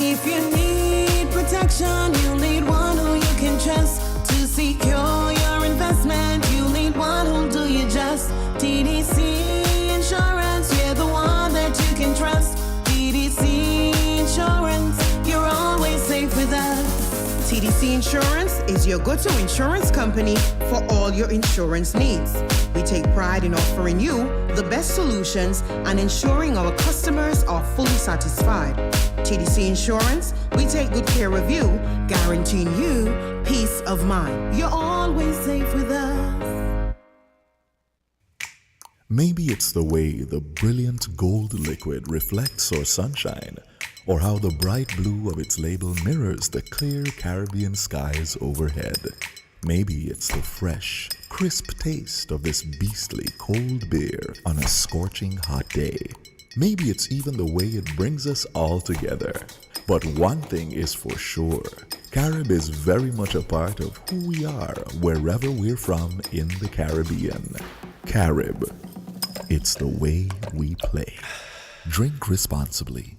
If you need protection, you need one who you can trust. To secure your investment, you need one who'll do you just. TDC Insurance, you're the one that you can trust. TDC Insurance, you're always safe with us. TDC Insurance is your go-to insurance company for all your insurance needs. We take pride in offering you the best solutions and ensuring our customers are fully satisfied. TDC Insurance, we take good care of you, guaranteeing you peace of mind. You're always safe with us. Maybe it's the way the brilliant gold liquid reflects our sunshine, or how the bright blue of its label mirrors the clear Caribbean skies overhead. Maybe it's the fresh, crisp taste of this beastly cold beer on a scorching hot day. Maybe it's even the way it brings us all together. But one thing is for sure, Carib is very much a part of who we are wherever we're from in the Caribbean. Carib, it's the way we play. Drink responsibly.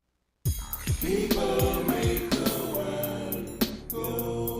People make the world go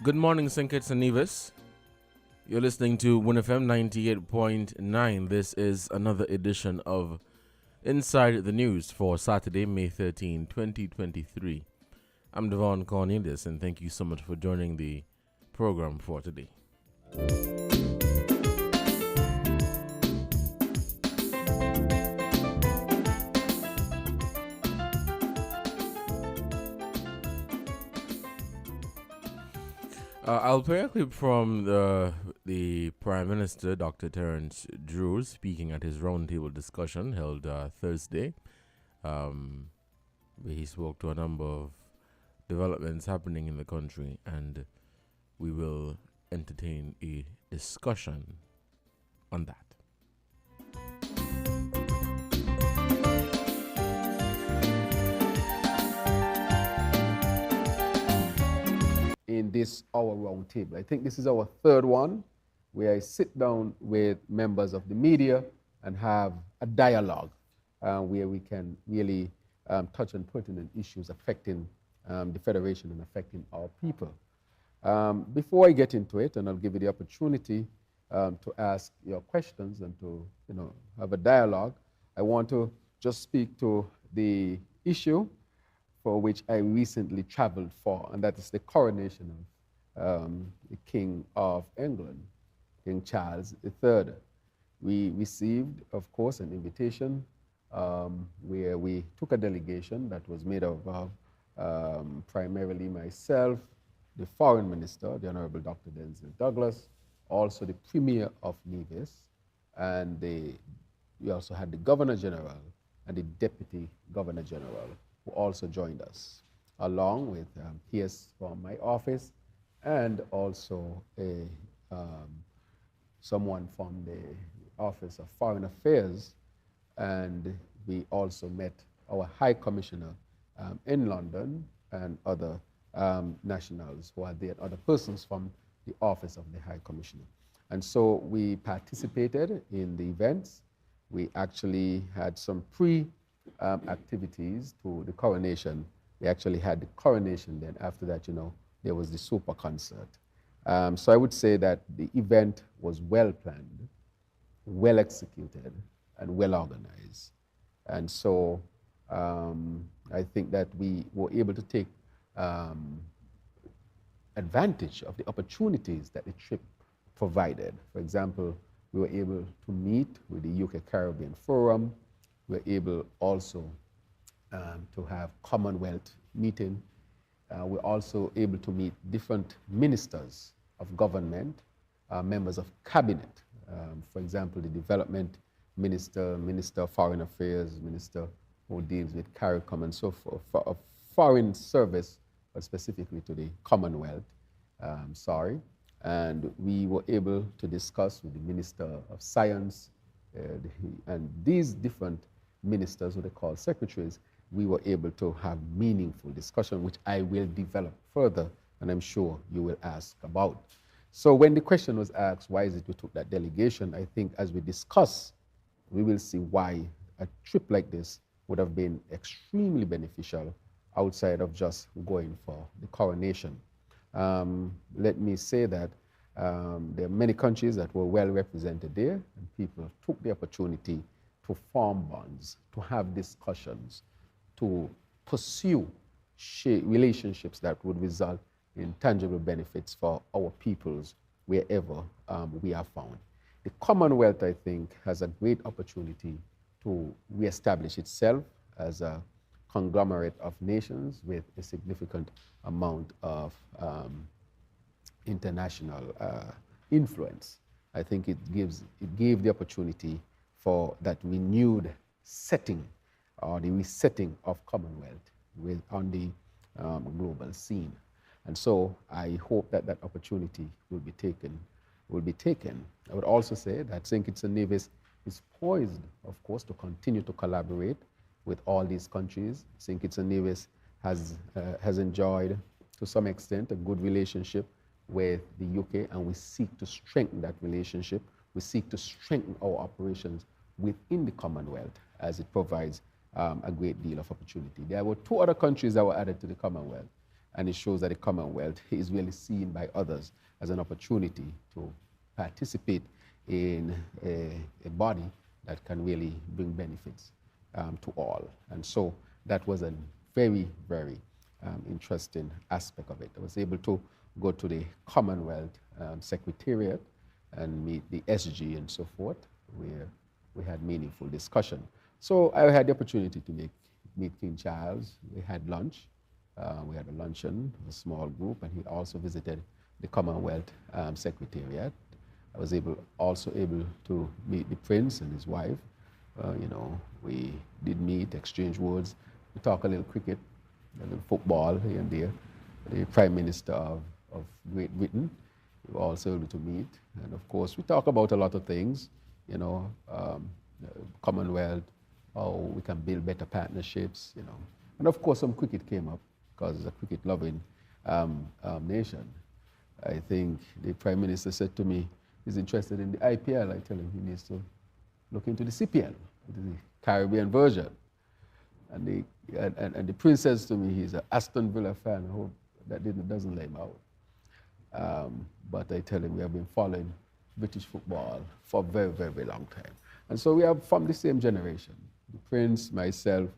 Good morning, St. Kitts and Nevis. You're listening to WINNFM 98.9. This is another edition of Inside the News for Saturday, May 13, 2023. I'm Devon Cornelius, and thank you so much for joining the program for today. I'll play a clip from the Prime Minister, Dr. Terence Drew, speaking at his roundtable discussion held Thursday. Where he spoke to a number of developments happening in the country, and we will entertain a discussion on that. In this hour round table. I think this is our third one where I sit down with members of the media and have a dialogue where we can really touch on pertinent issues affecting the Federation and affecting our people. Before I get into it, and I'll give you the opportunity to ask your questions and to have a dialogue, I want to just speak to the issue for which I recently traveled for, and that is the coronation of the King of England, King Charles III. We received, of course, an invitation where we took a delegation that was made up of primarily myself, the Foreign Minister, the Honorable Dr. Denzel Douglas, also the Premier of Nevis, and we also had the Governor General and the Deputy Governor General, who also joined us. along with PS from my office and also someone from the Office of Foreign Affairs, and we also met our High Commissioner in London and other nationals who are there, other persons from the Office of the High Commissioner. And so we participated in the events. We actually had some activities to the coronation. We actually had the coronation, then after that, there was the super concert. So I would say that the event was well planned, well executed, and well organized. And so I think that we were able to take advantage of the opportunities that the trip provided. For example, we were able to meet with the UK Caribbean Forum. We were able also to have Commonwealth meeting. We're also able to meet different ministers of government, members of cabinet. For example, the development minister, minister of foreign affairs, minister who deals with CARICOM and so forth, for foreign service, but specifically to the Commonwealth, And we were able to discuss with the Minister of Science, and these different ministers, who they call secretaries, we were able to have meaningful discussion, which I will develop further, and I'm sure you will ask about. So when the question was asked, why is it we took that delegation, I think as we discuss, we will see why a trip like this would have been extremely beneficial outside of just going for the coronation. Let me say that there are many countries that were well represented there, and people took the opportunity to form bonds, to have discussions, to pursue relationships that would result in tangible benefits for our peoples wherever we are found. The Commonwealth, I think, has a great opportunity to reestablish itself as a conglomerate of nations with a significant amount of international influence. I think it gave the opportunity for that renewed setting or the resetting of Commonwealth on the global scene. And so I hope that that opportunity will be taken. I would also say that St. Kitts and Nevis is poised, of course, to continue to collaborate with all these countries. St. Kitts and Nevis has enjoyed, to some extent, a good relationship with the UK, and we seek to strengthen that relationship. We seek to strengthen our operations within the Commonwealth, as it provides a great deal of opportunity. There were 2 other countries that were added to the Commonwealth, and it shows that the Commonwealth is really seen by others as an opportunity to participate in a body that can really bring benefits to all. And so that was a very, very interesting aspect of it. I was able to go to the Commonwealth Secretariat and meet the SG and so forth, where we had meaningful discussion. So I had the opportunity to meet King Charles. We had lunch. We had a luncheon, a small group, and he also visited the Commonwealth Secretariat. I was also able to meet the Prince and his wife. We did meet, exchange words. We talked a little cricket, a little football here and there. The Prime Minister of Great Britain, we were also able to meet. And of course, we talk about a lot of things, Commonwealth, how we can build better partnerships, And of course, some cricket came up, because it's a cricket-loving nation. I think the Prime Minister said to me, he's interested in the IPL. I tell him he needs to look into the CPL, the Caribbean version. And the Prince says to me he's an Aston Villa fan. I hope that doesn't lay him out. But I tell him we have been following British football for a very, very, very long time. And so we are from the same generation, the Prince, myself,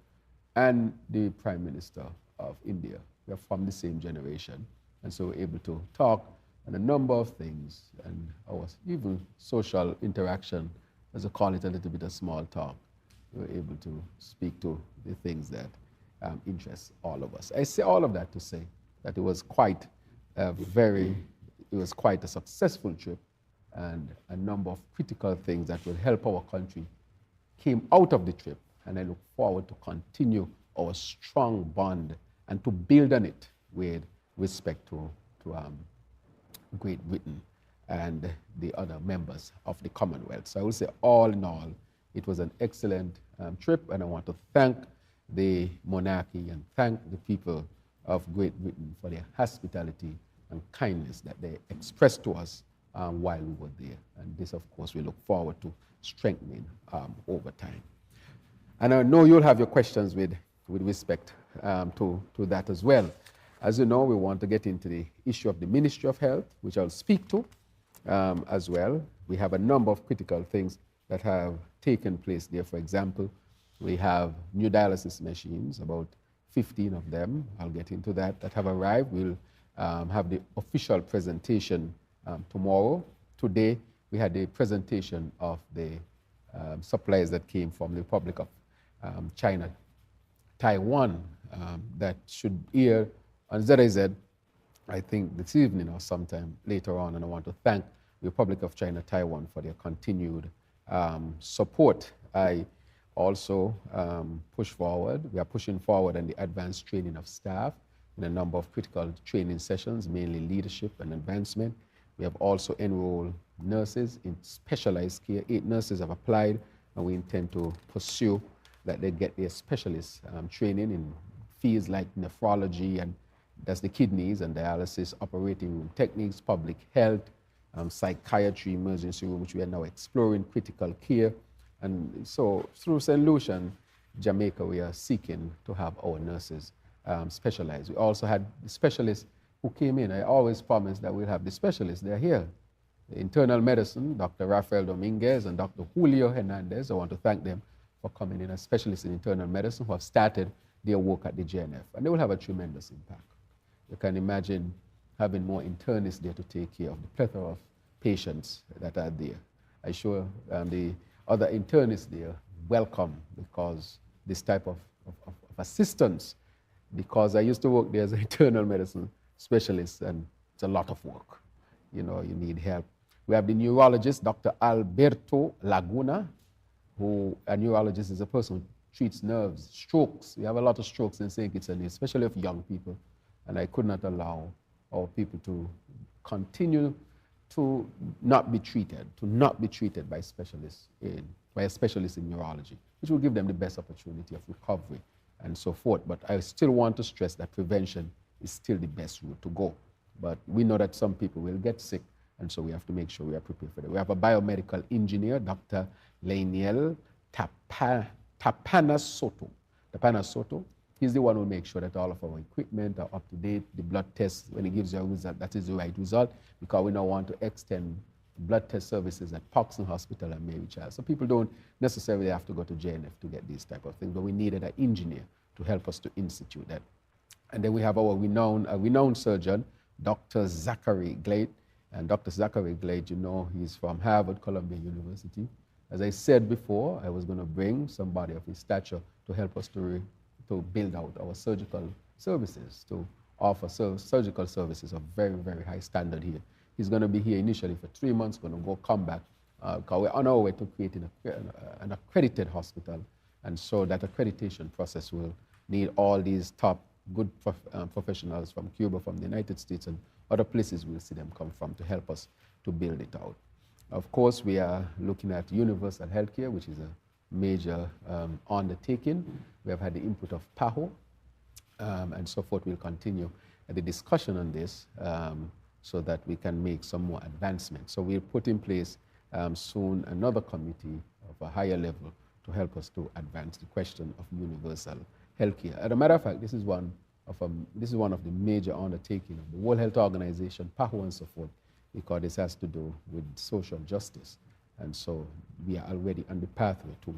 and the Prime Minister of India. We are from the same generation. And so we're able to talk on a number of things, and our even social interaction, as I call it, a little bit of small talk. We were able to speak to the things that interest all of us. I say all of that to say that it was quite a successful trip, and a number of critical things that will help our country came out of the trip, and I look forward to continue our strong bond and to build on it with respect to Great Britain and the other members of the Commonwealth. So I would say all in all, it was an excellent trip, and I want to thank the monarchy and thank the people of Great Britain for their hospitality and kindness that they expressed to us while we were there. And this, of course, we look forward to strengthening over time. And I know you'll have your questions with respect to that as well. As you know, we want to get into the issue of the Ministry of Health, which I'll speak to as well. We have a number of critical things that have taken place there. For example, we have new dialysis machines, about 15 of them, I'll get into that have arrived. We'll have the official presentation tomorrow. Today, we had the presentation of the supplies that came from the Republic of China, Taiwan, that should air on ZIZ, I think this evening or sometime later on, and I want to thank the Republic of China, Taiwan for their continued support. I also we are pushing forward on the advanced training of staff in a number of critical training sessions, mainly leadership and advancement. We have also enrolled nurses in specialized care. 8 nurses have applied, and we intend to pursue that they get their specialist training in fields like nephrology, and that's the kidneys, and dialysis, operating room techniques, public health, psychiatry, emergency room, which we are now exploring, critical care. And so through St. Lucian, Jamaica, we are seeking to have our nurses specialize. We also had the specialists who came in. I always promised that we'll have the specialists. They're here. The internal medicine, Dr. Rafael Dominguez and Dr. Julio Hernandez, I want to thank them for coming in as specialists in internal medicine who have started their work at the JNF. And they will have a tremendous impact. You can imagine having more internists there to take care of the plethora of patients that are there. I'm sure the other internists there welcome because this type of assistance, because I used to work there as an internal medicine specialist, and it's a lot of work. You know, you need help. We have the neurologist, Dr. Alberto Laguna, who a neurologist is a person who treats nerves, strokes. We have a lot of strokes in St. Kitts and Nevis, especially of young people. And I could not allow our people to continue to not be treated by specialists by a specialist in neurology, which will give them the best opportunity of recovery and so forth. But I still want to stress that prevention is still the best route to go. But we know that some people will get sick, and so we have to make sure we are prepared for that. We have a biomedical engineer, Dr. Laniel Tapana Soto. He's the one who makes sure that all of our equipment are up to date, the blood tests, when he gives you a result, that is the right result, because we now want to extend blood test services at Poxon Hospital and Mary Child. So people don't necessarily have to go to JNF to get these type of things, but we needed an engineer to help us to institute that. And then we have our renowned surgeon, Dr. Zachary Glade. And Dr. Zachary Glade, you know, he's from Harvard Columbia University. As I said before, I was going to bring somebody of his stature to help us to build out our surgical services, to offer surgical services of very, very high standard here. He's going to be here initially for 3 months, going to come back, because we're on our way to creating an accredited hospital. And so that accreditation process will need all these top good professionals from Cuba, from the United States, and other places we'll see them come from to help us to build it out. Of course, we are looking at universal healthcare, which is a major undertaking. We have had the input of PAHO, and so forth. We'll continue the discussion on this so that we can make some more advancements. So we'll put in place soon another committee of a higher level to help us to advance the question of universal healthcare. As a matter of fact, this is one of the major undertakings of the World Health Organization, PAHO, and so forth, because this has to do with social justice. And so we are already on the pathway to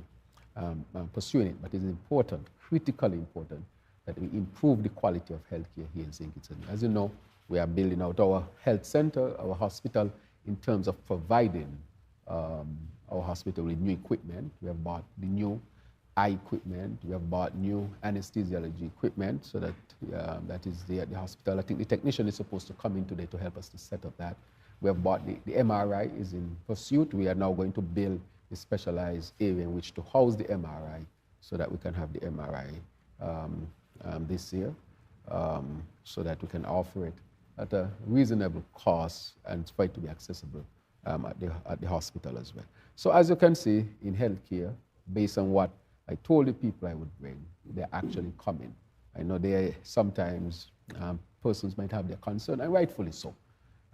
pursuing it. But it's important, critically important, that we improve the quality of healthcare here in St. Kitts and Nevis. As you know, we are building out our health center, our hospital, in terms of providing our hospital with new equipment. We have bought the new eye equipment. We have bought new anesthesiology equipment, so that that is there at the hospital. I think the technician is supposed to come in today to help us to set up that. We have bought the MRI is in pursuit. We are now going to build a specialized area in which to house the MRI so that we can have the MRI this year. so that we can offer it at a reasonable cost and for it to be accessible at the hospital as well. So as you can see, in healthcare, based on what I told the people I would bring, they're actually coming. I know they sometimes persons might have their concern, and rightfully so.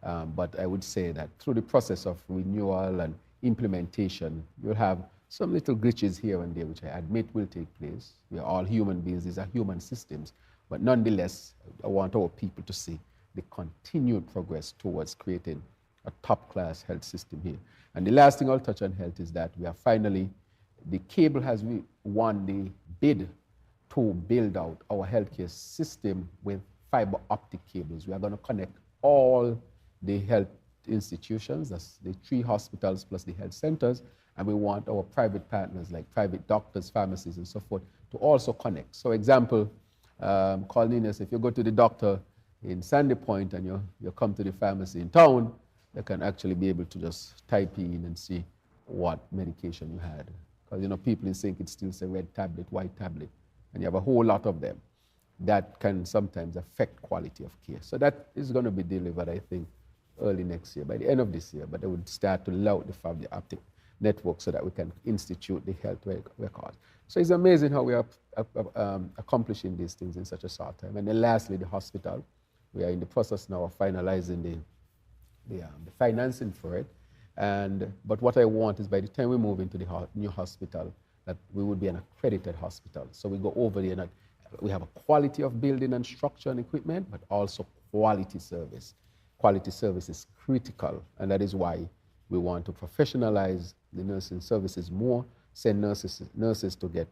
But I would say that through the process of renewal and implementation, you'll have some little glitches here and there, which I admit will take place. We are all human beings, these are human systems. But nonetheless, I want our people to see the continued progress towards creating a top-class health system here. And the last thing I'll touch on health is that we are finally, the cable has won the bid to build out our healthcare system with fiber optic cables. We are going to connect all the health institutions, that's the 3 hospitals plus the health centers, and we want our private partners like private doctors, pharmacies, and so forth to also connect. So example, Cornelius, if you go to the doctor in Sandy Point and you come to the pharmacy in town, they can actually be able to just type in and see what medication you had. Because people in St. Kitts still say red tablet, white tablet, and you have a whole lot of them. That can sometimes affect quality of care. So that is going to be delivered, I think, early next year, by the end of this year, but they would start to allow the fiber optic network so that we can institute the health records. So it's amazing how we are accomplishing these things in such a short time. And then lastly, the hospital. We are in the process now of finalizing the financing for it. But what I want is by the time we move into the new hospital, that we would be an accredited hospital. So we go over there and we have a quality of building and structure and equipment, but also quality service. Quality service is critical, and that is why we want to professionalize the nursing services more, send nurses to get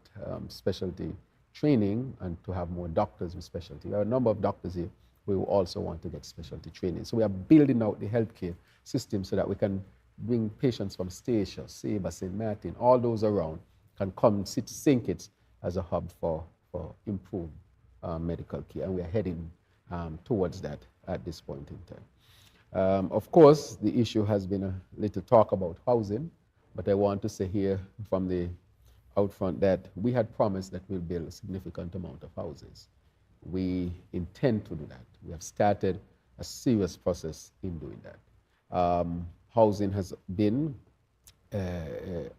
specialty training and to have more doctors with specialty. We have a number of doctors here. We will also want to get specialty training. So we are building out the healthcare system so that we can bring patients from Stacia, Sabre, St. Martin, all those around can come sit St. Kitts as a hub for improved medical care, and we are heading towards that at this point in time. Of course, the issue has been a little talk about housing, but I want to say here from the out front that we had promised that we'll build a significant amount of houses. We intend to do that. We have started a serious process in doing that. Housing has been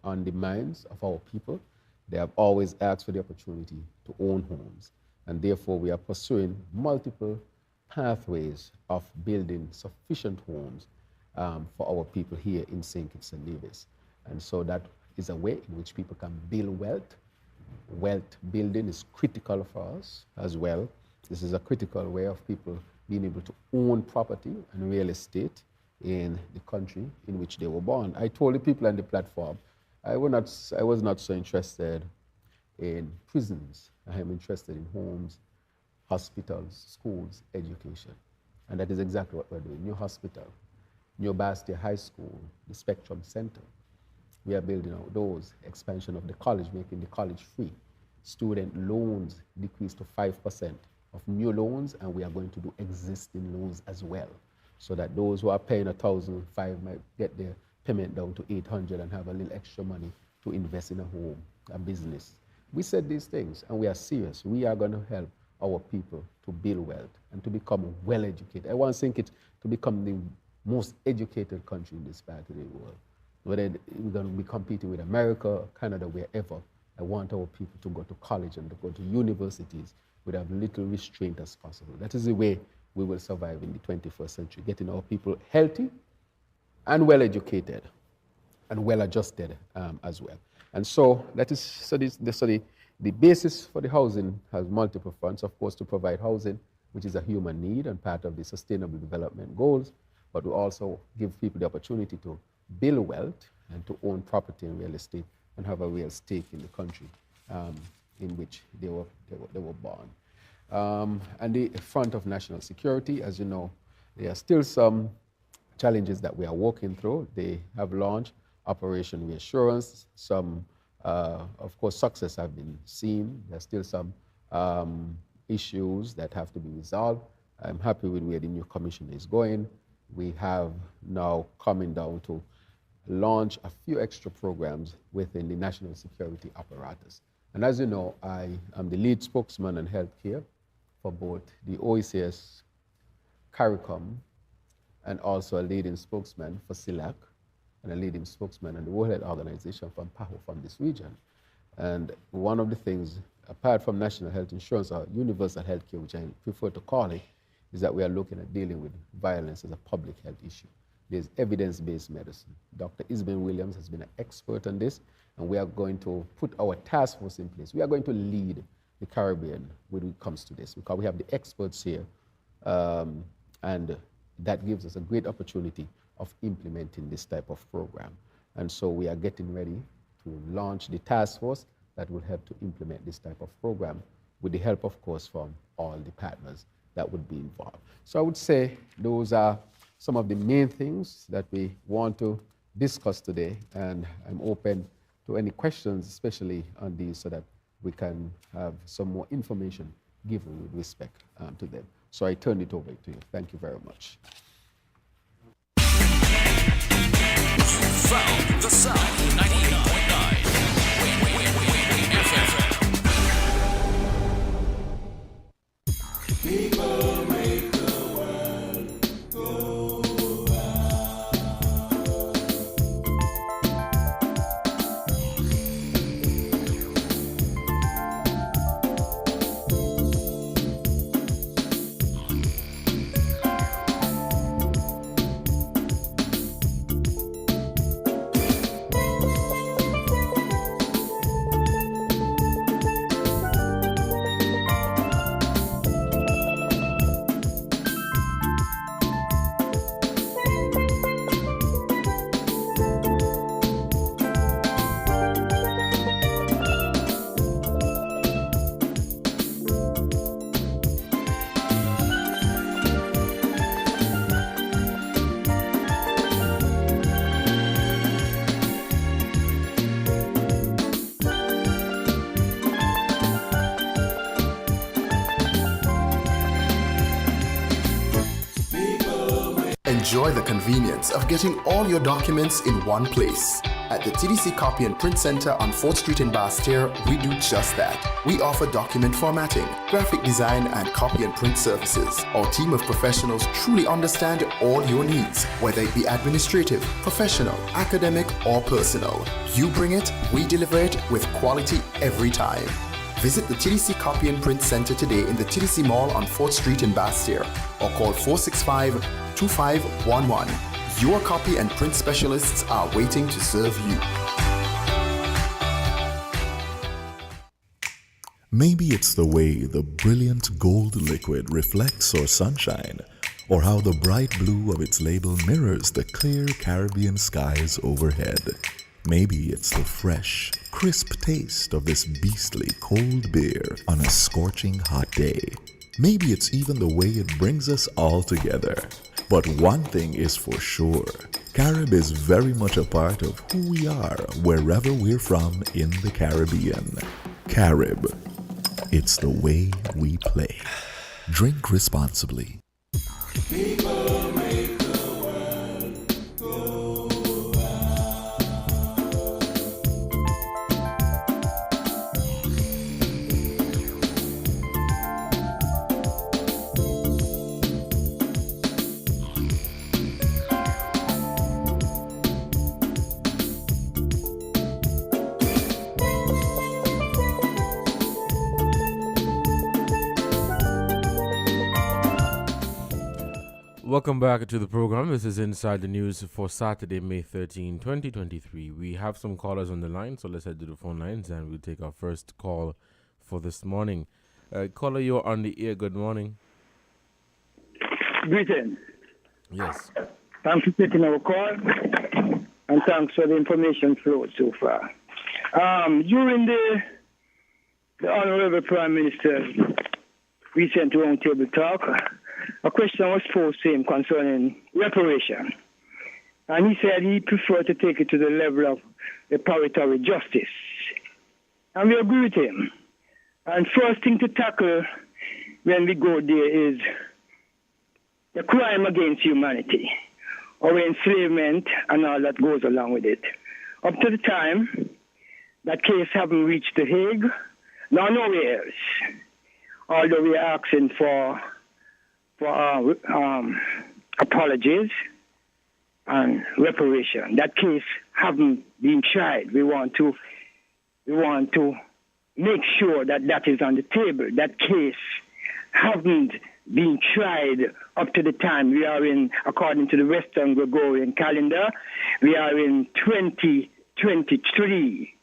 on the minds of our people. They have always asked for the opportunity to own homes, and therefore we are pursuing multiple pathways of building sufficient homes for our people here in St. Kitts and Nevis. And so that is a way in which people can build wealth. Wealth building is critical for us as well. This is a critical way of people being able to own property and real estate in the country in which they were born. I told the people on the platform, I was not so interested in prisons. I am interested in homes, hospitals, schools, education. And that is exactly what we're doing. New hospital, New Bastia High School, the Spectrum Center. We are building out those, expansion of the college, making the college free. Student loans decreased to 5% of new loans, and we are going to do existing loans as well, so that those who are paying $1,500 might get their payment down to $800 and have a little extra money to invest in a home, a business. We said these things, and we are serious. We are going to help our people to build wealth and to become well educated. I want to think it to become the most educated country in this part of the world. Whether we're going to be competing with America, Canada, wherever, I want our people to go to college and to go to universities with as little restraint as possible. That is the way we will survive in the 21st century, getting our people healthy and well educated and well adjusted as well. And so that is the basis for the housing has multiple fronts, of course, to provide housing, which is a human need and part of the Sustainable Development Goals, but we also give people the opportunity to build wealth and to own property and real estate and have a real stake in the country in which they were born. And the front of national security, as you know, there are still some challenges that we are working through. They have launched Operation Reassurance. Some, of course, success have been seen. There are still some issues that have to be resolved. I'm happy with where the new commission is going. We have now coming down to launch a few extra programs within the national security apparatus. And as you know, I am the lead spokesman on healthcare for both the OECS, CARICOM, and also a leading spokesman for CELAC, and a leading spokesman and the World Health Organization from PAHO from this region. And one of the things, apart from national health insurance or universal health care, which I prefer to call it, is that we are looking at dealing with violence as a public health issue. There's evidence-based medicine. Dr. Isabel Williams has been an expert on this, and we are going to put our task force in place. We are going to lead the Caribbean when it comes to this, because we have the experts here, and that gives us a great opportunity of implementing this type of program. And so we are getting ready to launch the task force that will help to implement this type of program with the help, of course, from all the partners that would be involved. So I would say those are some of the main things that we want to discuss today, and I'm open to any questions, especially on these, so that we can have some more information given with respect to them. So I turn it over to you. Thank you very much. Found the sound 98.9 FM. People make the world go Enjoy the convenience of getting all your documents in one place. At the TDC Copy and Print Center on 4th Street in Basse-Terre, we do just that. We offer document formatting, graphic design, and copy and print services. Our team of professionals truly understand all your needs, whether it be administrative, professional, academic, or personal. You bring it, we deliver it with quality every time. Visit the TDC Copy and Print Center today in the TDC Mall on 4th Street in Basse-Terre, or call 465-2511. Your copy and print specialists are waiting to serve you. Maybe it's the way the brilliant gold liquid reflects our sunshine, or how the bright blue of its label mirrors the clear Caribbean skies overhead. Maybe it's the fresh, crisp taste of this beastly cold beer on a scorching hot day. Maybe it's even the way it brings us all together. But one thing is for sure, Carib is very much a part of who we are wherever we're from in the Caribbean. Carib, it's the way we play. Drink responsibly. People make the world go Welcome back to the program. This is Inside the News for Saturday, May 13, 2023. We have some callers on the line, so let's head to the phone lines and we'll take our first call for this morning. Caller, you're on the air. Good morning. Greetings. Yes. Thanks for taking our call, and thanks for the information flow so far. During the Honorable Prime Minister's recent roundtable talk, a question was posed to him concerning reparation. And he said he preferred to take it to the level of reparatory justice. And we agree with him. And first thing to tackle when we go there is the crime against humanity, or enslavement and all that goes along with it. Up to the time, that case haven't reached The Hague, nor nowhere else. although we are asking for apologies and reparation. That case haven't been tried. We want to make sure that that is on the table. That case haven't been tried up to the time. We are in, according to the Western Gregorian calendar, we are in 2023.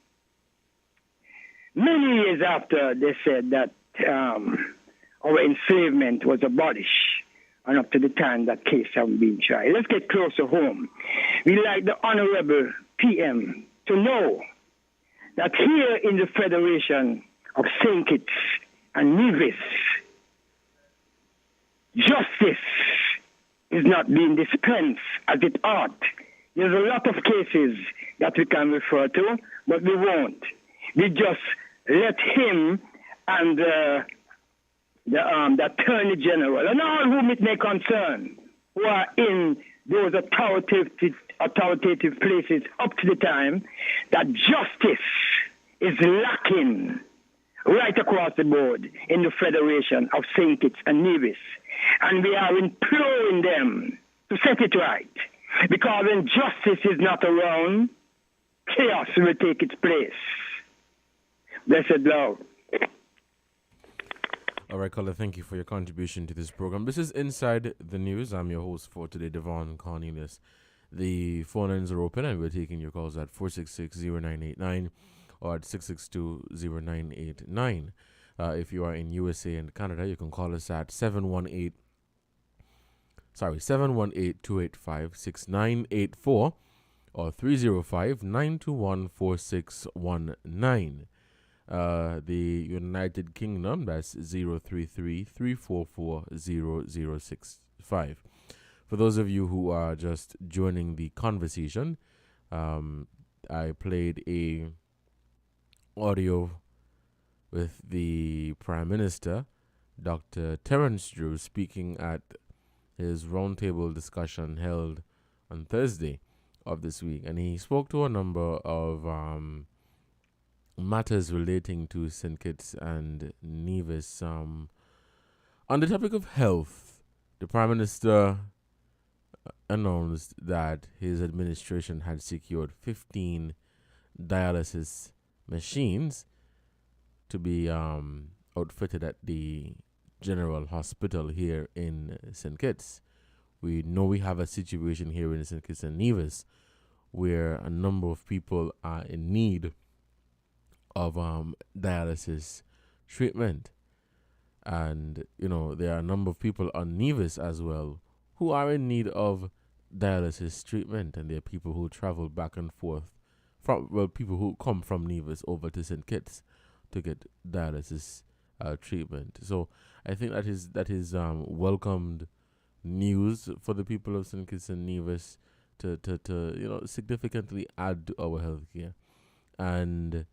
Many years after they said that our enslavement was abolished, and up to the time that case haven't been tried. Let's get closer home. We like the Honorable PM to know that here in the Federation of St. Kitts and Nevis, justice is not being dispensed as it ought. There's a lot of cases that we can refer to, but we won't. We just let him and the Attorney General and all whom it may concern, who are in those authoritative places up to the time, that justice is lacking right across the board in the Federation of St. Kitts and Nevis. And we are imploring them to set it right. Because when justice is not around, chaos will take its place. Blessed love. All right, caller, thank you for your contribution to this program. This is Inside the News. I'm your host for today, Devon Cornelius. The phone lines are open, and we're taking your calls at 466-0989 or at 662-0989. If you are in USA and Canada, you can call us at 718-285-6984 or 305-921-4619. The United Kingdom, that's 033-344-0065. For those of you who are just joining the conversation, I played a audio with the Prime Minister, Dr. Terence Drew, speaking at his roundtable discussion held on Thursday of this week. And he spoke to a number of matters relating to St. Kitts and Nevis. On the topic of health, the Prime Minister announced that his administration had secured 15 dialysis machines to be outfitted at the General Hospital here in St. Kitts. We know we have a situation here in St. Kitts and Nevis where a number of people are in need of dialysis treatment. And, you know, there are a number of people on Nevis as well who are in need of dialysis treatment. And there are people who travel back and forth people who come from Nevis over to St. Kitts to get dialysis treatment. So I think that is welcomed news for the people of St. Kitts and Nevis to significantly add to our healthcare. And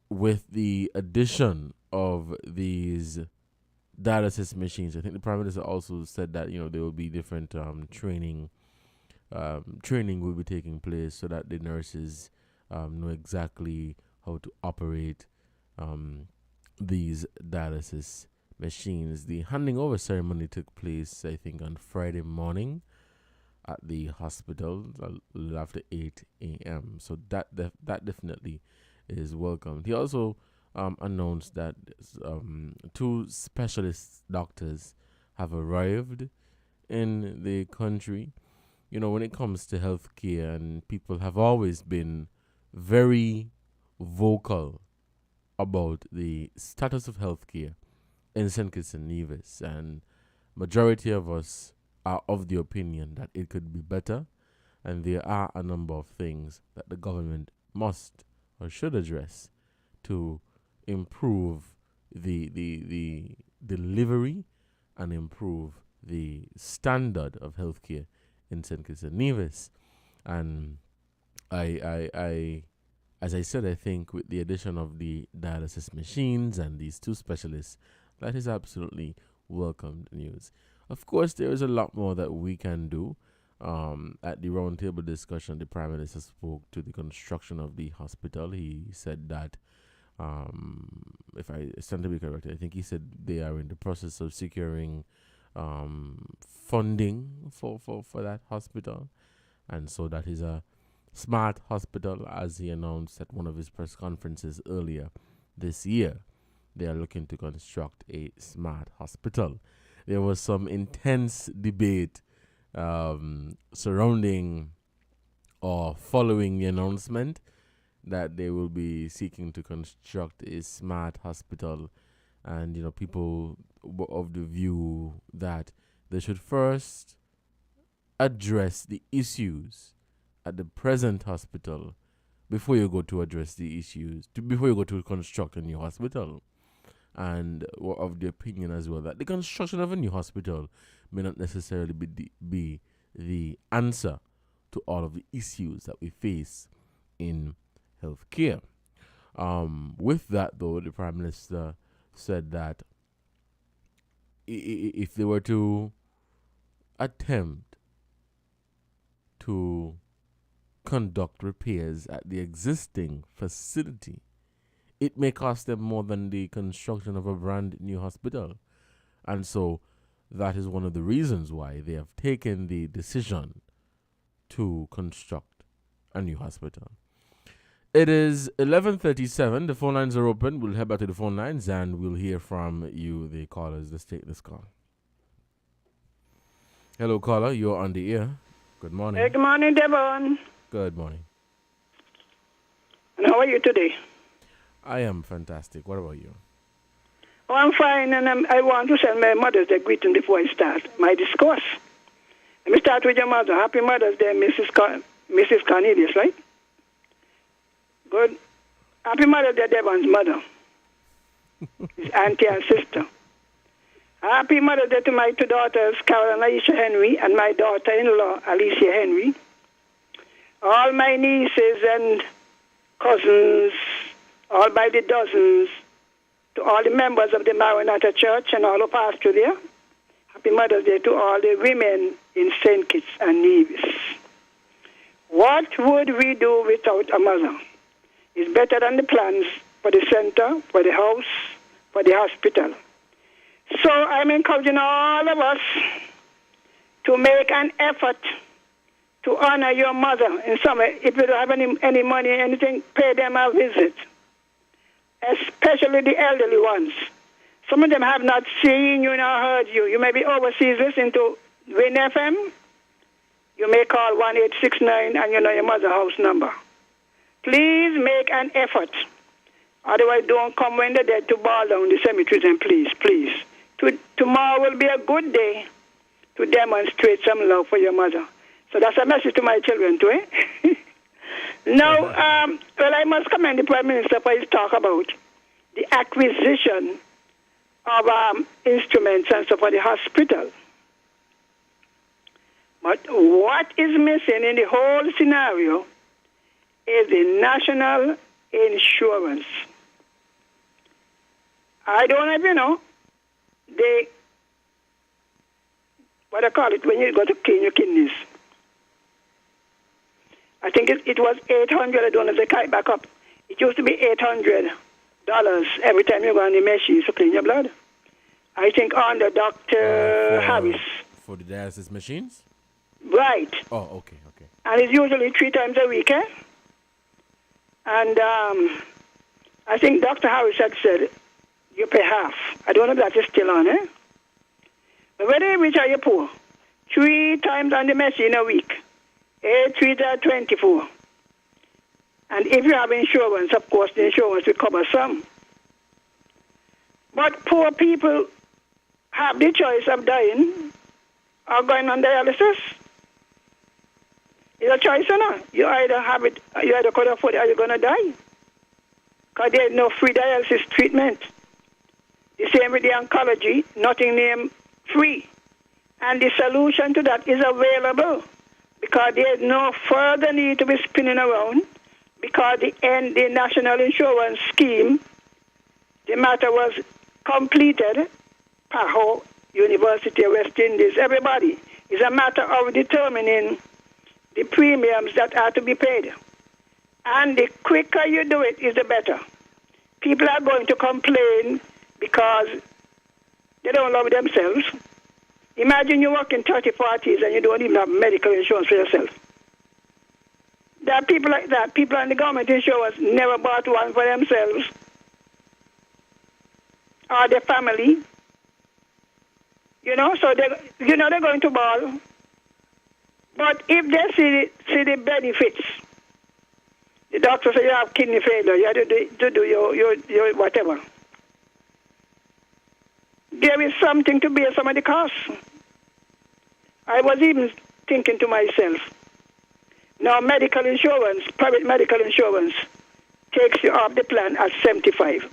with the addition of these dialysis machines, I think the Prime Minister also said that there will be different training will be taking place so that the nurses know exactly how to operate these dialysis machines. The handing over ceremony took place, I think, on Friday morning at the hospital a little after 8 a.m. So that definitely is welcome. He also announced that 2 specialist doctors have arrived in the country. When it comes to healthcare, and people have always been very vocal about the status of healthcare in St. Kitts and Nevis, and majority of us are of the opinion that it could be better, and there are a number of things that the government must or should address to improve the delivery and improve the standard of healthcare in St. Kitts and Nevis. And I as I said, I think with the addition of the dialysis machines and these 2 specialists, that is absolutely welcomed news. Of course, there is a lot more that we can do. At the roundtable discussion, the Prime Minister spoke to the construction of the hospital. He said that if I stand to be corrected, I think he said they are in the process of securing funding for that hospital. And so that is a smart hospital, as he announced at one of his press conferences earlier this year. They are looking to construct a smart hospital. There was some intense debate surrounding or following the announcement that they will be seeking to construct a smart hospital. And, people were of the view that they should first address the issues at the present hospital before you go to address the issues, before you go to construct a new hospital. And were of the opinion as well that the construction of a new hospital may not necessarily be the answer to all of the issues that we face in healthcare. With that, though, the Prime Minister said that if they were to attempt to conduct repairs at the existing facility, it may cost them more than the construction of a brand new hospital. And so that is one of the reasons why they have taken the decision to construct a new hospital. It is 11:37. The phone lines are open. We'll head back to the phone lines and we'll hear from you, the callers. Let's take this call. Hello, caller. You're on the air. Good morning. Hey, good morning, Devon. Good morning. And how are you today? I am fantastic. What about you? Oh, I'm fine, and I want to send my Mother's Day greeting before I start my discourse. Let me start with your mother. Happy Mother's Day, Mrs. Cornelius, right? Good. Happy Mother's Day, Devon's mother, his auntie and sister. Happy Mother's Day to my two daughters, Carol and Aisha Henry, and my daughter-in-law, Alicia Henry. All my nieces and cousins, all by the dozens, to all the members of the Maranatha Church and all who passed through there. Happy Mother's Day to all the women in St. Kitts and Nevis. What would we do without a mother? It's better than the plans for the center, for the house, for the hospital. So I'm encouraging all of us to make an effort to honor your mother in some way. If you don't have any money, anything, pay them a visit, especially the elderly ones. Some of them have not seen you nor heard you. You may be overseas listening to WIN FM. You may call 1869 and you know your mother's house number. Please make an effort. Otherwise, don't come when they're dead to bow down the cemeteries, and please. Tomorrow will be a good day to demonstrate some love for your mother. So that's a message to my children too, eh? Now, well, I must commend the Prime Minister for his talk about the acquisition of instruments and stuff for the hospital. But what is missing in the whole scenario is the national insurance. I don't know if you know, what I call it when you go to clean your kidneys. I think it was $800. I don't know if they carry it back up. It used to be $800 every time you go on the machine to clean your blood. I think under Dr. Harris. For the dialysis machines? Right. Oh, okay. And it's usually 3 times a week, eh? And I think Dr. Harris had said, you pay half. I don't know if that is still on, eh? But whether you're rich or you're poor, 3 times on the machine a week, 8 3 are 24. And if you have insurance, of course, the insurance will cover some. But poor people have the choice of dying or going on dialysis. It's a choice or not. You either have it, you either could afford it or you're going to die. Because there's no free dialysis treatment. The same with the oncology, nothing named free. And the solution to that is available because there's no further need to be spinning around because the national insurance scheme, the matter was completed, PAHO, University of West Indies, everybody. It's a matter of determining the premiums that are to be paid. And the quicker you do it is the better. people are going to complain because they don't love themselves. Imagine you work in 30, 40s and you don't even have medical insurance for yourself. There are people like that. People on the government insurance never bought one for themselves or their family. So they're going to ball. But if they see the benefits, the doctor says you have kidney failure, you have to do your whatever. There is something to bear some of the costs. I was even thinking to myself, now medical insurance, private medical insurance, takes you off the plan at 75.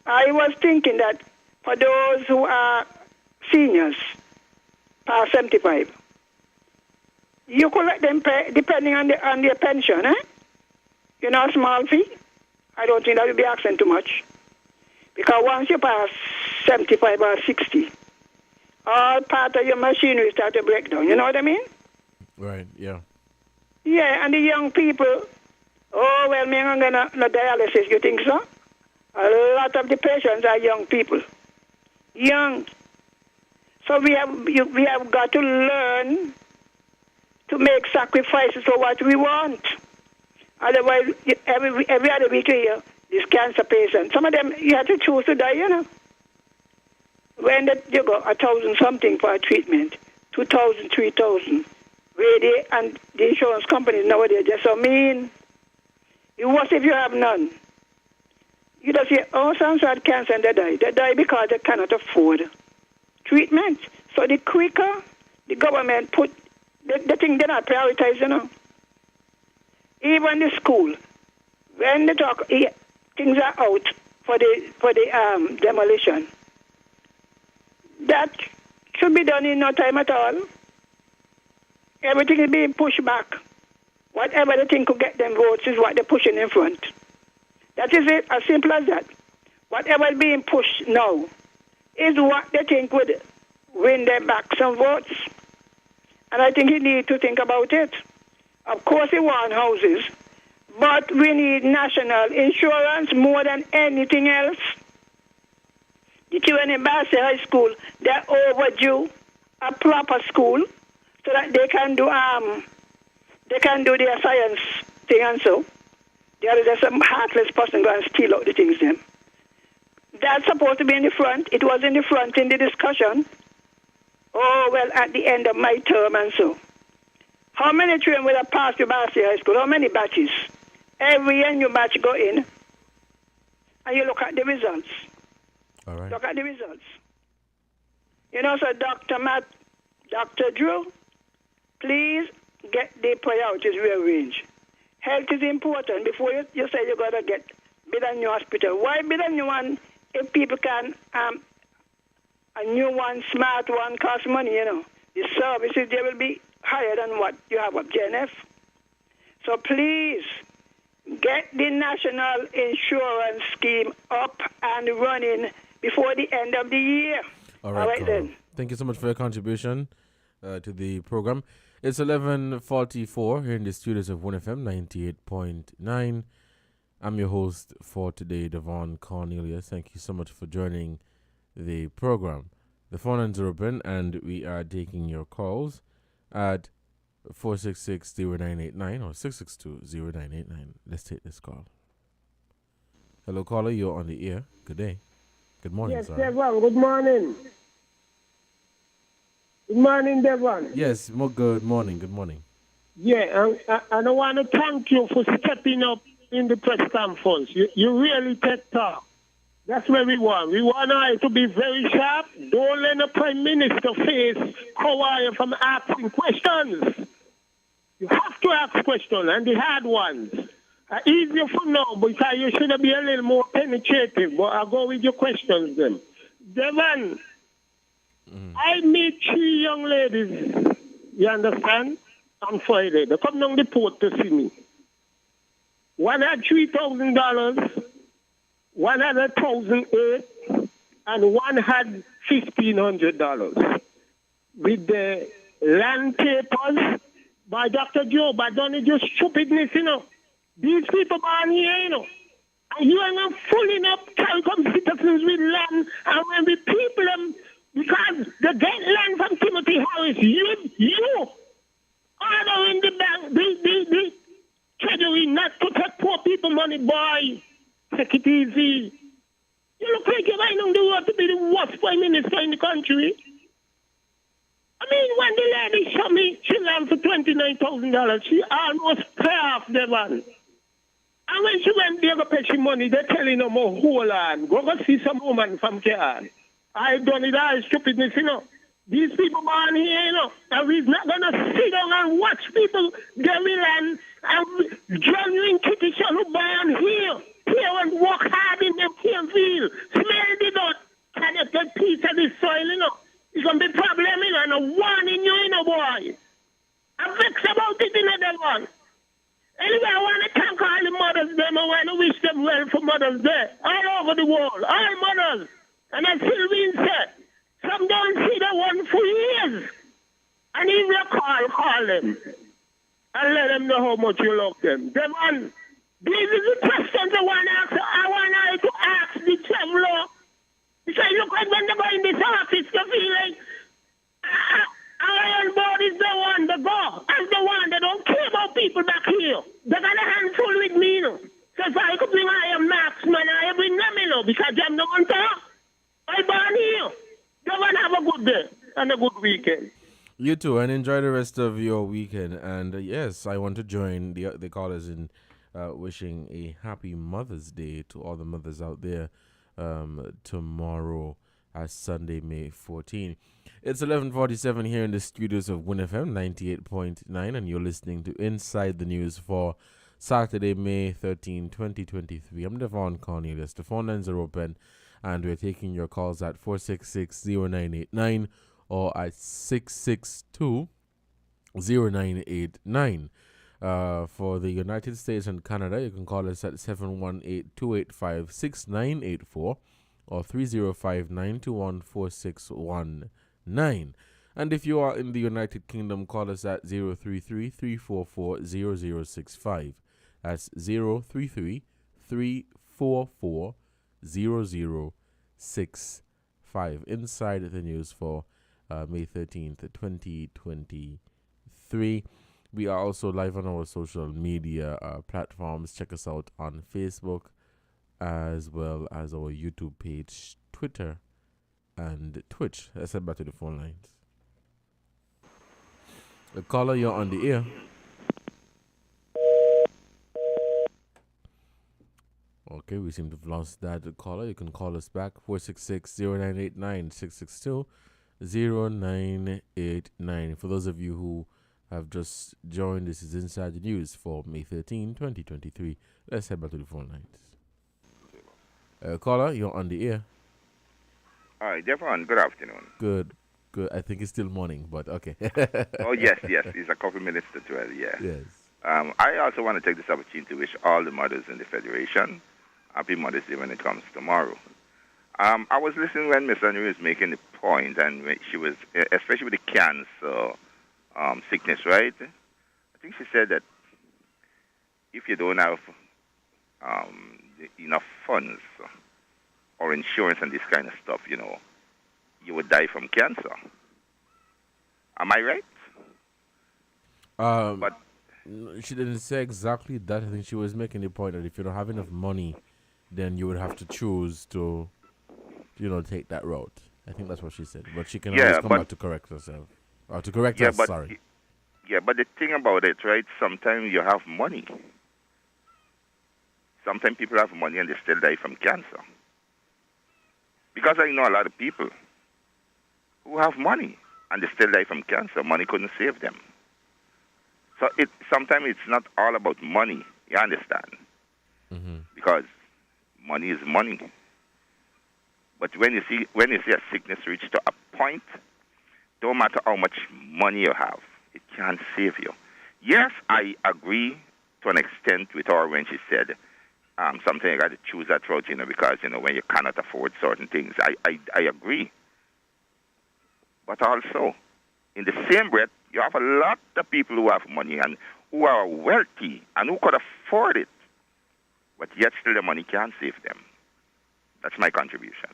I was thinking that for those who are seniors, past 75, you could let them pay depending on their pension, a small fee. I don't think that would be asking too much. Because once you pass 75 or 60, all part of your machinery start to break down. You know what I mean? Right, yeah. Yeah, and the young people, me I'm going to dialysis, you think so? A lot of the patients are young people. Young. So we have got to learn to make sacrifices for what we want. Otherwise, every other week you hear this cancer patient. Some of them, you have to choose to die, When you go 1,000 something for a treatment, 2,000, 3,000, and the insurance companies nowadays just so mean. What if you have none? You just say, some had cancer and they die. They die because they cannot afford treatment. So the quicker the government put, the thing they're not prioritizing, Even the school, when they talk, things are out for the demolition. That should be done in no time at all. Everything is being pushed back. Whatever they think could get them votes is what they're pushing in front. That is it, as simple as that. Whatever is being pushed now is what they think would win them back some votes. And I think you need to think about it. Of course, we want houses, but we need national insurance more than anything else. The children in Basse High School, they're overdue a proper school so that they can do their science thing and so. There is just some heartless person going to steal out the things then. That's supposed to be in the front. It was in the front in the discussion. At the end of my term and so. How many children will have passed your Basse High School? How many batches? Every year new batch go in, and you look at the results. All right. Look at the results. So Dr. Matt, Dr. Drew, please get the priorities rearranged. Health is important. Before you say you got to get build a new hospital. Why build a new one if people can, a new one, smart one, cost money, The services, they will be higher than what you have at JNF. So please, get the national insurance scheme up and running before the end of the year. All right then. Thank you so much for your contribution to the program. It's 11:44 here in the studios of WINNFM 98.9. I'm your host for today, Devon Cornelius. Thank you so much for joining the program. The phone lines are open and we are taking your calls at 466-0989 or 662-0989. Let's take this call. Hello, caller. You're on the air. Good day. Good morning, yes, sir. Devon. Good morning. Good morning, Devon. Yes, good morning. Good morning. Yeah, and I want to thank you for stepping up in the press conference. You really take talk. That's what we want. We want I to be very sharp. Don't let the Prime Minister face Hawaii from asking questions. You have to ask questions, and the hard ones. Easier for now, because you should be a little more penetrative, but I'll go with your questions then. Devon, I meet 3 young ladies, you understand, on Friday. They come down the port to see me. One had $3,000, one had $1,800, and one had $1,500. With the land papers by Dr. Joe, but don't do stupidness, These people born here, And you ain't fooling up Calcom citizens with land, and when we people them, because they get land from Timothy Harris, you ordering the bank, the treasury not to take poor people money, boy. Take it easy. You look like you're right on the road to be the worst prime minister in the country. I mean, when the lady showed me she land for $29,000, she almost pay off the man. And when she went there to pay she money, they're telling her, oh, hold on, go see some woman from Care. I done it all stupidness, you know. These people born here, you know, and we're not going to sit down and watch people get land and genuine citizens who born here. Here and work hard in them cane field. Smell the dust. Can you get piece of this soil, you know? It's going to be a problem, you know, and I'm warning you, you know, boy. I'm vexed about it, you know, that one. Anyway, I want to thank all the mothers, them. I want to wish them well for Mother's Day. All over the world. All mothers. And as Sylvine said, some don't see that one for years. And if you call them. And let them know how much you love them. Them on. These are the questions I want to ask. I want to ask the traveler. Because look like when they go in this office, they feel like Iron Board is the one to go. I'm the one that don't care about people back here. They got a handful with me, you know. So if I could bring Iron Max, man, I bring them, you know, because I'm the one to. I born here. They want to have a good day and a good weekend. You too, and enjoy the rest of your weekend. And yes, I want to join the callers in wishing a happy Mother's Day to all the mothers out there tomorrow as Sunday, May 14. It's 11:47 here in the studios of WINNFM 98.9, and you're listening to Inside the News for Saturday, May 13, 2023. I'm Devon Cornelius. The phone lines are open, and we're taking your calls at 466-0989 or at 662-0989. For the United States and Canada, you can call us at 718-285-6984 or 305-921-4619. And if you are in the United Kingdom, call us at 033-344-0065. That's 033-344-0065. Inside the news for May 13th, 2023. We are also live on our social media platforms. Check us out on Facebook as well as our YouTube page, Twitter, and Twitch. Let's head back to the phone lines. The caller, you're on the air. Okay, we seem to have lost that caller. You can call us back, 466-0989, 662-0989. For those of you who have just joined, this is Inside the News for May 13, 2023. Let's head back to the phone lines. Caller, you're on the air. Hi, Devon. Good afternoon. Good. I think it's still morning, but okay. Oh, yes. It's a couple minutes to 12, yeah. Yes. I also want to take this opportunity to wish all the mothers in the Federation happy Mother's Day when it comes tomorrow. I was listening when Miss Anu was making the point, and when she was, especially with the cancer sickness, right? I think she said that if you don't have enough funds or insurance and this kind of stuff, you know, you would die from cancer. Am I right? But she didn't say exactly that. I think she was making the point that if you don't have enough money, then you would have to choose to, you know, take that route. I think that's what she said. But she can always come back to correct herself. Or to correct us, sorry. Yeah, but the thing about it, right, sometimes you have money. Sometimes people have money and they still die from cancer. Because I know a lot of people who have money and they still die from cancer. Money couldn't save them. So sometimes it's not all about money, you understand? Mm-hmm. Because money is money. But when you see a sickness reach to a point, don't matter how much money you have, it can't save you. Yes, I agree to an extent with her when she said something you got to choose that route, you know, because, you know, when you cannot afford certain things. I agree. But also, in the same breath, you have a lot of people who have money and who are wealthy and who could afford it. But yet still the money can't save them. That's my contribution.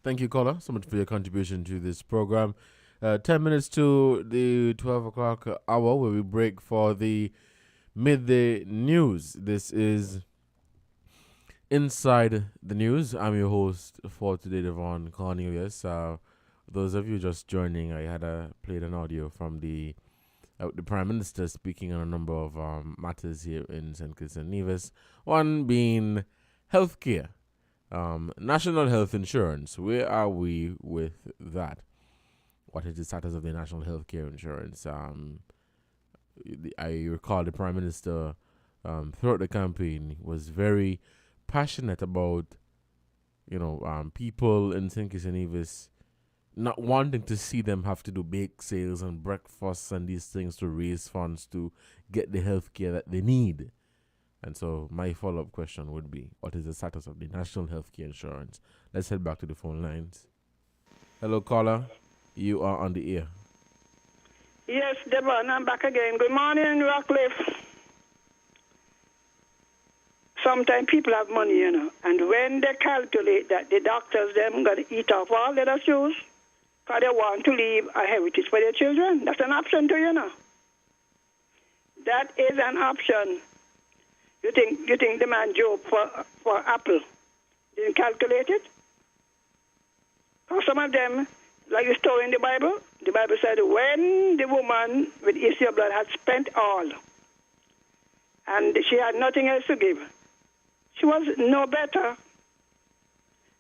Thank you, caller, so much for your contribution to this program. 10 minutes to the 12 o'clock hour where we break for the midday news. This is Inside the News. I'm your host for today, Devon Cornelius. Those of you just joining, I had played an audio from the Prime Minister speaking on a number of matters here in St. Kitts and Nevis. One being healthcare, national health insurance. Where are we with that? What is the status of the national health care insurance? I recall the Prime Minister throughout the campaign was very passionate about, people in St. Kitts and Nevis not wanting to see them have to do bake sales and breakfasts and these things to raise funds to get the health care that they need. And so my follow-up question would be, what is the status of the national health care insurance? Let's head back to the phone lines. Hello, caller. You are on the air. Yes, Devon, I'm back again. Good morning, Rockcliffe. Sometimes people have money, and when they calculate that the doctors, them going to eat off all their shoes, because they want to leave a heritage for their children. That's an option too, That is an option. You think the man Job for Apple didn't calculate it? Or some of them, like the story in the Bible said when the woman with issue of blood had spent all and she had nothing else to give, she was no better.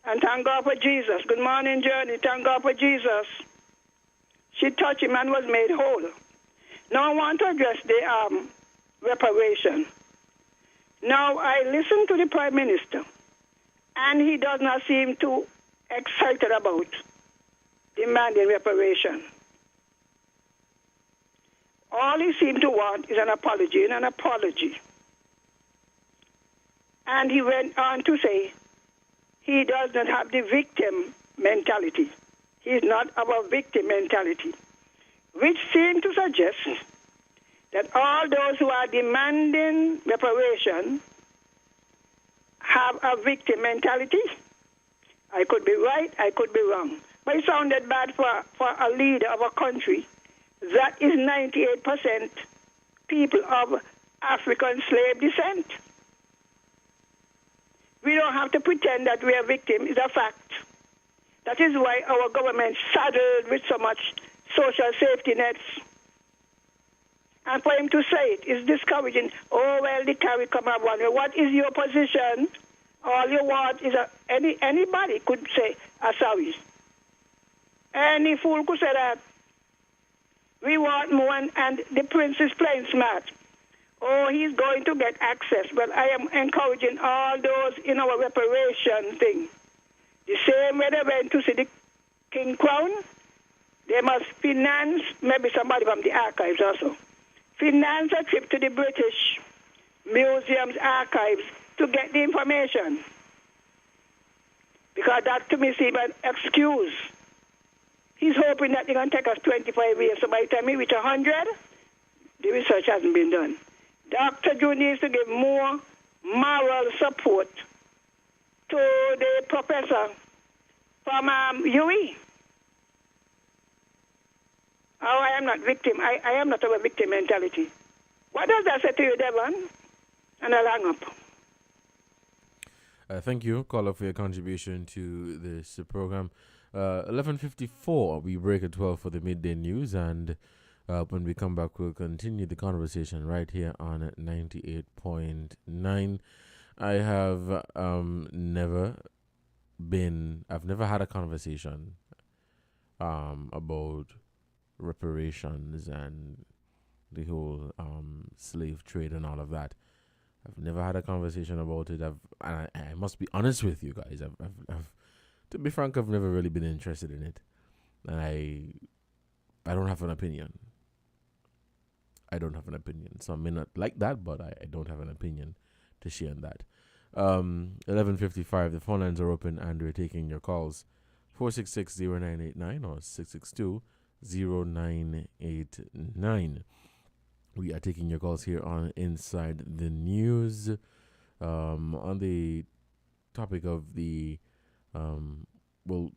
And thank God for Jesus. Good morning, Journey. Thank God for Jesus. She touched him and was made whole. Now I want to address the reparation. Now I listened to the Prime Minister, and he does not seem too excited about demanding reparation. All he seemed to want is an apology and an apology. And he went on to say he does not have the victim mentality. He is not of a victim mentality, which seemed to suggest that all those who are demanding reparation have a victim mentality. I could be right, I could be wrong. But it sounded bad for a leader of a country that is 98% people of African slave descent. We don't have to pretend that we are victims. It's a fact. That is why our government saddled with so much social safety nets. And for him to say it is discouraging. Oh, well, the carry come up one way. What is your position? All you want is anybody could say, sorry. Any fool could say that. We want more, and the prince is playing smart. Oh, he's going to get access. But I am encouraging all those in our reparation thing. The same way they went to see the King Crown, they must finance, maybe somebody from the archives also, finance a trip to the British Museum's archives to get the information. Because that to me seems an excuse. He's hoping that they're going to take us 25 years. So by the time we reach 100, the research hasn't been done. Dr. Drew needs to give more moral support to the professor from UE. Oh, I am not victim. I am not of a victim mentality. What does that say to you, Devon? And I'll hang up. Thank you, caller, for your contribution to this program. 11:54, we break at 12 for the midday news, and when we come back, we'll continue the conversation right here on 98.9. I have I've never had a conversation about reparations and the whole slave trade and all of that. I've never had a conversation about it. I must be honest with you guys. To be frank, I've never really been interested in it, and I don't have an opinion. I don't have an opinion. Some may not like that, but I don't have an opinion to share on that. 11:55. The phone lines are open, and we're taking your calls. 466-0989 or 662-0989. We are taking your calls here on Inside the News. On the topic of the well,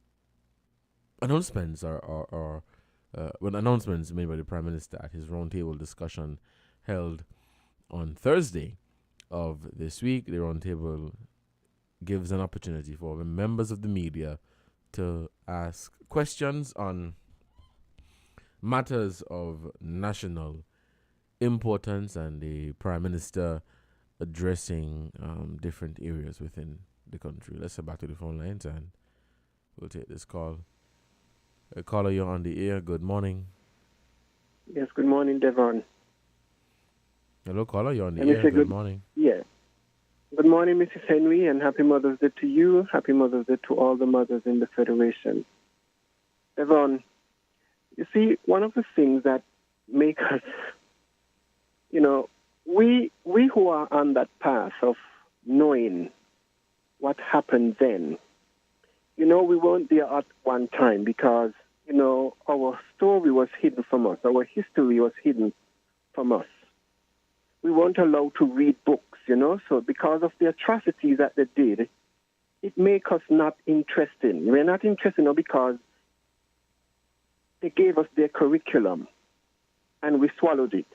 announcements announcements made by the Prime Minister at his roundtable discussion held on Thursday of this week. The roundtable gives an opportunity for members of the media to ask questions on matters of national importance, and the Prime Minister addressing different areas within the country. Let's head back to the phone lines and we'll take this call. Caller, you're on the air. Good morning. Yes, good morning, Devon. Hello, caller, you're on the air. Good morning. Yeah. Good morning, Mrs. Henry, and happy Mother's Day to you. Happy Mother's Day to all the mothers in the Federation. Devon, you see, one of the things that make us, we who are on that path of knowing what happened then, we weren't there at one time because, our story was hidden from us. Our history was hidden from us. We weren't allowed to read books, so because of the atrocities that they did, it make us not interested. We're not interested because they gave us their curriculum and we swallowed it.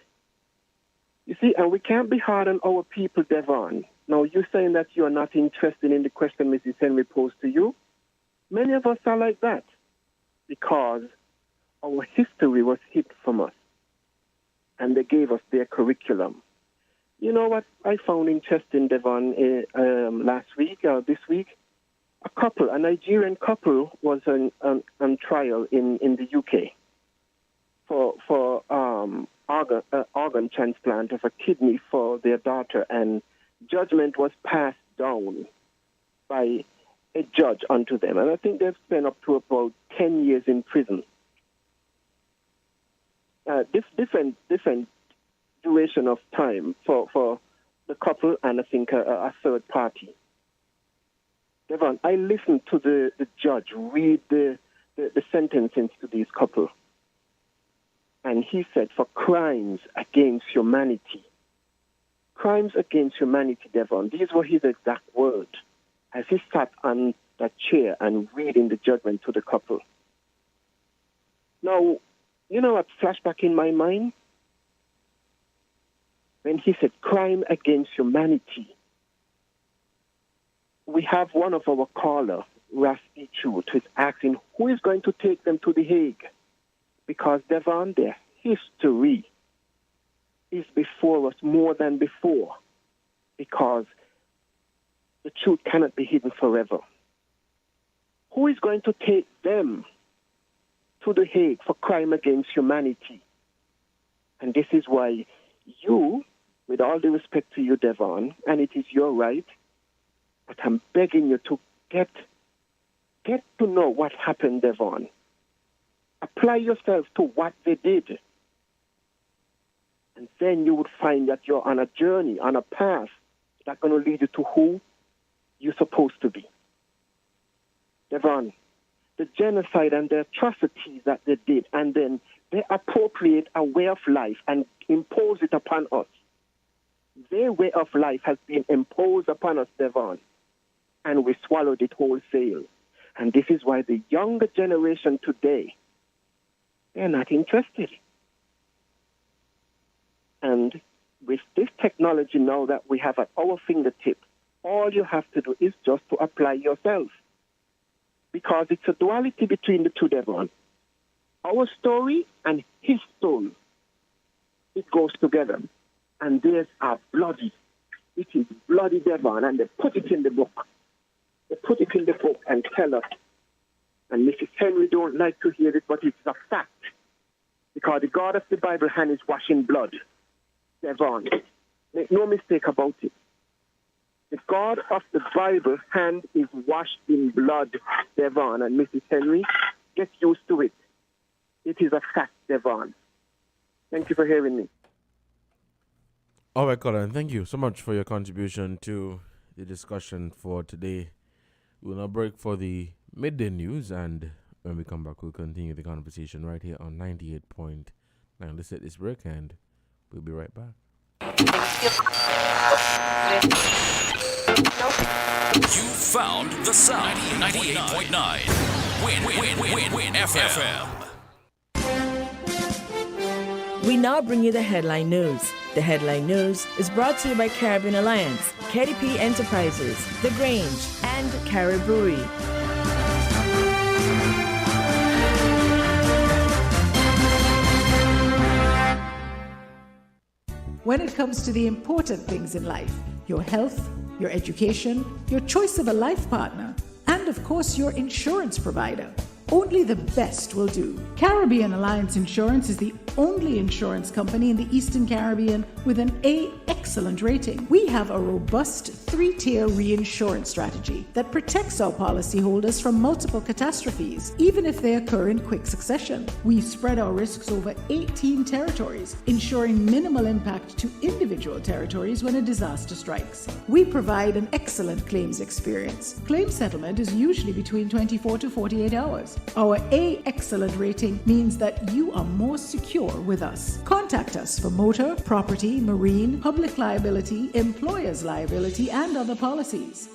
You see, and we can't be hard on our people, Devon. Now, you're saying that you're not interested in the question Mrs. Henry posed to you. Many of us are like that because our history was hid from us and they gave us their curriculum. You know what I found interesting, Devon, this week? A Nigerian couple was on trial in the UK for organ transplant of a kidney for their daughter, and judgment was passed down by a judge unto them. And I think they've spent up to about 10 years in prison. Different duration of time for the couple and I think a third party. Devon, I listened to the judge read the sentencing to these couple. And he said, for crimes against humanity. Crimes against humanity, Devon. These were his exact words as he sat on that chair and reading the judgment to the couple. Now, you know what flashed back in my mind? When he said crime against humanity. We have one of our caller, Ras Ichu, who is asking who is going to take them to The Hague? Because, Devon, their history is before us more than before. Because the truth cannot be hidden forever. Who is going to take them to The Hague for crime against humanity? And this is why you, with all due respect to you, Devon, and it is your right, but I'm begging you to get to know what happened, Devon. Apply yourself to what they did. And then you would find that you're on a journey, on a path that's going to lead you to who you're supposed to be. Devon, the genocide and the atrocities that they did, and then they appropriate a way of life and impose it upon us. Their way of life has been imposed upon us, Devon, and we swallowed it wholesale. And this is why the younger generation today, they're not interested. And with this technology now that we have at our fingertips, all you have to do is just to apply yourself. Because it's a duality between the two, Devon. Our story and his story, it goes together. And theirs are bloody. It is bloody, Devon, and they put it in the book. They put it in the book and tell us. And Mrs. Henry don't like to hear it, but it's a fact. Because the God of the Bible hand is washing blood. Devon, make no mistake about it. The God of the Bible hand is washed in blood, Devon, and Mrs. Henry, get used to it. It is a fact, Devon. Thank you for hearing me. All right, Colin, thank you so much for your contribution to the discussion for today. We'll now break for the midday news, and when we come back, we'll continue the conversation right here on 98.9. Let's hit this break, and We'll be right back. You found the sound. 98.9. Win FM. We now bring you the headline news. The headline news is brought to you by Caribbean Alliance, KDP Enterprises, The Grange, and Carib Brewery. When it comes to the important things in life, your health, your education, your choice of a life partner, and of course your insurance provider, only the best will do. Caribbean Alliance Insurance is the only insurance company in the Eastern Caribbean with an A excellent rating. We have a robust 3-tier reinsurance strategy that protects our policyholders from multiple catastrophes, even if they occur in quick succession. We spread our risks over 18 territories, ensuring minimal impact to individual territories when a disaster strikes. We provide an excellent claims experience. Claim settlement is usually between 24 to 48 hours. Our A excellent rating means that you are more secure with us. Contact us for motor, property, marine, public liability, employer's liability, and other policies.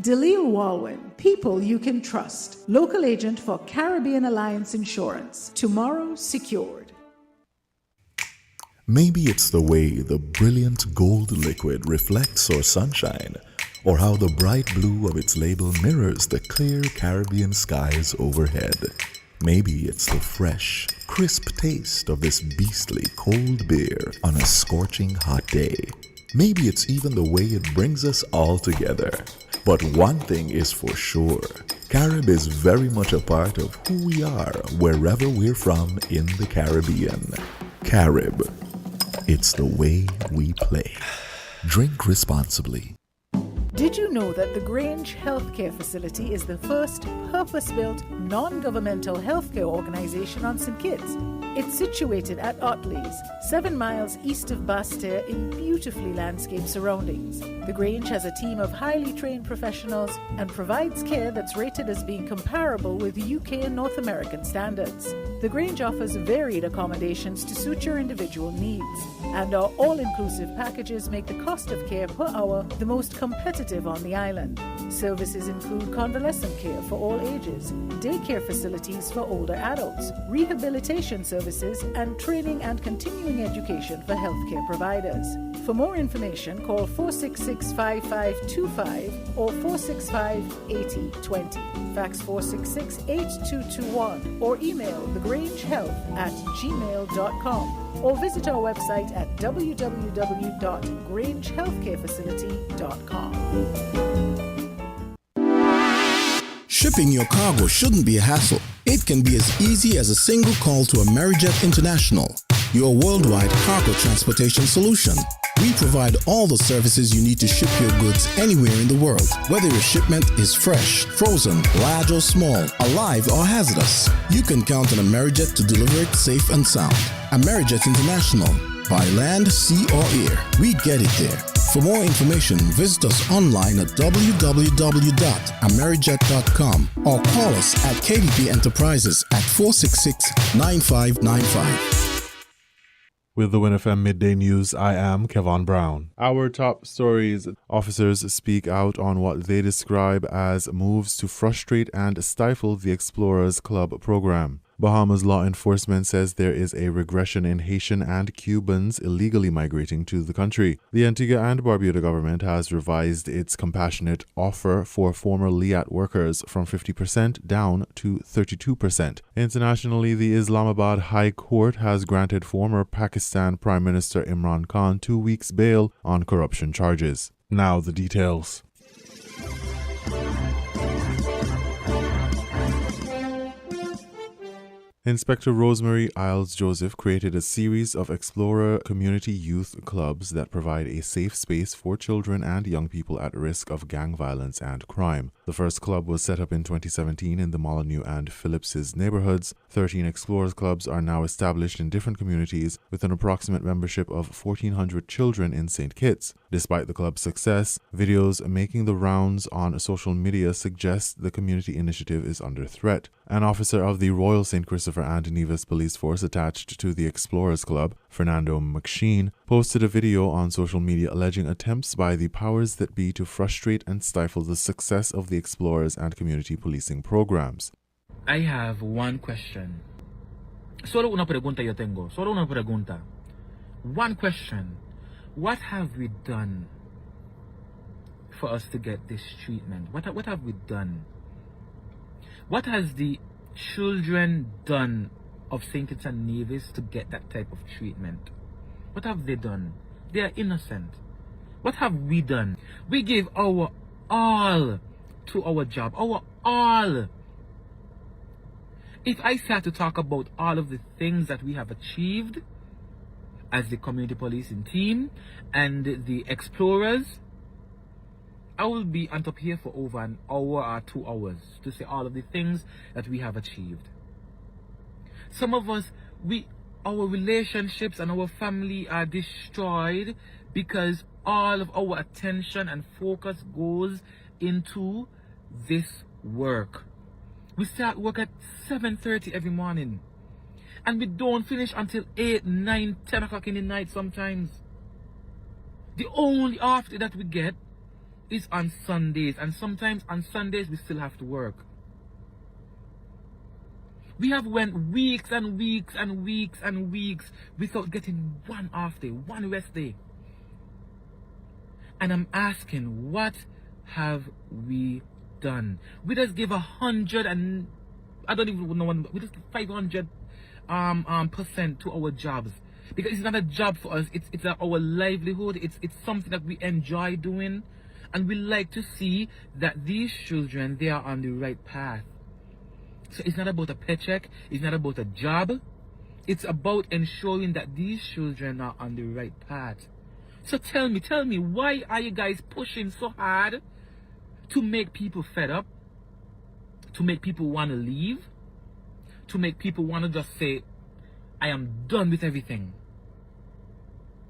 Delisle Walwyn, people you can trust. Local agent for Caribbean Alliance Insurance. Tomorrow secured. Maybe it's the way the brilliant gold liquid reflects our sunshine, or how the bright blue of its label mirrors the clear Caribbean skies overhead. Maybe it's the fresh, crisp taste of this beastly cold beer on a scorching hot day. Maybe it's even the way it brings us all together. But one thing is for sure, Carib is very much a part of who we are wherever we're from in the Caribbean. Carib, it's the way we play. Drink responsibly. Did you know that the Grange Healthcare Facility is the first purpose-built, non-governmental healthcare organization on St. Kitts? It's situated at Otley's, 7 miles east of Basseterre in beautifully landscaped surroundings. The Grange has a team of highly trained professionals and provides care that's rated as being comparable with UK and North American standards. The Grange offers varied accommodations to suit your individual needs, and our all-inclusive packages make the cost of care per hour the most competitive on the island. Services include convalescent care for all ages, daycare facilities for older adults, rehabilitation services, and training and continuing education for healthcare providers. For more information, call 466-5525 or 465-8020. Fax 466-8221 or email thegrangehealth@gmail.com or visit our website at www.grangehealthcarefacility.com. Shipping your cargo shouldn't be a hassle. It can be as easy as a single call to Amerijet International, your worldwide cargo transportation solution. We provide all the services you need to ship your goods anywhere in the world, whether your shipment is fresh, frozen, large or small, alive or hazardous. You can count on Amerijet to deliver it safe and sound. Amerijet International, by land, sea or air, we get it there. For more information, visit us online at www.amerijet.com or call us at KDP Enterprises at 466-9595. With the WINNFM Midday News, I am Kevon Brown. Our top stories: officers speak out on what they describe as moves to frustrate and stifle the Explorers Club program. Bahamas law enforcement says there is a regression in Haitian and Cubans illegally migrating to the country. The Antigua and Barbuda government has revised its compassionate offer for former LIAT workers from 50% down to 32%. Internationally, the Islamabad High Court has granted former Pakistan Prime Minister Imran Khan 2 weeks bail on corruption charges. Now the details. Inspector Rosemary Isles Joseph created a series of Explorer community youth clubs that provide a safe space for children and young people at risk of gang violence and crime. The first club was set up in 2017 in the Molyneux and Phillips's neighborhoods. 13 Explorers clubs are now established in different communities with an approximate membership of 1,400 children in St. Kitts. Despite the club's success, videos making the rounds on social media suggest the community initiative is under threat. An officer of the Royal St. Christopher and Nevis Police Force attached to the Explorers Club, Fernando McSheen, posted a video on social media alleging attempts by the powers that be to frustrate and stifle the success of the Explorers and community policing programs. I have one question. Solo una pregunta yo tengo. Solo una pregunta. One question. What have we done for us to get this treatment? What have we done? What has the children done of St. Kitts and Nevis to get that type of treatment? What have they done? They are innocent. What have we done? We gave our all to our job. Our all. If I start to talk about all of the things that we have achieved as the community policing team and the Explorers, I will be on top here for over an hour or 2 hours to say all of the things that we have achieved. Some of us, our relationships and our family are destroyed because all of our attention and focus goes into this work. We start work at 7:30 every morning and we don't finish until 8, 9, 10 o'clock in the night sometimes. The only after that we get is on Sundays, and sometimes on Sundays we still have to work. We have went weeks and weeks and weeks and weeks without getting one off day, one rest day. And I'm asking, what have we done? We just give 100 and I don't even know, we just give 500% to our jobs, because it's not a job for us. It's our livelihood. It's something that we enjoy doing. And we like to see that these children, they are on the right path. So it's not about a paycheck. It's not about a job. It's about ensuring that these children are on the right path. So tell me, why are you guys pushing so hard to make people fed up? To make people want to leave? To make people want to just say, I am done with everything?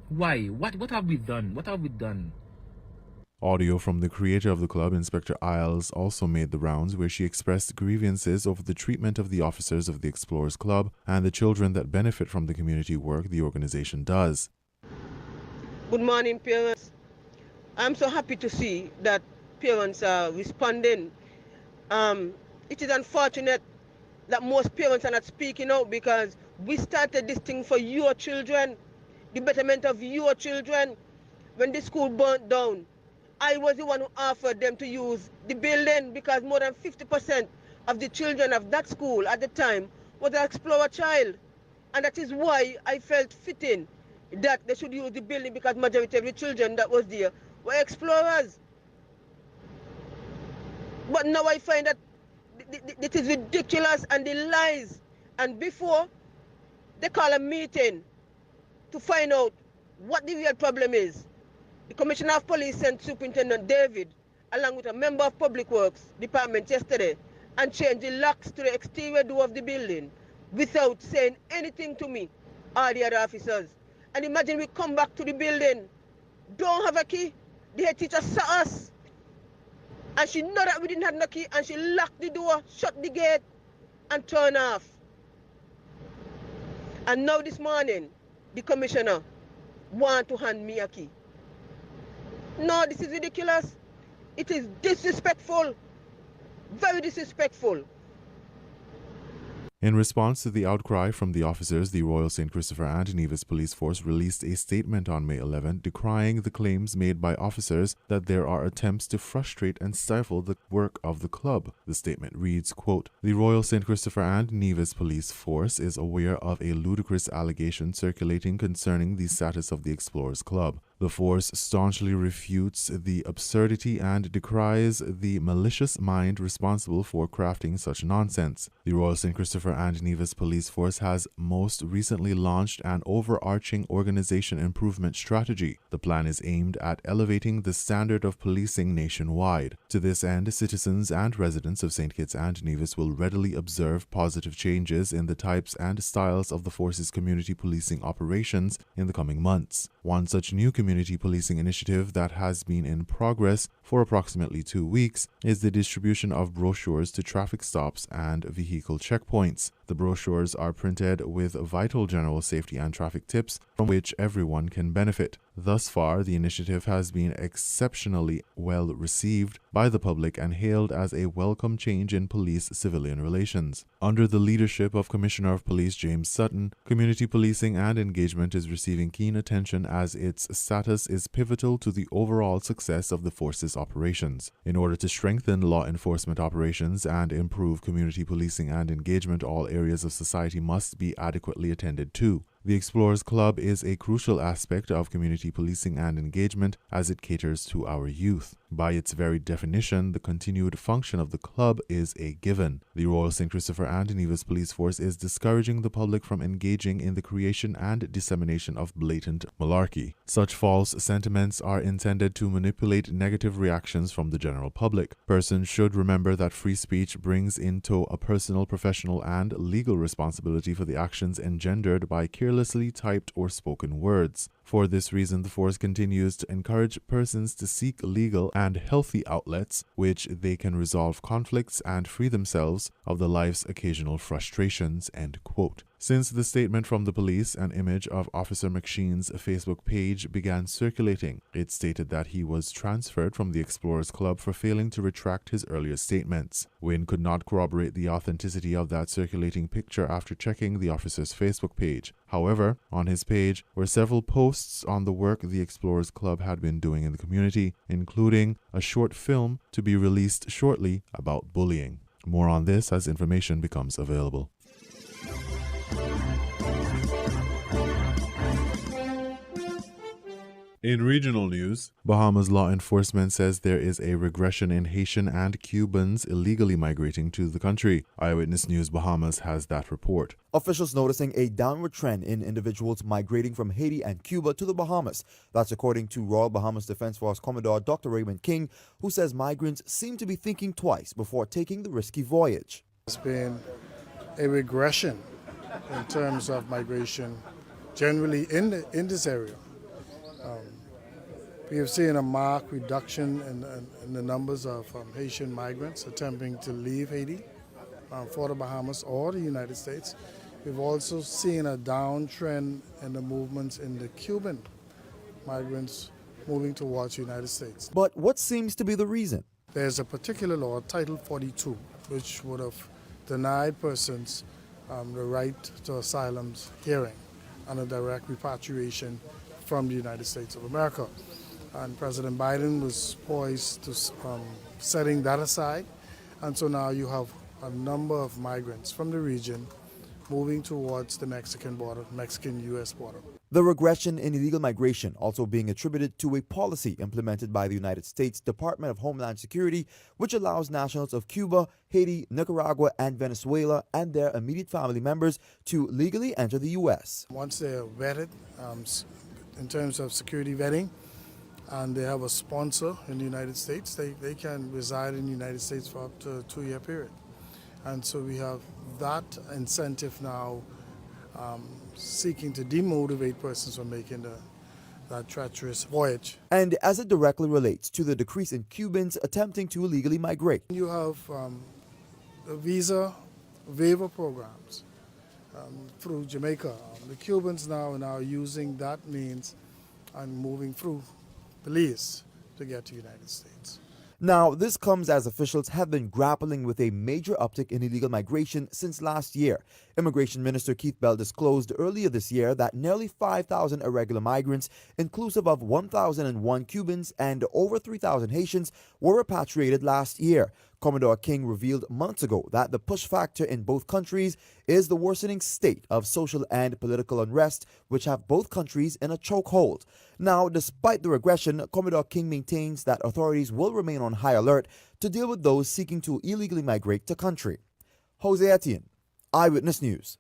Why? What have we done? What have we done? Audio from the creator of the club, Inspector Isles, also made the rounds, where she expressed grievances over the treatment of the officers of the Explorers Club and the children that benefit from the community work the organization does. Good morning, parents. I'm so happy to see that parents are responding. It is unfortunate that most parents are not speaking out, because we started this thing for your children, the betterment of your children. When the school burnt down, I was the one who offered them to use the building, because more than 50% of the children of that school at the time was an Explorer child. And that is why I felt fitting that they should use the building, because majority of the children that was there were Explorers. But now I find that it is ridiculous and the lies. And before, they call a meeting to find out what the real problem is. The Commissioner of Police sent Superintendent David along with a member of Public Works Department yesterday and changed the locks to the exterior door of the building without saying anything to me or the other officers. And imagine we come back to the building, don't have a key. The head teacher saw us and she know that we didn't have no key, and she locked the door, shut the gate and turned off. And now this morning, the Commissioner want to hand me a key. No, this is ridiculous. It is disrespectful. Very disrespectful. In response to the outcry from the officers, the Royal St. Christopher and Nevis Police Force released a statement on May 11 decrying the claims made by officers that there are attempts to frustrate and stifle the work of the club. The statement reads, quote, "The Royal St. Christopher and Nevis Police Force is aware of a ludicrous allegation circulating concerning the status of the Explorers Club. The force staunchly refutes the absurdity and decries the malicious mind responsible for crafting such nonsense. The Royal St. Christopher and Nevis Police Force has most recently launched an overarching organization improvement strategy. The plan is aimed at elevating the standard of policing nationwide. To this end, citizens and residents of St. Kitts and Nevis will readily observe positive changes in the types and styles of the force's community policing operations in the coming months. One such new community community policing initiative that has been in progress for approximately 2 weeks is the distribution of brochures to traffic stops and vehicle checkpoints. The brochures are printed with vital general safety and traffic tips from which everyone can benefit. Thus far, the initiative has been exceptionally well received by the public and hailed as a welcome change in police-civilian relations. Under the leadership of Commissioner of Police James Sutton, community policing and engagement is receiving keen attention as its status is pivotal to the overall success of the force's operations. In order to strengthen law enforcement operations and improve community policing and engagement, all areas of society must be adequately attended to. The Explorers Club is a crucial aspect of community policing and engagement as it caters to our youth. By its very definition, the continued function of the club is a given. The Royal St. Christopher and Nevis Police Force is discouraging the public from engaging in the creation and dissemination of blatant malarkey. Such false sentiments are intended to manipulate negative reactions from the general public. Persons should remember that free speech brings into a personal, professional, and legal responsibility for the actions engendered by carelessly typed or spoken words. For this reason, the force continues to encourage persons to seek legal and healthy outlets which they can resolve conflicts and free themselves of the life's occasional frustrations." End quote. Since the statement from the police, an image of Officer McSheen's Facebook page began circulating. It stated that he was transferred from the Explorers Club for failing to retract his earlier statements. Wynn could not corroborate the authenticity of that circulating picture after checking the officer's Facebook page. However, on his page were several posts on the work the Explorers Club had been doing in the community, including a short film to be released shortly about bullying. More on this as information becomes available. In regional news, Bahamas law enforcement says there is a regression in Haitian and Cubans illegally migrating to the country. Eyewitness News Bahamas has that report. Officials noticing a downward trend in individuals migrating from Haiti and Cuba to the Bahamas. That's according to Royal Bahamas Defense Force Commodore Dr. Raymond King, who says migrants seem to be thinking twice before taking the risky voyage. There's been a regression in terms of migration generally in this area. We have seen a marked reduction in the numbers of Haitian migrants attempting to leave Haiti for the Bahamas or the United States. We've also seen a downtrend in the movements in the Cuban migrants moving towards the United States. But what seems to be the reason? There's a particular law, Title 42, which would have denied persons the right to asylum's hearing and a direct repatriation from the United States of America. And President Biden was poised to setting that aside. And so now you have a number of migrants from the region moving towards the Mexican border, Mexican-U.S. border. The regression in illegal migration also being attributed to a policy implemented by the United States Department of Homeland Security, which allows nationals of Cuba, Haiti, Nicaragua, and Venezuela and their immediate family members to legally enter the U.S. Once they are vetted in terms of security vetting, and they have a sponsor in the United States, they can reside in the United States for up to a 2-year period. And so we have that incentive now seeking to demotivate persons from making that treacherous voyage. And as it directly relates to the decrease in Cubans attempting to illegally migrate. You have the visa waiver programs through Jamaica. The Cubans now are using that means and moving through Belize to get to the United States. Now, this comes as officials have been grappling with a major uptick in illegal migration since last year. Immigration Minister Keith Bell disclosed earlier this year that nearly 5,000 irregular migrants, inclusive of 1,001 Cubans and over 3,000 Haitians, were repatriated last year. Commodore King revealed months ago that the push factor in both countries is the worsening state of social and political unrest, which have both countries in a chokehold. Now, despite the regression, Commodore King maintains that authorities will remain on high alert to deal with those seeking to illegally migrate to country. Jose Etienne, Eyewitness News.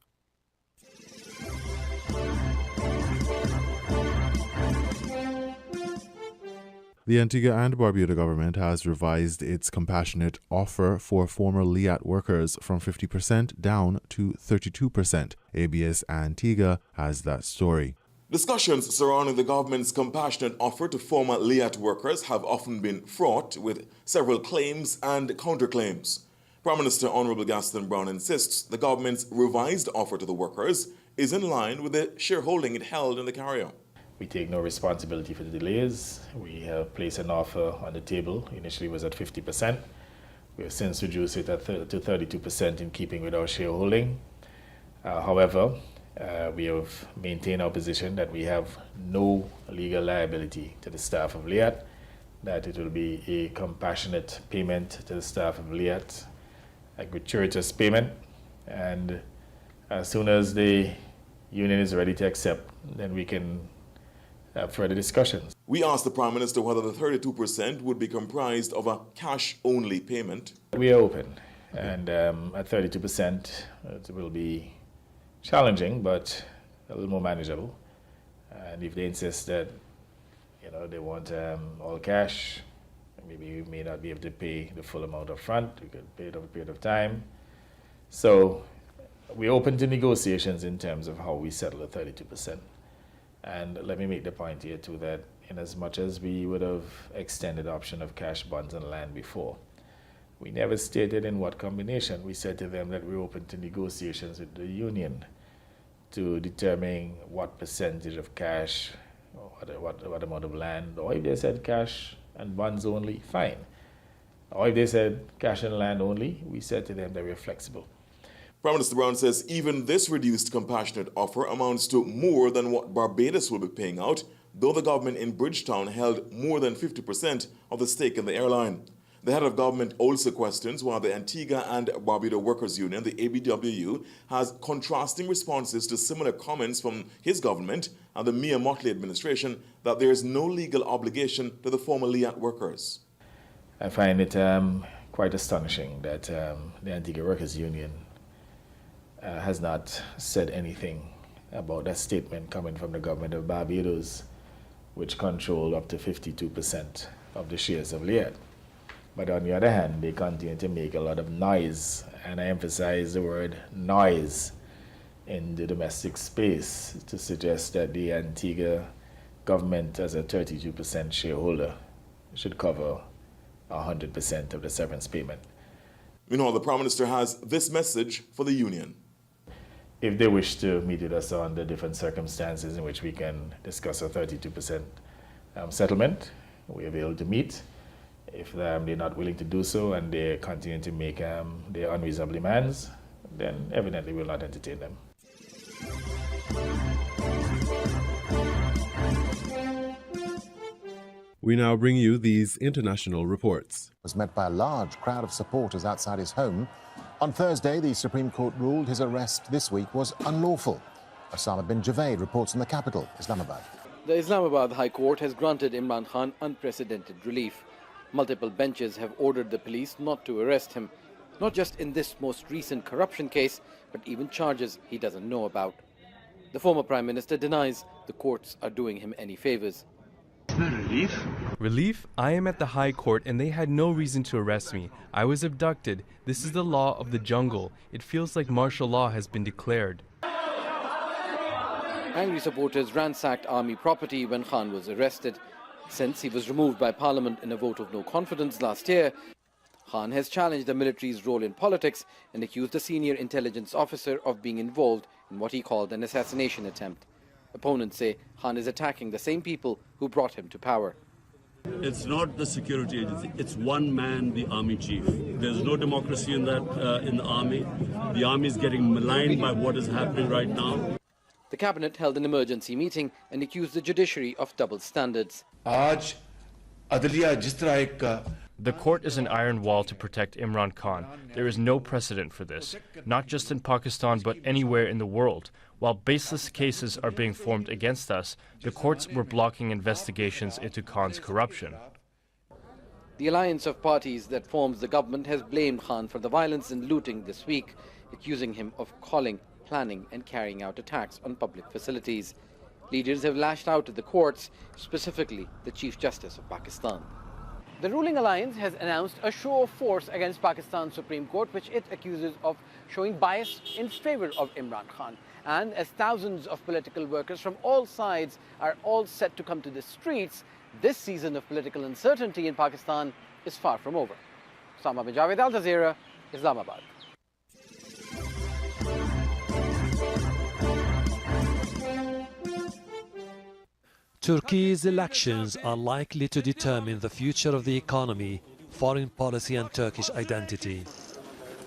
The Antigua and Barbuda government has revised its compassionate offer for former LIAT workers from 50% down to 32%. ABS Antigua has that story. Discussions surrounding the government's compassionate offer to former LIAT workers have often been fraught with several claims and counterclaims. Prime Minister Honorable Gaston Brown insists the government's revised offer to the workers is in line with the shareholding it held in the carrier. We take no responsibility for the delays. We have placed an offer on the table. Initially it was at 50%. We have since reduced it to 32% in keeping with our shareholding. However, we have maintained our position that we have no legal liability to the staff of LIAT, that it will be a compassionate payment to the staff of LIAT, a gratuitous payment, and as soon as the union is ready to accept, then we can have further discussions. We asked the Prime Minister whether the 32% would be comprised of a cash-only payment. We are open, and at 32%, it will be challenging, but a little more manageable. And if they insist that, they want all cash, maybe we may not be able to pay the full amount up front. We could pay it over a period of time. So we're open to negotiations in terms of how we settle the 32%. And let me make the point here too that in as much as we would have extended the option of cash, bonds and land before, we never stated in what combination. We said to them that we're open to negotiations with the union to determine what percentage of cash, or what amount of land, or if they said cash and bonds only, fine. Or if they said cash and land only, we said to them that we're flexible. Prime Minister Brown says even this reduced compassionate offer amounts to more than what Barbados will be paying out, though the government in Bridgetown held more than 50% of the stake in the airline. The head of government also questions why the Antigua and Barbuda Workers Union, the ABWU, has contrasting responses to similar comments from his government and the Mia Mottley administration that there is no legal obligation to the former LIAT workers. I find it quite astonishing that the Antigua Workers Union has not said anything about that statement coming from the government of Barbados, which controlled up to 52% of the shares of LIAT. But on the other hand, they continue to make a lot of noise, and I emphasize the word noise, in the domestic space to suggest that the Antigua government, as a 32% shareholder, should cover 100% of the severance payment. Meanwhile, the Prime Minister has this message for the union. If they wish to meet with us on the different circumstances in which we can discuss a 32% settlement, we are able to meet. If they're not willing to do so and they continue to make their unreasonable demands, then evidently we'll not entertain them. We now bring you these international reports. Was met by a large crowd of supporters outside his home. On Thursday, the Supreme Court ruled his arrest this week was unlawful. Osama bin Javed reports in the capital, Islamabad. The Islamabad High Court has granted Imran Khan unprecedented relief. Multiple benches have ordered the police not to arrest him, not just in this most recent corruption case, but even charges he doesn't know about. The former Prime Minister denies the courts are doing him any favors. Relief? Relief? I am at the High Court and they had no reason to arrest me. I was abducted. This is the law of the jungle. It feels like martial law has been declared. Angry supporters ransacked army property when Khan was arrested. Since he was removed by Parliament in a vote of no confidence last year, Khan has challenged the military's role in politics and accused a senior intelligence officer of being involved in what he called an assassination attempt. Opponents say Khan is attacking the same people who brought him to power. It's not the security agency, it's one man, the army chief. There's no democracy in that, in the army. The army is getting maligned by what is happening right now. The cabinet held an emergency meeting and accused the judiciary of double standards. The court is an iron wall to protect Imran Khan. There is no precedent for this, not just in Pakistan but anywhere in the world. While baseless cases are being formed against us, the courts were blocking investigations into Khan's corruption. The alliance of parties that forms the government has blamed Khan for the violence and looting this week, accusing him of calling, planning and carrying out attacks on public facilities. Leaders have lashed out at the courts, specifically the Chief Justice of Pakistan. The ruling alliance has announced a show of force against Pakistan's Supreme Court, which it accuses of showing bias in favor of Imran Khan. And as thousands of political workers from all sides are all set to come to the streets, this season of political uncertainty in Pakistan is far from over. Sama bin Javed, Al Jazeera, Islamabad. Turkey's elections are likely to determine the future of the economy, foreign policy and Turkish identity.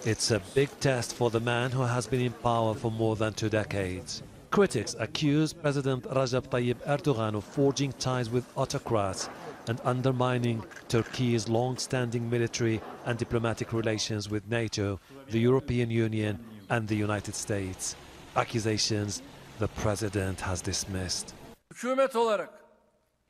It's a big test for the man who has been in power for more than 2 decades. Critics accuse President Recep Tayyip Erdogan of forging ties with autocrats and undermining Turkey's long-standing military and diplomatic relations with NATO, the European Union and the United States. Accusations the president has dismissed. Hükümet olarak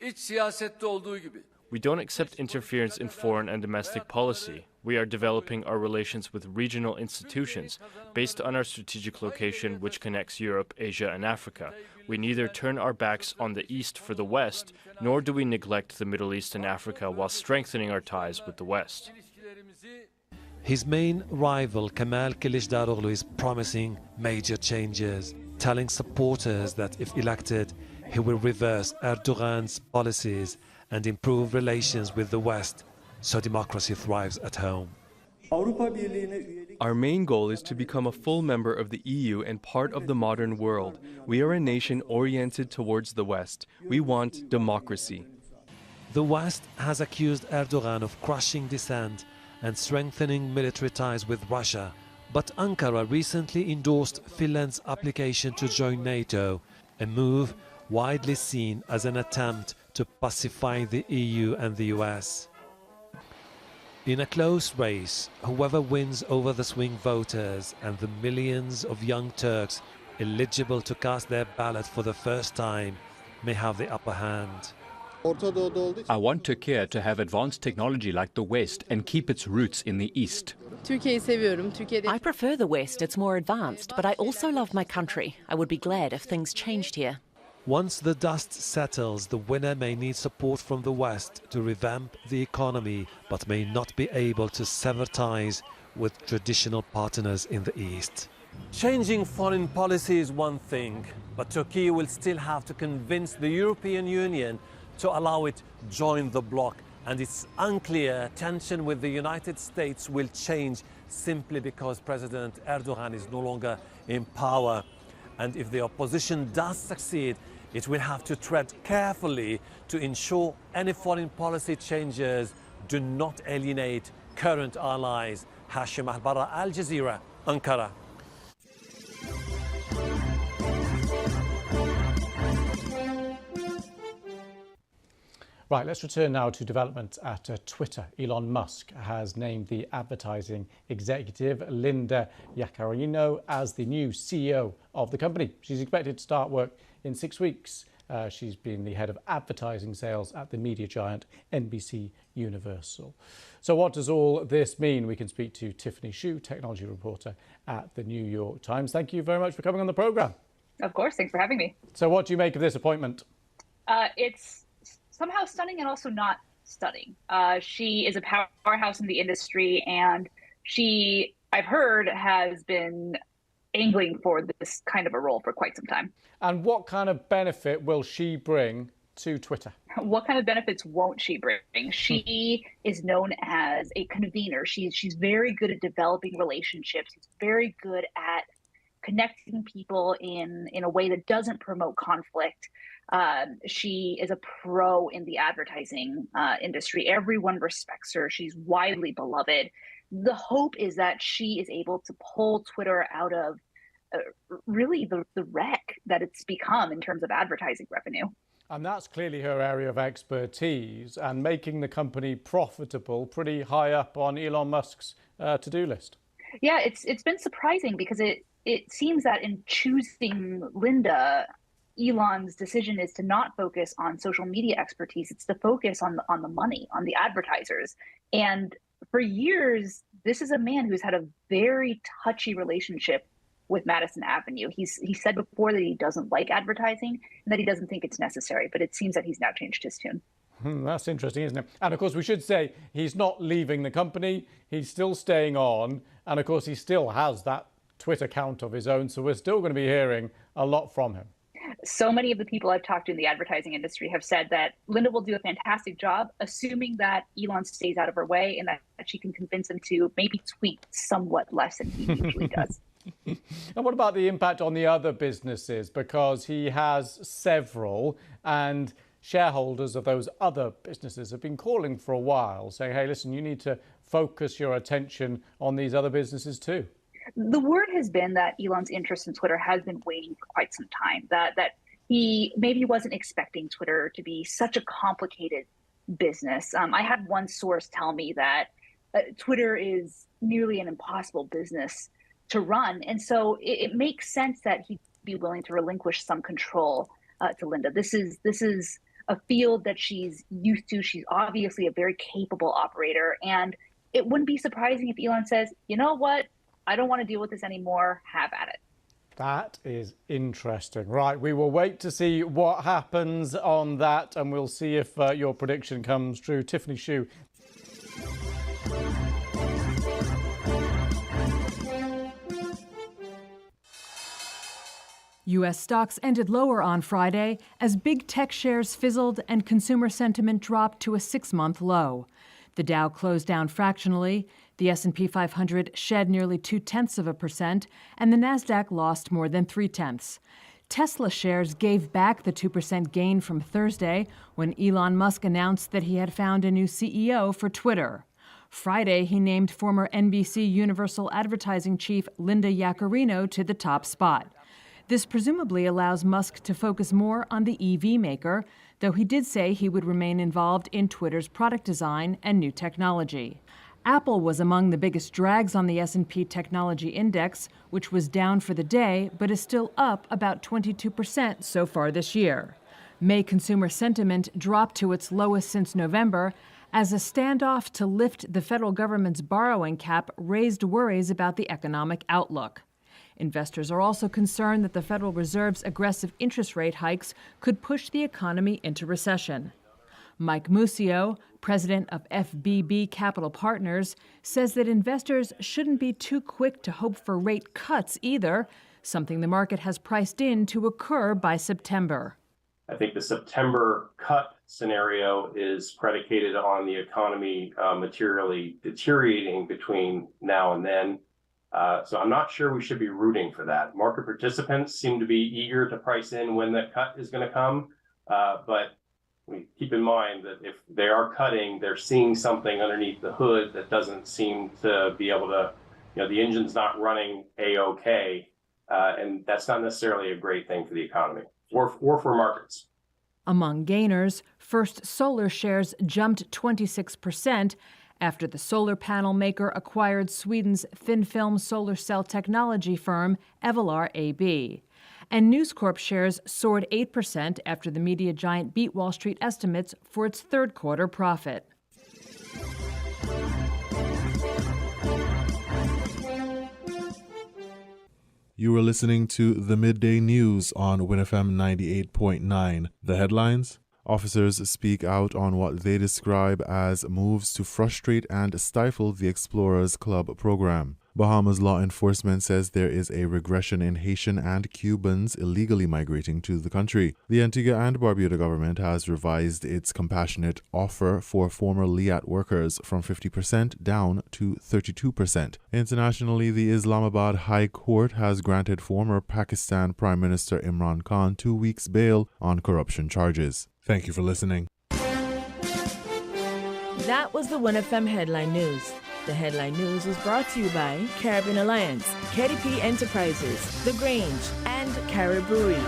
iç siyasette olduğu gibi We don't accept interference in foreign and domestic policy. We are developing our relations with regional institutions based on our strategic location, which connects Europe, Asia, and Africa. We neither turn our backs on the East for the West, nor do we neglect the Middle East and Africa while strengthening our ties with the West. His main rival, Kemal Kılıçdaroğlu, is promising major changes, telling supporters that if elected, he will reverse Erdogan's policies and improve relations with the West, so democracy thrives at home. Our main goal is to become a full member of the EU and part of the modern world. We are a nation oriented towards the West. We want democracy. The West has accused Erdogan of crushing dissent and strengthening military ties with Russia. But Ankara recently endorsed Finland's application to join NATO, a move widely seen as an attempt to pacify the EU and the US. In a close race, whoever wins over the swing voters and the millions of young Turks eligible to cast their ballot for the first time may have the upper hand. I want Turkey to have advanced technology like the West and keep its roots in the East. I prefer the West, it's more advanced, but I also love my country. I would be glad if things changed here. Once the dust settles, the winner may need support from the West to revamp the economy, but may not be able to sever ties with traditional partners in the East. Changing foreign policy is one thing, but Turkey will still have to convince the European Union to allow it join the bloc, and it's unclear tension with the United States will change simply because President Erdogan is no longer in power. And if the opposition does succeed, it will have to tread carefully to ensure any foreign policy changes do not alienate current allies. Hashim Al-Barra, Al Jazeera, Ankara. Right, let's return now to developments at Twitter. Elon Musk has named the advertising executive Linda Yaccarino as the new CEO of the company. She's expected to start work in 6 weeks. She's been the head of advertising sales at the media giant NBC Universal. So what does all this mean? We can speak to Tiffany Shu, technology reporter at the New York Times. Thank you very much for coming on the programme. Of course, thanks for having me. So what do you make of this appointment? It's somehow stunning and also not stunning. She is a powerhouse in the industry, and she, I've heard, has been angling for this kind of a role for quite some time. And what kind of benefit will she bring to Twitter? What kind of benefits won't she bring? She is known as a convener. She's very good at developing relationships. She's very good at connecting people in a way that doesn't promote conflict. She is a pro in the advertising industry. Everyone respects her. She's widely beloved. The hope is that she is able to pull Twitter out of really the wreck that it's become in terms of advertising revenue. And that's clearly her area of expertise, and making the company profitable pretty high up on Elon Musk's to-do list. Yeah, it's been surprising because it seems that in choosing Linda, Elon's decision is to not focus on social media expertise. It's to focus on the money, on the advertisers. And for years, this is a man who's had a very touchy relationship with Madison Avenue. He said before that he doesn't like advertising and that he doesn't think it's necessary, but it seems that he's now changed his tune. That's interesting, isn't it? And of course, we should say he's not leaving the company. He's still staying on. And of course, he still has that Twitter account of his own. So we're still going to be hearing a lot from him. So many of the people I've talked to in the advertising industry have said that Linda will do a fantastic job, assuming that Elon stays out of her way and that she can convince him to maybe tweet somewhat less than he usually does. And what about the impact on the other businesses? Because he has several, and shareholders of those other businesses have been calling for a while, saying, hey, listen, you need to focus your attention on these other businesses too. The word has been that Elon's interest in Twitter has been waning for quite some time, that he maybe wasn't expecting Twitter to be such a complicated business. I had one source tell me that Twitter is nearly an impossible business to run. And so it makes sense that he'd be willing to relinquish some control to Linda. This is a field that she's used to. She's obviously a very capable operator. And it wouldn't be surprising if Elon says, you know what, I don't want to deal with this anymore. Have at it. That is interesting. Right, we will wait to see what happens on that, and we'll see if your prediction comes true. Tiffany Shue. U.S. stocks ended lower on Friday as big tech shares fizzled and consumer sentiment dropped to a 6-month low. The Dow closed down fractionally, the S&P 500 shed nearly 0.2%, and the Nasdaq lost more than 0.3. Tesla shares gave back the 2% gain from Thursday when Elon Musk announced that he had found a new CEO for Twitter. Friday, he named former NBC Universal Advertising chief Linda Yaccarino to the top spot. This presumably allows Musk to focus more on the EV maker, though he did say he would remain involved in Twitter's product design and new technology. Apple was among the biggest drags on the S&P Technology Index, which was down for the day, but is still up about 22% so far this year. May consumer sentiment dropped to its lowest since November, as a standoff to lift the federal government's borrowing cap raised worries about the economic outlook. Investors are also concerned that the Federal Reserve's aggressive interest rate hikes could push the economy into recession. Mike Muscio, president of FBB Capital Partners, says that investors shouldn't be too quick to hope for rate cuts either, something the market has priced in to occur by September. I think the September cut scenario is predicated on the economy materially deteriorating between now and then. So I'm not sure we should be rooting for that. Market participants seem to be eager to price in when the cut is going to come. But we keep in mind that if they are cutting, they're seeing something underneath the hood that doesn't seem to be able to, the engine's not running A-OK. And that's not necessarily a great thing for the economy or for markets. Among gainers, First Solar shares jumped 26%, after the solar panel maker acquired Sweden's thin-film solar cell technology firm Evolar AB. And News Corp shares soared 8% after the media giant beat Wall Street estimates for its third quarter profit. You were listening to the Midday News on WINNFM 98.9. The headlines? Officers speak out on what they describe as moves to frustrate and stifle the Explorers Club program. Bahamas law enforcement says there is a regression in Haitian and Cubans illegally migrating to the country. The Antigua and Barbuda government has revised its compassionate offer for former LIAT workers from 50% down to 32%. Internationally, the Islamabad High Court has granted former Pakistan Prime Minister Imran Khan 2 weeks bail on corruption charges. Thank you for listening. That was the WINNFM Headline News. The Headline News was brought to you by Caribbean Alliance, KDP Enterprises, The Grange, and Carib Brewery.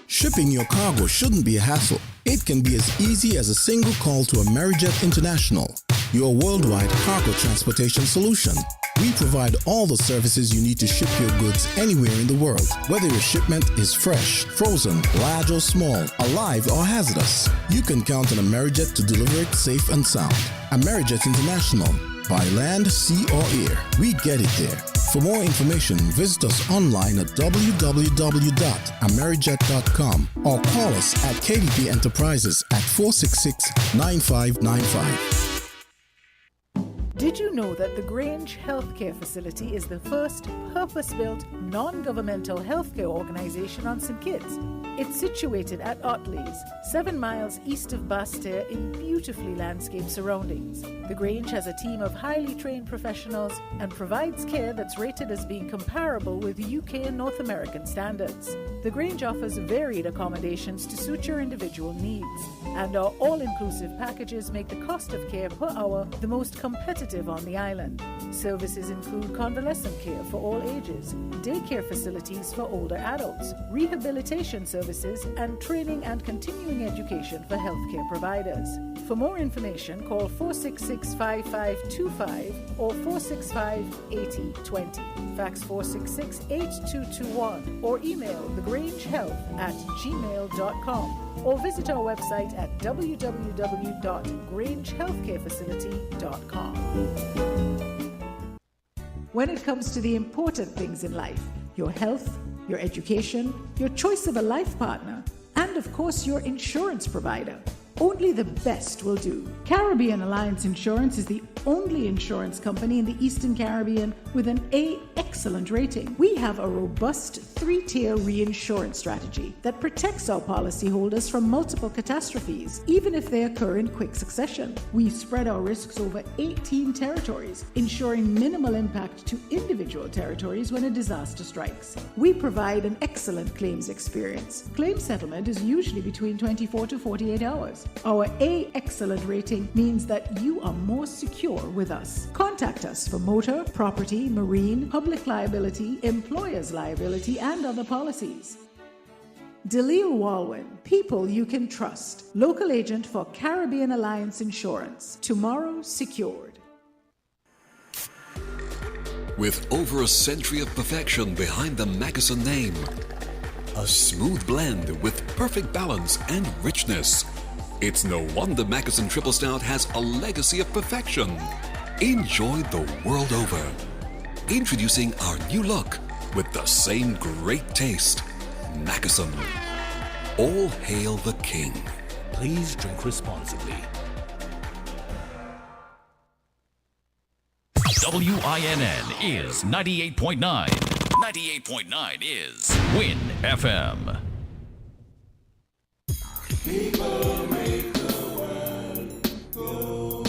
Shipping your cargo shouldn't be a hassle. It can be as easy as a single call to Amerijet International, your worldwide cargo transportation solution. We provide all the services you need to ship your goods anywhere in the world, whether your shipment is fresh, frozen, large or small, alive or hazardous. You can count on Amerijet to deliver it safe and sound. Amerijet International. By land, sea or air, we get it there. For more information, visit us online at www.amerijet.com or call us at KDP Enterprises at 466-9595. Did you know that the Grange Healthcare Facility is the first purpose-built, non-governmental healthcare organization on St. Kitts? It's situated at Otley's, 7 miles east of Basseterre in beautifully landscaped surroundings. The Grange has a team of highly trained professionals and provides care that's rated as being comparable with UK and North American standards. The Grange offers varied accommodations to suit your individual needs, and our all-inclusive packages make the cost of care per hour the most competitive on the island. Services include convalescent care for all ages, daycare facilities for older adults, rehabilitation services, and training and continuing education for healthcare providers. For more information, call 466-5525 or 465-8020. Fax 466-8221 or email thegrangehealth@gmail.com or visit our website at www.grangehealthcarefacility.com. When it comes to the important things in life, your health, your education, your choice of a life partner, and of course your insurance provider, only the best will do. Caribbean Alliance Insurance is the only insurance company in the Eastern Caribbean with an A excellent rating. We have a robust 3-tier reinsurance strategy that protects our policyholders from multiple catastrophes, even if they occur in quick succession. We spread our risks over 18 territories, ensuring minimal impact to individual territories when a disaster strikes. We provide an excellent claims experience. Claim settlement is usually between 24 to 48 hours. Our A excellent rating means that you are more secure with us. Contact us for motor, property, marine, public liability, employer's liability, and other policies. Dalil Walwyn, people you can trust. Local agent for Caribbean Alliance Insurance. Tomorrow secured. With over a century of perfection behind the Mackeson name, a smooth blend with perfect balance and richness, it's no wonder Mackeson Triple Stout has a legacy of perfection. Enjoyed the world over. Introducing our new look with the same great taste. Mackeson. All hail the king. Please drink responsibly. WINN is 98.9. 98.9 is WIN FM. People make the world go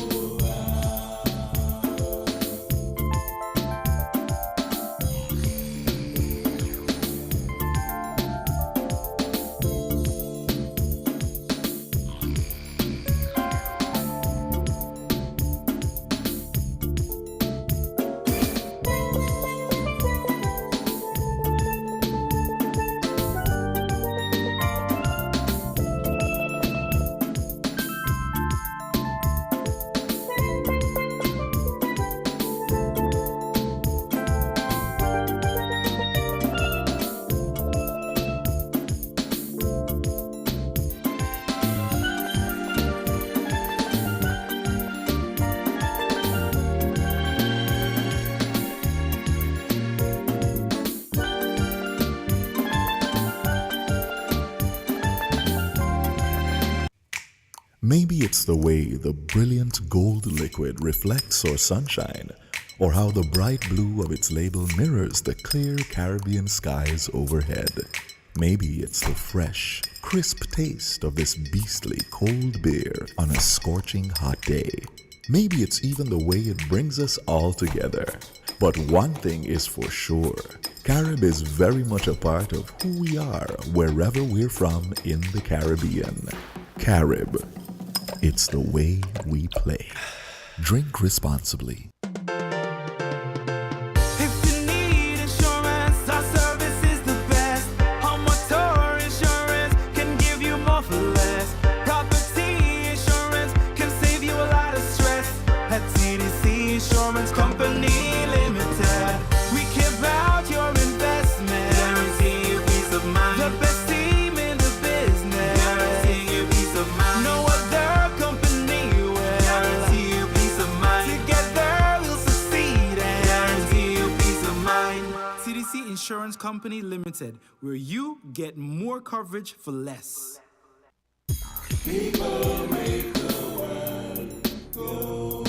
Maybe it's the way the brilliant gold liquid reflects our sunshine, or how the bright blue of its label mirrors the clear Caribbean skies overhead. Maybe it's the fresh, crisp taste of this beastly cold beer on a scorching hot day. Maybe it's even the way it brings us all together. But one thing is for sure, Carib is very much a part of who we are wherever we're from in the Caribbean. Carib. It's the way we play. Drink responsibly. Together Insurance Company Limited, where you get more coverage for less. People make the world go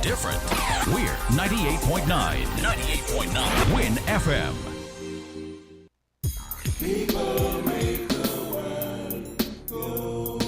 different. We're 98.9. 98.9. Win FM. People make the world go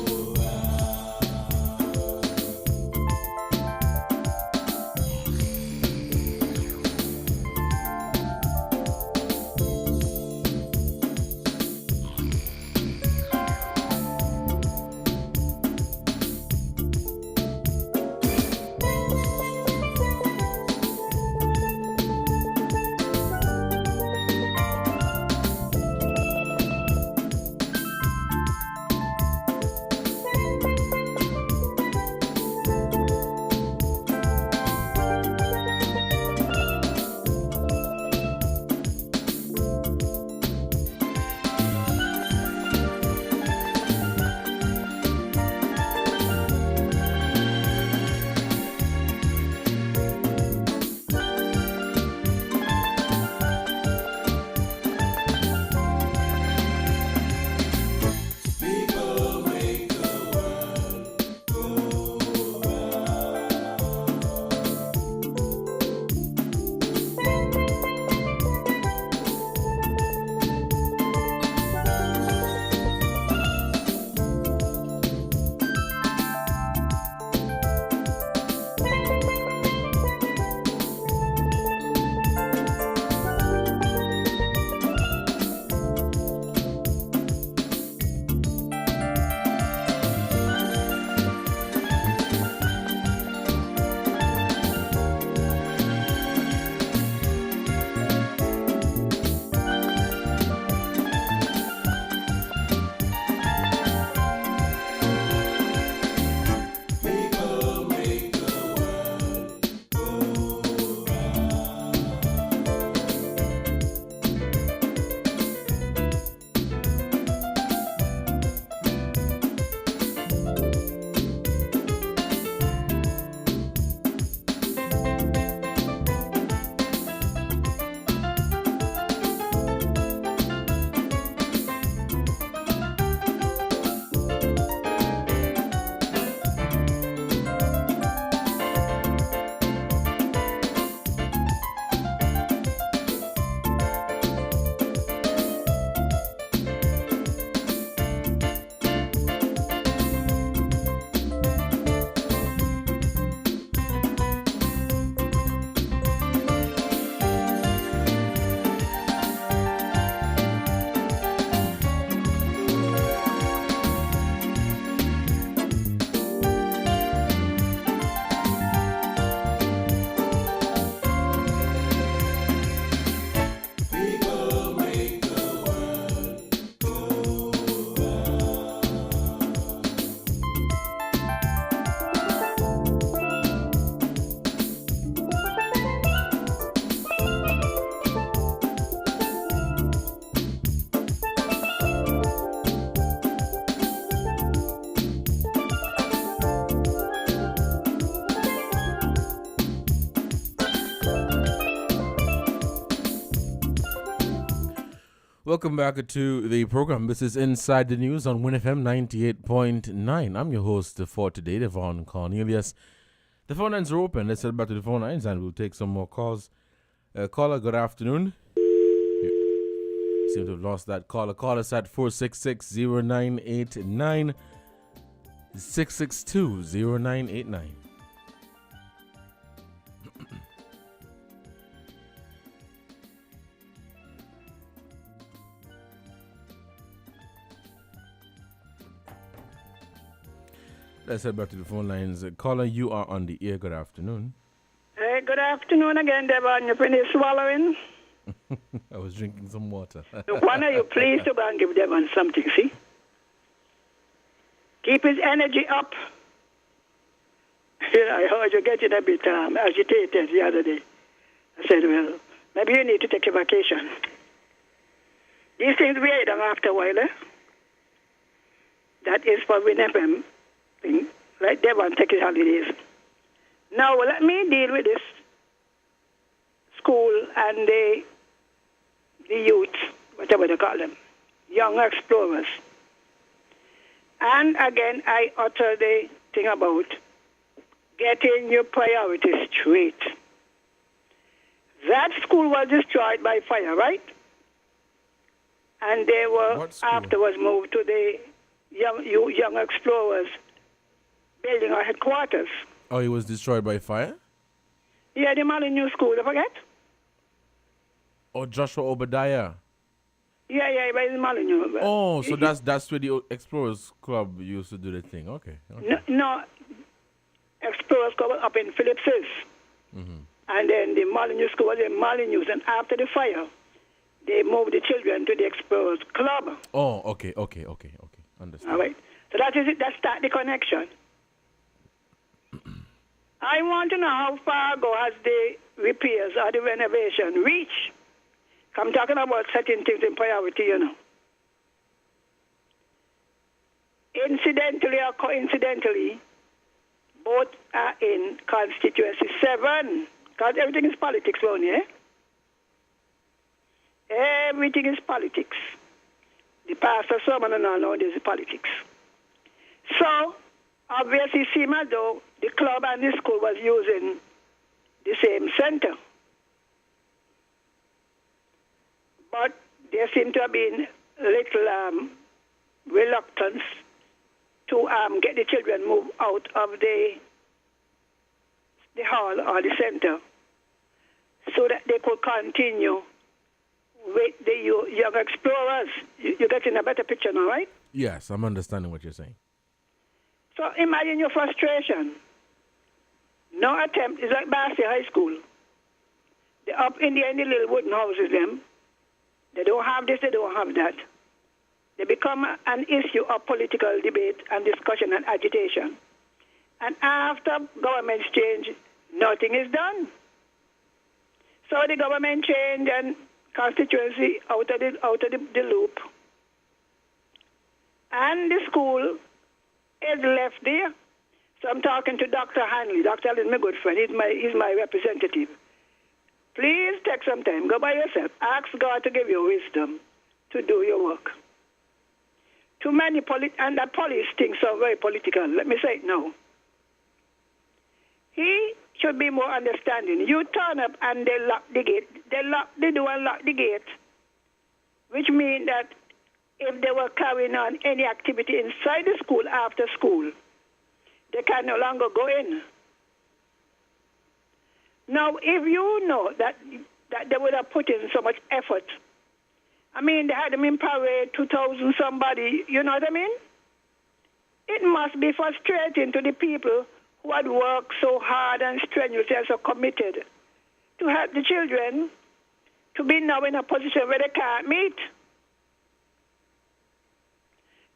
Welcome back to the program. This is Inside the News on WINNFM 98.9. I'm your host for today, Devon Cornelius. The phone lines are open. Let's head back to the phone lines and we'll take some more calls. Caller, good afternoon. You seem to have lost that caller. Call us at 466-0989, 662-0989. Let's head back to the phone lines. Caller, you are on the air. Good afternoon. Hey, good afternoon again, Devon. You finished swallowing? I was drinking some water. Why are you please to go and give Devon something, see? Keep his energy up. I heard you getting a bit agitated the other day. I said, well, maybe you need to take a vacation. These things weigh down after a while, eh? That is for WINNFM. Like Devon take his holidays. Now let me deal with this school and the youth, whatever they call them, young explorers. And again, I utter the thing about getting your priorities straight. That school was destroyed by fire, right? And they were afterwards moved to the young explorers building our headquarters. Oh, it was destroyed by fire? Yeah, the Molyneux School, don't forget? Oh, Joshua Obadiah. Yeah, by the Molyneux. Oh, so that's where the Explorers Club used to do the thing. Okay. No, Explorers Club up in Phillips's. Mm-hmm. And then the Molyneux School was in Molyneux. And after the fire, they moved the children to the Explorers Club. Oh, okay. Understand. All right. So that is it. That's the connection. I want to know how far ago has the repairs or the renovation reached. I'm talking about setting things in priority, you know. Incidentally or coincidentally, both are in constituency 7. Because everything is politics around here. Everything is politics. The pastor sermon and all nowadays is politics. So, obviously, it seems as though the club and the school was using the same center. But there seemed to have been little reluctance to get the children moved out of the hall or the center so that they could continue with the young explorers. You're getting a better picture now, right? Yes, I'm understanding what you're saying. So imagine your frustration. No attempt. It's like Bassey High School. They're up in the little wooden houses, them. They don't have this, they don't have that. They become an issue of political debate and discussion and agitation. And after government change, nothing is done. So the government change and constituency out of the loop. And the school is left there. So I'm talking to Dr. Hanley. Dr. Hanley is my good friend. He's my representative. Please take some time. Go by yourself. Ask God to give you wisdom to do your work. Too many and the police things are very political. Let me say it now. He should be more understanding. You turn up and they lock the gate. They lock the door and lock the gate, which means that if they were carrying on any activity inside the school after school, they can no longer go in. Now, if you know that they would have put in so much effort, I mean, they had them in parade, 2,000 somebody, you know what I mean? It must be frustrating to the people who had worked so hard and strenuously and so committed to help the children to be now in a position where they can't meet.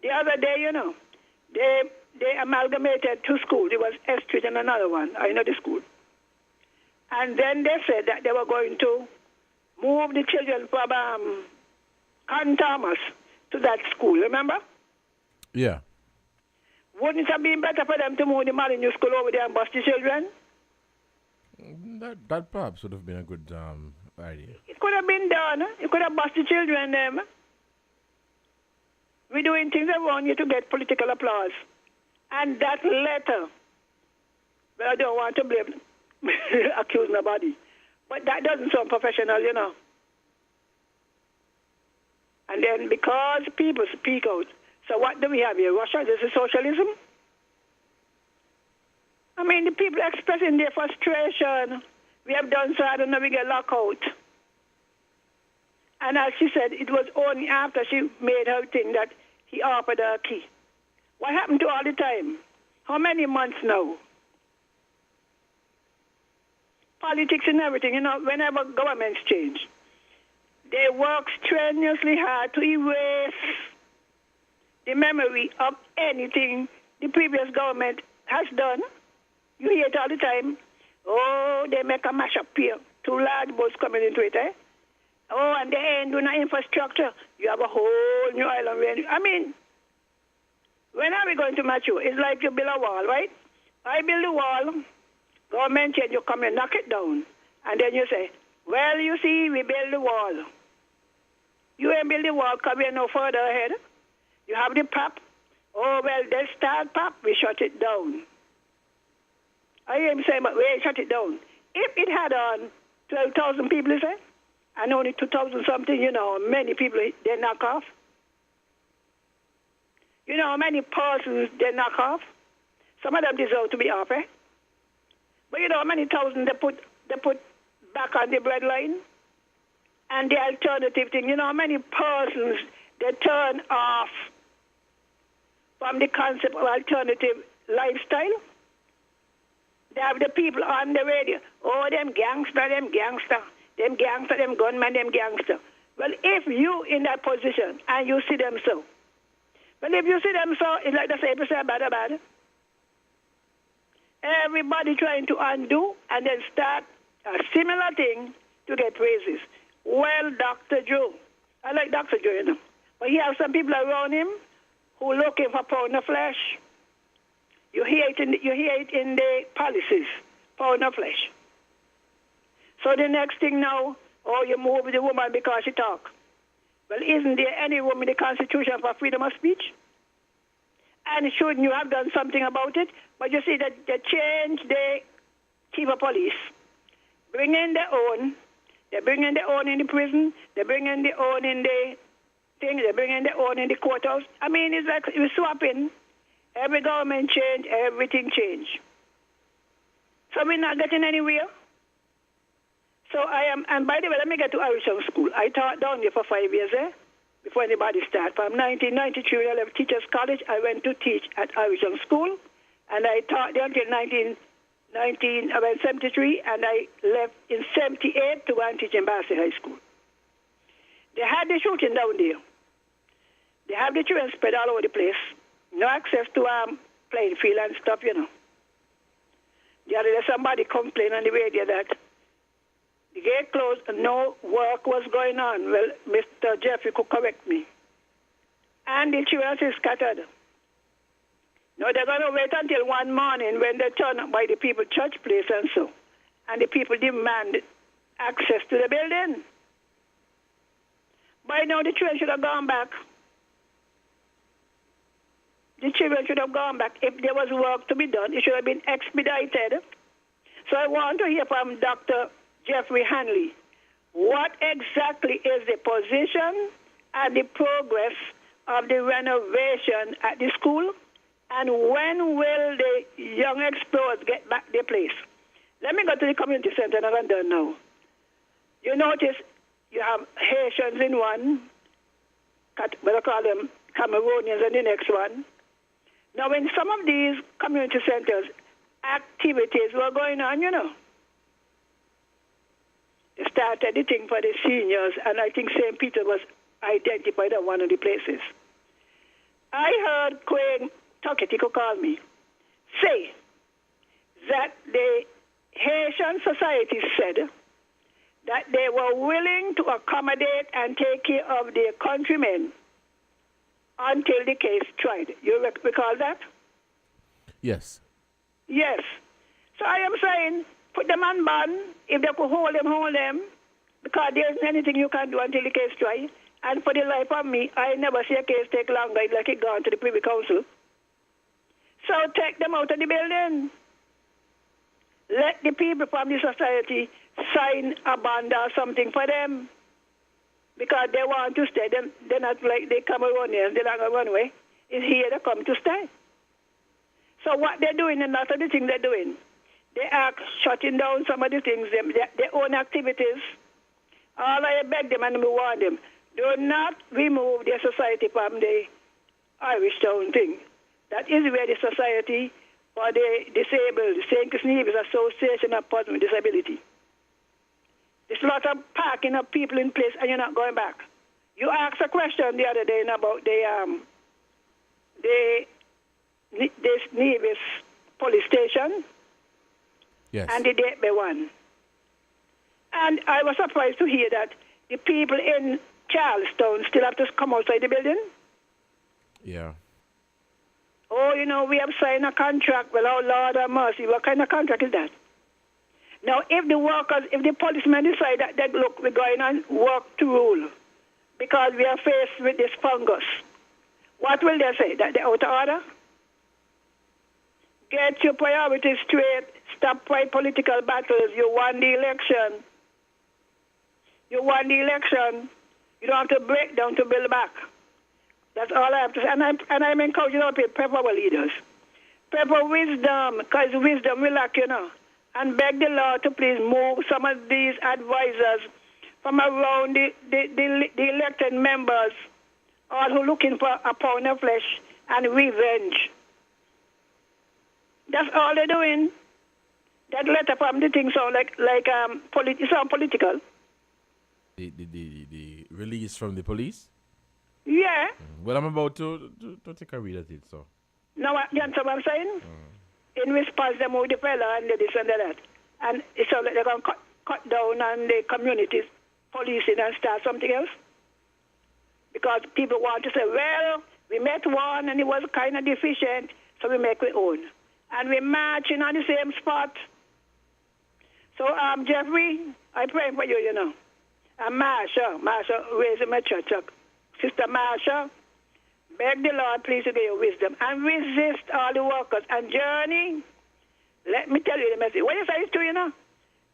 The other day, you know, they amalgamated two schools. It was S Street and another one. I know the school. And then they said that they were going to move the children from Cotton Thomas to that school, remember? Yeah. Wouldn't it have been better for them to move the Molyneux School over there and bus the children? That perhaps would have been a good idea. It could have been done. You could have bus the children them. doing things around you to get political applause. And that letter, well, I don't want to blame, accuse nobody, but that doesn't sound professional, you know. And then because people speak out, so what do we have here? Russia, this is socialism? I mean, the people expressing their frustration. We have done so, I don't know, we get locked out. And as she said, it was only after she made her thing that he offered her a key. What happened to all the time? How many months now? Politics and everything, you know, whenever governments change, they work strenuously hard to erase the memory of anything the previous government has done. You hear it all the time. Oh, they make a mash up here. 2 large boats coming into it, eh? Oh, and they ain't doing no infrastructure. You have a whole new island. I mean, when are we going to mature? It's like you build a wall, right? I build a wall. Government change, you come and knock it down. And then you say, well, you see, we build the wall. You ain't build the wall because we're no further ahead. You have the PAP. Oh, well, they start PAP, we shut it down. I am saying, but we ain't shut it down. If it had on 12,000 people, you say, and only 2,000 something, you know, many people they knock off. You know how many persons they knock off? Some of them deserve to be off, eh? But you know how many thousand they put back on the bread line? And the alternative thing, you know how many persons they turn off from the concept of alternative lifestyle? They have the people on the radio. Oh, them gangster, them gunmen, them gangster. Well, if you in that position and you see them so, well, if you see them so, it's like the same person bad. Everybody trying to undo and then start a similar thing to get praises. Well, Dr. Joe, I like Dr. Joe, you know, but he has some people around him who looking for pound of flesh. You hear it in the policies, pound of flesh. So the next thing now, oh, you move the woman because she talk. Well, isn't there any room in the Constitution for freedom of speech? And shouldn't you have done something about it? But you see that they change the chief of police, bring in their own. They bring in their own in the prison. They bring in their own in the thing. They bring in their own in the courthouse. I mean, it's like we're swapping. Every government change, everything change. So we're not getting anywhere. So I am, and by the way, let me get to Irishtown School. I taught down there for 5 years, before anybody started. From 1993, when I left Teachers College, I went to teach at Irishtown School, and I taught there until 1973, and I left in 78 to go and teach in Bassett High School. They had the shooting down there. They have the children spread all over the place. No access to playing field and stuff, you know. The other day, somebody complained on the radio that the gate closed and no work was going on. Well, Mr. Jeffrey could correct me. And the children is scattered. No, they're going to wait until one morning when they turn up by the people church place and so. And the people demand access to the building. By now, the children should have gone back. The children should have gone back. If there was work to be done, it should have been expedited. So I want to hear from Dr. Jeffrey Hanley. What exactly is the position and the progress of the renovation at the school? And when will the young explorers get back their place? Let me go to the community center and I'm done now. You notice you have Haitians in one, but I call them Cameroonians in the next one. Now, in some of these community centers, activities were going on, you know. They started the thing for the seniors, and I think St. Peter was identified as one of the places. I heard Queen Tuckett, he could call me, say that the Haitian society said that they were willing to accommodate and take care of their countrymen until the case tried. You recall that? Yes. Yes. So I am saying, put them on bond. If they could hold them, because there isn't anything you can do until the case tried. And for the life of me, I never see a case take longer like it gone to the Privy Council. So take them out of the building. Let the people from the society sign a bond or something for them. Because they want to stay. They're not like they come around here, they're not going to run away. It's here they come to stay. So what they're doing, and lot of the things they're doing, they are shutting down some of the things, their own activities. All I beg them and we warn them, do not remove their society from the Irish Town thing. That is where the Society for the Disabled, the St. Kitts Nevis Association of Persons with Disability. There's a lot of parking of people in place and you're not going back. You asked a question the other day about this Nevis police station. Yes. And the Gateway one. And I was surprised to hear that the people in Charlestown still have to come outside the building. Yeah. Oh, we have signed a contract. Well, oh, Lord have mercy. What kind of contract is that? Now, if the policemen decide that, look, we're going on work to rule because we are faced with this fungus, what will they say? That they're out of order? Get your priorities straight. Stop political battles. You won the election. You won the election. You don't have to break down to build back. That's all I have to say. And I'm encouraging our people, pray for our leaders. Pray for wisdom, because wisdom will lack, And beg the Lord to please move some of these advisors from around the elected members, all who are looking for a pound of flesh and revenge. That's all they're doing. That letter from the thing sound sound political. The release from the police? Yeah. Well, I'm about to take a read at it, so. Now, you understand what I'm saying? In response, they move the fella and this and that. And it sounds like they're going to cut down on the communities, policing and start something else. Because people want to say, well, we met one and it was kind of deficient, so we make our own. And we're marching on the same spot. So, Jeffrey, I pray for you, And Marsha, raising my church up. Sister Marsha, beg the Lord, please, to give you wisdom. And resist all the workers. And Journey, let me tell you the message. What you say is true,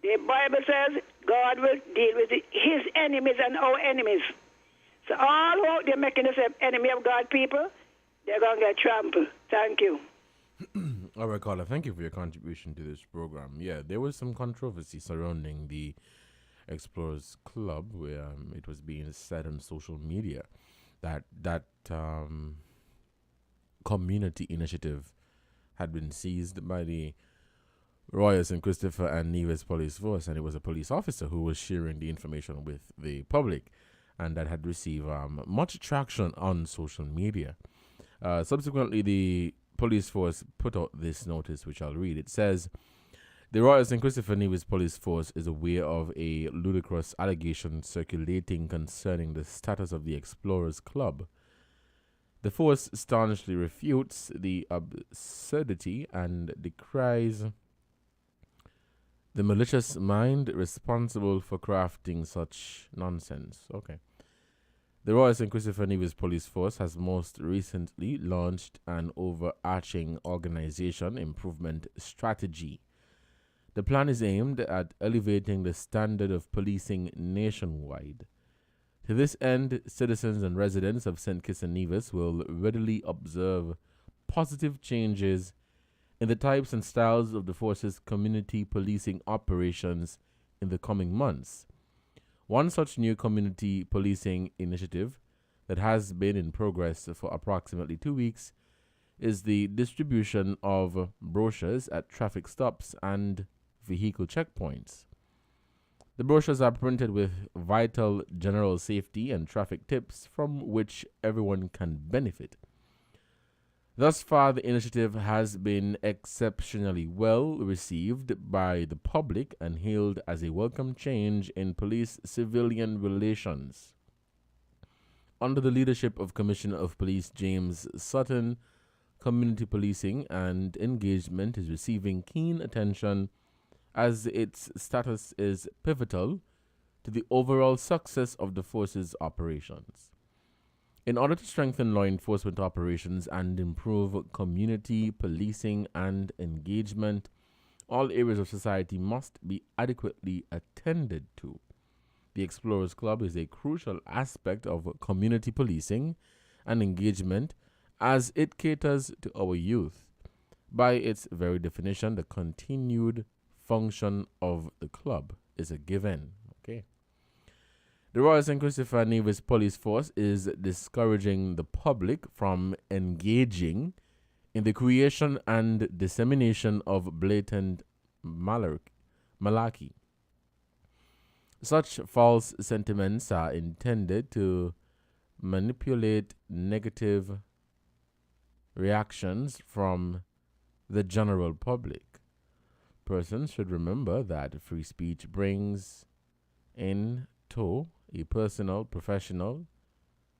The Bible says God will deal with his enemies and our enemies. So all who out there making themselves enemy of God people, they're going to get trampled. Thank you. All right, Carla, thank you for your contribution to this program. Yeah, there was some controversy surrounding the Explorers Club where it was being said on social media that community initiative had been seized by the Royal St. Christopher and Nevis Police Force, and it was a police officer who was sharing the information with the public, and that had received much traction on social media. Subsequently, the police force put out this notice, which I'll read. It says, the Royal St. Christopher Nevis Police Force is aware of a ludicrous allegation circulating concerning the status of the Explorers Club. The force staunchly refutes the absurdity and decries the malicious mind responsible for crafting such nonsense. Okay. The Royal St. Christopher Nevis Police Force has most recently launched an overarching organization improvement strategy. The plan is aimed at elevating the standard of policing nationwide. To this end, citizens and residents of St. Kitts and Nevis will readily observe positive changes in the types and styles of the force's community policing operations in the coming months. One such new community policing initiative that has been in progress for approximately 2 weeks is the distribution of brochures at traffic stops and vehicle checkpoints. The brochures are printed with vital general safety and traffic tips from which everyone can benefit. Thus far, the initiative has been exceptionally well received by the public and hailed as a welcome change in police-civilian relations. Under the leadership of Commissioner of Police James Sutton, community policing and engagement is receiving keen attention as its status is pivotal to the overall success of the force's operations. In order to strengthen law enforcement operations and improve community policing and engagement, all areas of society must be adequately attended to. The Explorers Club is a crucial aspect of community policing and engagement as it caters to our youth. By its very definition, the continued function of the club is a given. Okay. The Royal St. Christopher Nevis Police Force is discouraging the public from engaging in the creation and dissemination of blatant malarkey. Such false sentiments are intended to manipulate negative reactions from the general public. Persons should remember that free speech brings in tow a personal, professional,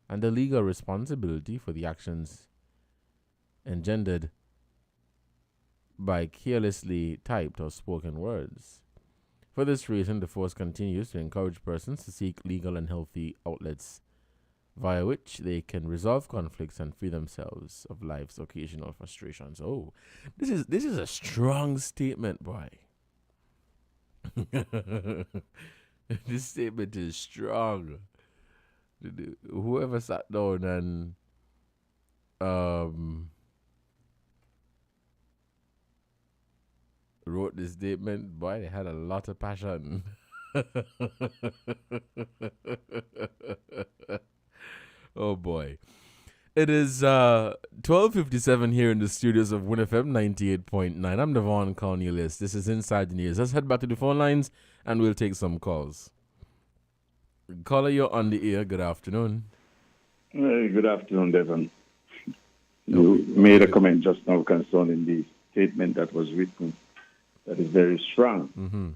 and a legal responsibility for the actions engendered by carelessly typed or spoken words. For this reason, the force continues to encourage persons to seek legal and healthy outlets via which they can resolve conflicts and free themselves of life's occasional frustrations. Oh, this is a strong statement, boy. This statement is strong. Whoever sat down and wrote this statement, boy, they had a lot of passion. Oh boy. It is 12:57 here in the studios of WINNFM 98.9. I'm Devon Cornelius. This is Inside the News. Let's head back to the phone lines and we'll take some calls. Caller, you're on the air. Good afternoon. Good afternoon, Devon. You made a comment just now concerning the statement that was written that is very strong. Mm-hmm.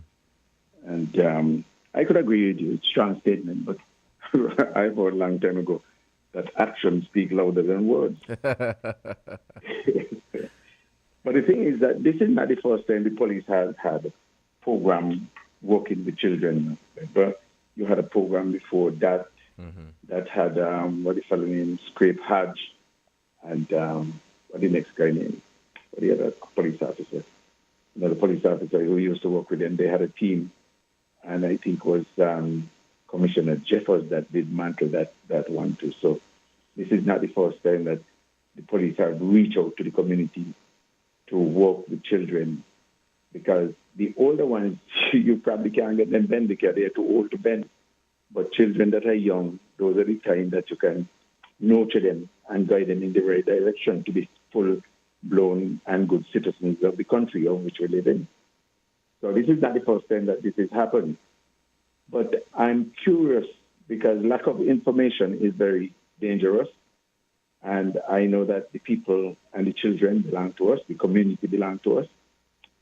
And I could agree with you. It's a strong statement, but I heard a long time ago that actions speak louder than words. But the thing is that this is not the first time the police has had a program working with children. But you had a program before that that had, what the fellow name, Scrape Hodge, and what the next guy name, what the other police officer. The police officer who used to work with them, they had a team, and I think it was Commissioner Jeffers that did mantle that one too. So this is not the first time that the police have reached out to the community to work with children, because the older ones, you probably can't get them bend because they're too old to bend. But children that are young, those are the time that you can nurture them and guide them in the right direction to be full-blown and good citizens of the country of which we live in. So this is not the first time that this has happened. But I'm curious because lack of information is very dangerous. And I know that the people and the children belong to us, the community belong to us,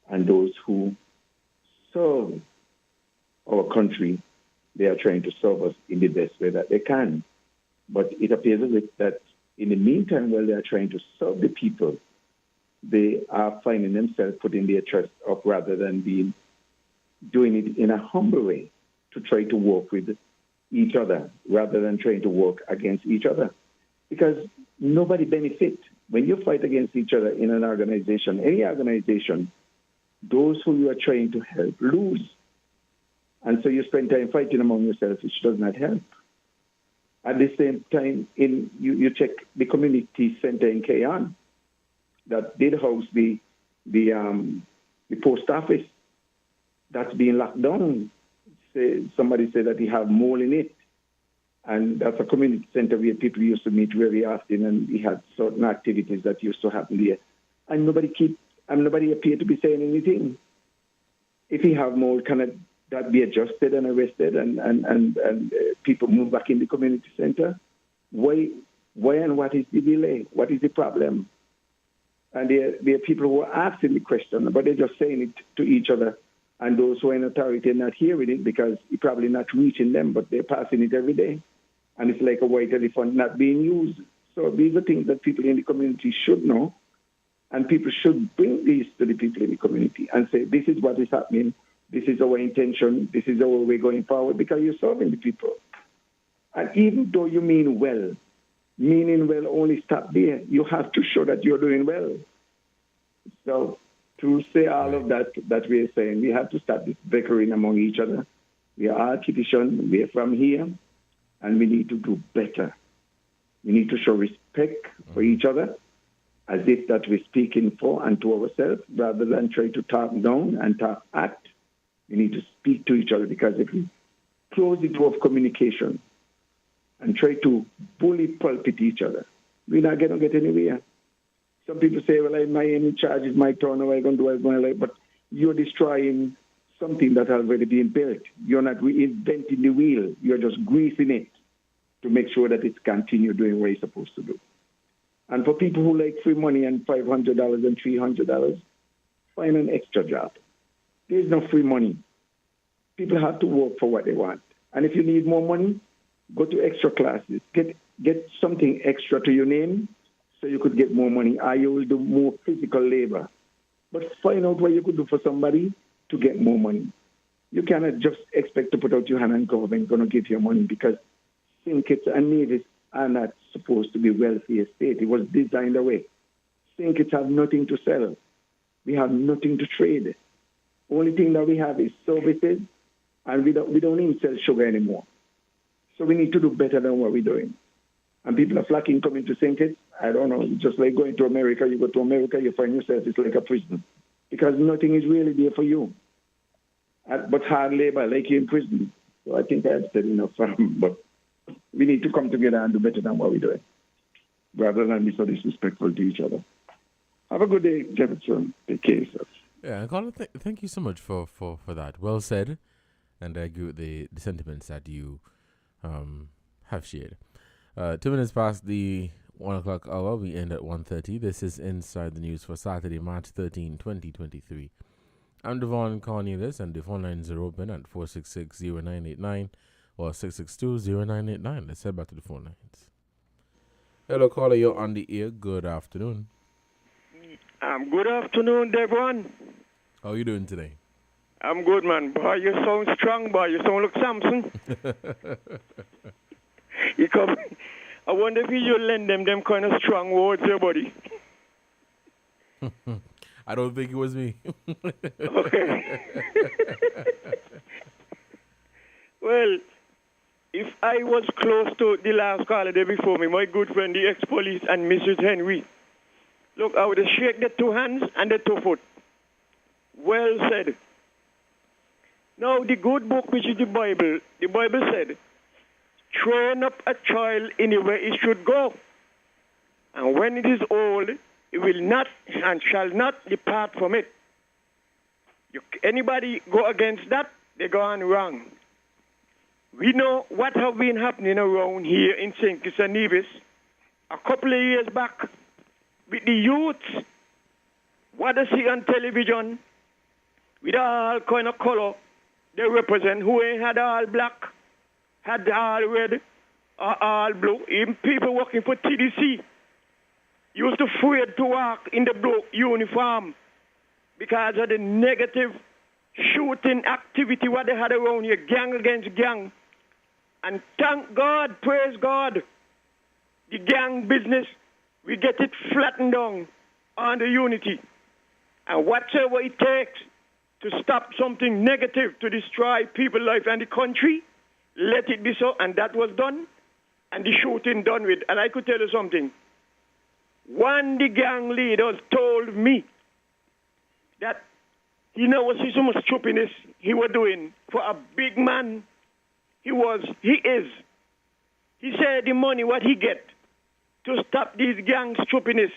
and those who serve our country, they are trying to serve us in the best way that they can. But it appears as if that in the meantime, while they are trying to serve the people, they are finding themselves putting their trust up rather than doing it in a humble way to try to work with each other rather than trying to work against each other. Because nobody benefits. When you fight against each other in an organization, any organization, those who you are trying to help lose. And so you spend time fighting among yourselves, which does not help. At the same time, you check the community center in Keyon that did house the post office that's being locked down. Somebody said that they have mold in it. And that's a community center where people used to meet very often, and we had certain activities that used to happen there. And nobody appeared to be saying anything. If you have mold, can that be adjusted and arrested and people move back in the community center? Why and what is the delay? What is the problem? And there are people who are asking the question, but they're just saying it to each other. And those who are in authority are not hearing it because it's probably not reaching them, but they're passing it every day. And it's like a white elephant not being used. So these are things that people in the community should know. And people should bring these to the people in the community and say, this is what is happening. this is our intention, this is our way going forward, because you're serving the people. And even though you mean well, meaning well only stop there. You have to show that you're doing well. So to say all of that we're saying, we have to stop this bickering among each other. We are artificial, we're from here, and we need to do better. We need to show respect for each other, as if that we're speaking for and to ourselves, rather than try to talk down and talk act. We need to speak to each other, because if we close the door of communication and try to bully pulpit each other, we're not going to get anywhere. Some people say, well, I'm in charge, it's my turn, what I'm going to do, my life. But you're destroying something that has already been built. You're not reinventing the wheel. You're just greasing it to make sure that it's continue doing what it's supposed to do. And for people who like free money and $500 and $300, find an extra job. There's no free money. People have to work for what they want. And if you need more money, go to extra classes. Get something extra to your name so you could get more money, or you will do more physical labor. But find out what you could do for somebody to get more money. You cannot just expect to put out your hand and government going to give you money, because St. Kitts and Nevis are not supposed to be wealthy state. It was designed away. St. Kitts have nothing to sell. We have nothing to trade. Only thing that we have is services, and we don't even sell sugar anymore. So we need to do better than what we're doing. And people are flocking coming to St. Kitts. I don't know, just like going to America. You go to America, you find yourself, it's like a prison, because nothing is really there for you. But hard labor, like you in prison. So I think I've said enough, but we need to come together and do better than what we're doing, rather than be so disrespectful to each other. Have a good day, Jefferson. Take care of yourself. Yeah, Colin, thank you so much for that. Well said, and I agree with the sentiments that you have shared. 2 minutes past the 1 o'clock hour, we end at 1:30. This is Inside the News for Saturday, March 13, 2023. I'm Devon Cornelius, and the phone lines are open at 466-0989 or 662-0989. Let's head back to the phone lines. Hello, caller, you're on the air. Good afternoon. Good afternoon, Devon. How are you doing today? I'm good, man. Boy, you sound strong, boy. You sound like Samson. You come. I wonder if you lend them kind of strong words, your buddy. I don't think it was me. Okay. Well, if I was close to the last caller there before me, my good friend, the ex-police and Mrs. Henry, look, I would have shake the two hands and the two foot. Well said. Now, the good book, which is the Bible said, train up a child in the way it should go. And when it is old, it will not and shall not depart from it. Anybody go against that, they go on wrong. We know what have been happening around here in St. Kitts and Nevis a couple of years back with the youths. What they see on television with all kind of color they represent, who ain't had all black, had all red, or all blue. Even people working for TDC used to afraid to walk in the blue uniform because of the negative shooting activity what they had around here, gang against gang. And thank God, praise God, the gang business, we get it flattened down on the unity. And whatever it takes to stop something negative to destroy people's life and the country, let it be so. And that was done, and the shooting done with. And I could tell you something. One of the gang leaders told me that he never see so much stupidness he was doing for a big man. He is. He said the money what he get to stop these gang stupidness,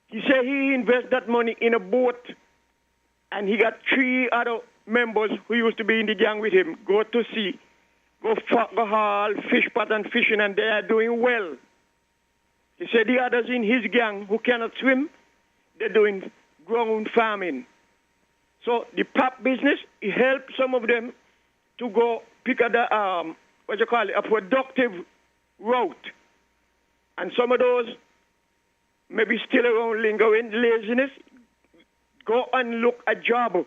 he said he invest that money in a boat, and he got 3 other members who used to be in the gang with him go to sea, go haul fish pot and fishing, and they are doing well. He said the others in his gang who cannot swim, they're doing ground farming. So the pop business, it helped some of them to go pick a productive route. And some of those maybe still around lingering laziness, go and look a job.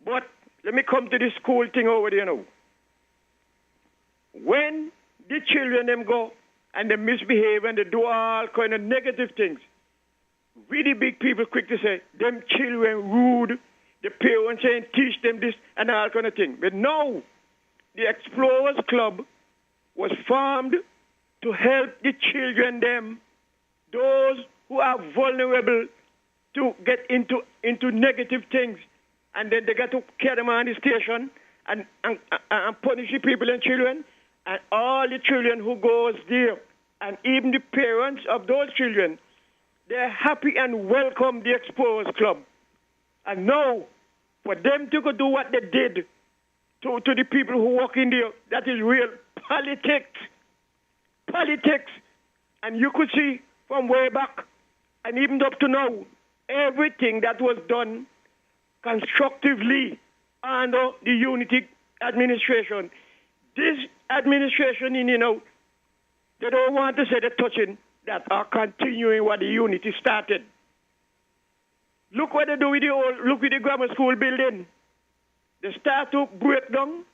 But let me come to the school thing over there now. When the children them go and they misbehave and they do all kind of negative things, really big people quick to say, them children rude, the parents ain't teach them this and all kind of thing. But no, the Explorers Club was formed to help the children them, those who are vulnerable to get into negative things. And then they got to carry them on the station and punish the people and children. And all the children who goes there, and even the parents of those children, they're happy and welcome the Explorers Club. And now, for them to go do what they did to the people who walk in there, that is real politics. Politics. And you could see from way back, and even up to now, everything that was done constructively under the Unity administration. This administration, they don't want to say they're touching that are continuing what the Unity started. Look what they do with the grammar school building. They start to break down,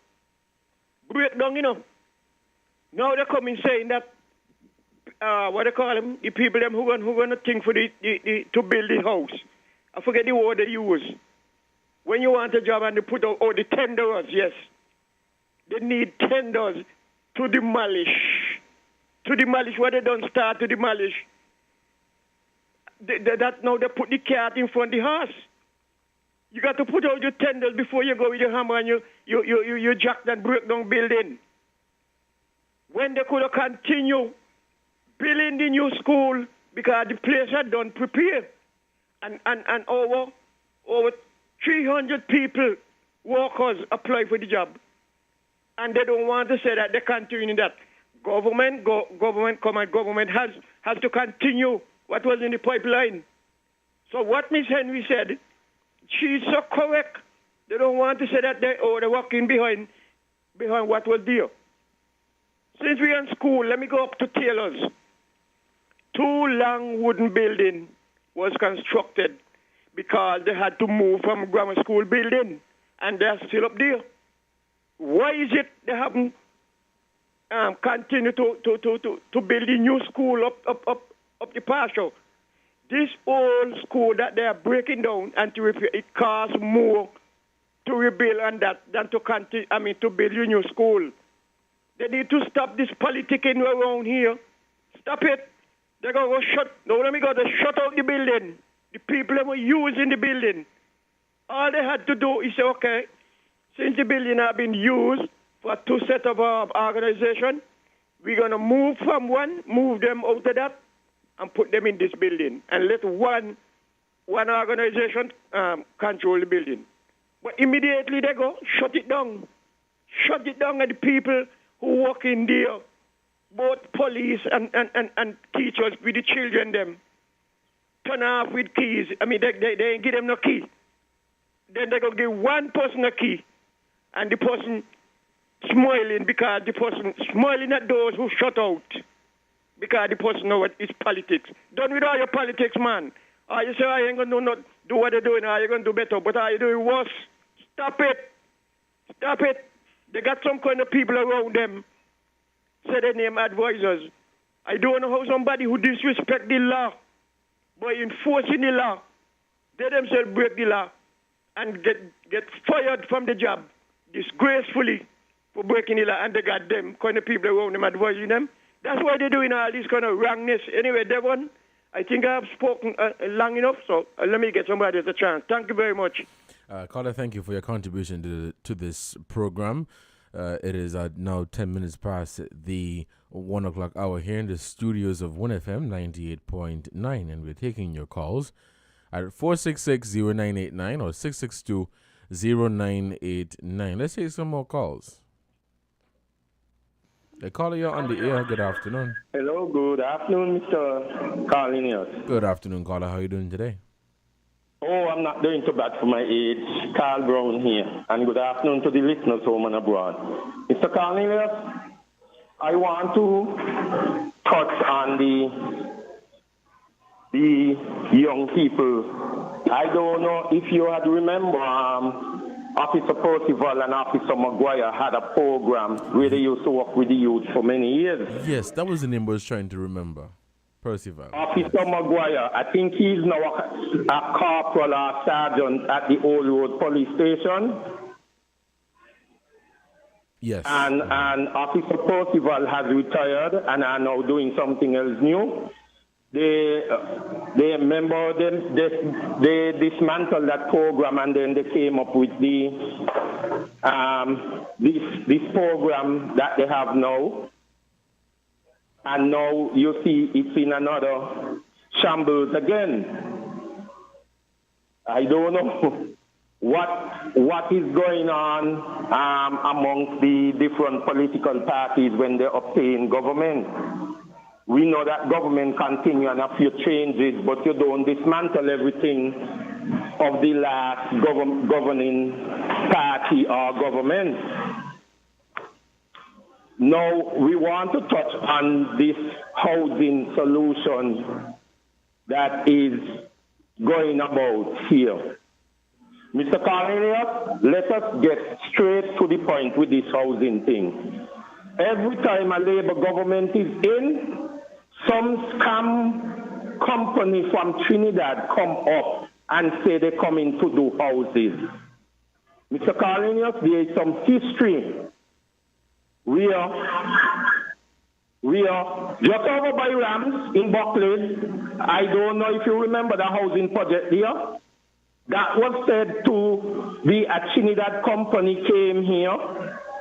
Now they're coming saying that, what they call them, the people them who going to think for to build the house. I forget the word they use. When you want a job and they put out, the tenderers, yes. They need tenders to demolish. What they don't start to demolish. That now they put the cart in front of the horse. You got to put out your tenders before you go with your hammer and you jack that break down building. When they could have continued building the new school because the place had done prepared. And over 300 people, workers apply for the job. And they don't want to say that they continue that. Government has to continue what was in the pipeline. So what Miss Henry said, she's so correct. They don't want to say that they're working behind what was there. Since we're in school, let me go up to Taylor's. 2 long wooden buildings was constructed because they had to move from grammar school building, and they're still up there. Why is it they haven't continued to build a new school up the pasture? This old school that they are breaking down and to repair, it costs more to rebuild and that than to build a new school. They need to stop this politicking around here. Stop it. They're going to shut out the building. The people that were using the building. All they had to do is say, okay, since the building have been used for 2 sets of organization, we're going to move them out of that and put them in this building and let one organization control the building. But immediately they go, shut it down. Shut it down, and the people who work in there, both police and teachers with the children them, turn off with keys. They ain't give them no key. Then they go give one person a key, and the person smiling because the person smiling at those who shut out because the person know what is politics. Done with all your politics, man. Or you say, I ain't going to do what they're doing, or you're going to do better, but are you doing worse? Stop it. Stop it. They got some kind of people around them, say they name advisors. I don't know how somebody who disrespect the law by enforcing the law, they themselves break the law and get fired from the job disgracefully for breaking the law, and they got them kind of people around them advising them. That's why they're doing all this kind of wrongness. Anyway, Devon, I think I've spoken long enough, so let me get somebody else a chance. Thank you very much. Carter, thank you for your contribution to this program. It is now 10 minutes past the 1 o'clock hour here in the studios of WINNFM 98.9, and we're taking your calls at 466-0989 or 662-0989. Let's take some more calls. The caller, you're on the air. Good afternoon. Hello, good afternoon, Mr. Carlinius. Good afternoon, caller. How are you doing today? Oh, I'm not doing too bad for my age. Carl Brown here. And good afternoon to the listeners home and abroad. Mr. Carlinius, I want to touch on the young people. I don't know if you had remember Officer Percival and Officer Maguire had a program where they used to work with the youth for many years. Yes, that was the name I was trying to remember. Percival. Officer Maguire, I think he's now a corporal or sergeant at the Old Road Police Station. Yes. And Officer Percival has retired and are now doing something else new. They dismantled that program, and then they came up with the this program that they have now. And now you see it's in another shambles again. I don't know what is going on amongst the different political parties when they obtain government. We know that government continue and a few changes, but you don't dismantle everything of the last governing party or government. Now, we want to touch on this housing solution that is going about here. Mr. Cornelius, let us get straight to the point with this housing thing. Every time a Labour government is in, some scam company from Trinidad come up and say they're coming to do houses. Mr. Cornelius, there is some history. We are just over by Rams in Buckley. I don't know if you remember the housing project here. That was said to be a Trinidad company came here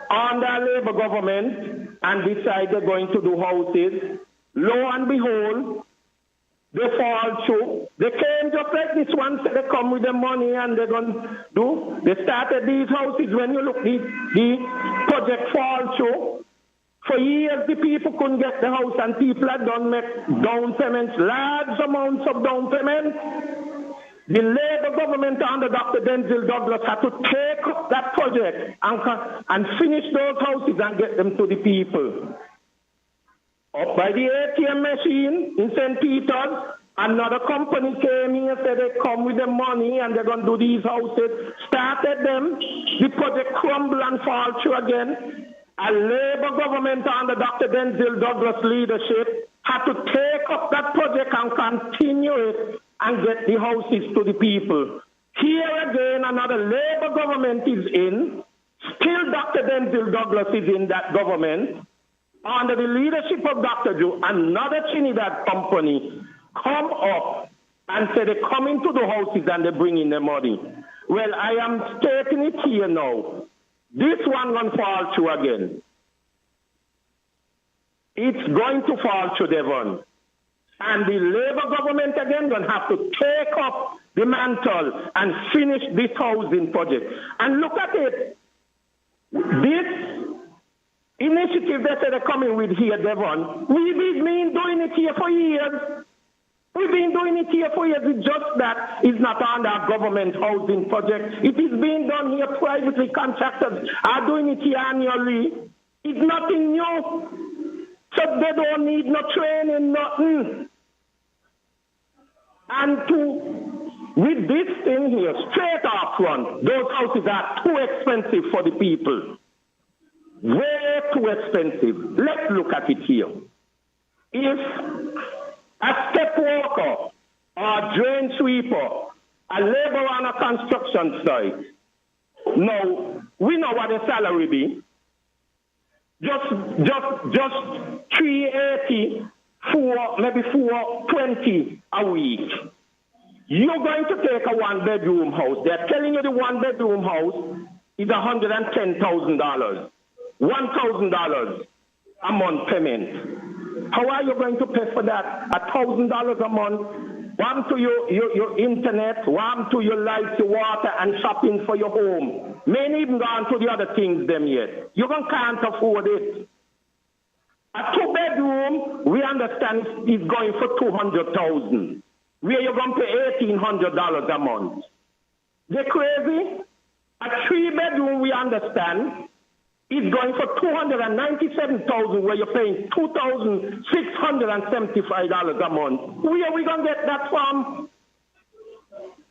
under Labour government and decided they're going to do houses. Lo and behold, they fall through. They came just like this one, said they come with the money and they're going to do. They started these houses. When you look, the project fall through. For years, the people couldn't get the house, and people had done make down payments, large amounts of down payment. The Labour government under Dr. Denzil Douglas had to take up that project and finish those houses and get them to the people. Up by the ATM machine in St. Peter's, another company came here, said they come with the money and they're going to do these houses. Started them, the project crumbled and fall through again. A Labour government under Dr. Denzil Douglas' leadership had to take up that project and continue it and get the houses to the people. Here again, another Labour government is in. Still Dr. Denzil Douglas is in that government. Under the leadership of Dr. Joe, another Trinidad company come up and say they come into the houses and they bring in the money. Well, I am stating it here now. This one going to fall through again. It's going to fall through, Devon. And the Labour government again going to have to take up the mantle and finish this housing project. And look at it. This initiative that they're coming with here, Devon, we've been doing it here for years. We've been doing it here for years. It's just that it's not under a government housing project. It is being done here privately. Contractors are doing it here annually. It's nothing new. So they don't need no training, nothing. And with this thing here, straight up front, those houses are too expensive for the people. Way too expensive. Let's look at it here. If a step walker or a drain sweeper, a laborer on a construction site, now, we know what the salary be. Just 380 maybe 420 a week. You're going to take a one-bedroom house. They're telling you the one-bedroom house is $110,000. $1,000 a month payment. How are you going to pay for that? $1,000 a month, one to your internet, one to your lights, your water, and shopping for your home. Many even gone to the other things them yet. You can't afford it. A two-bedroom, we understand, is going for $200,000. Where you're going to pay $1,800 a month. They're crazy. A three-bedroom, we understand, is going for $297,000, where you're paying $2,675 a month. Where are we going to get that from?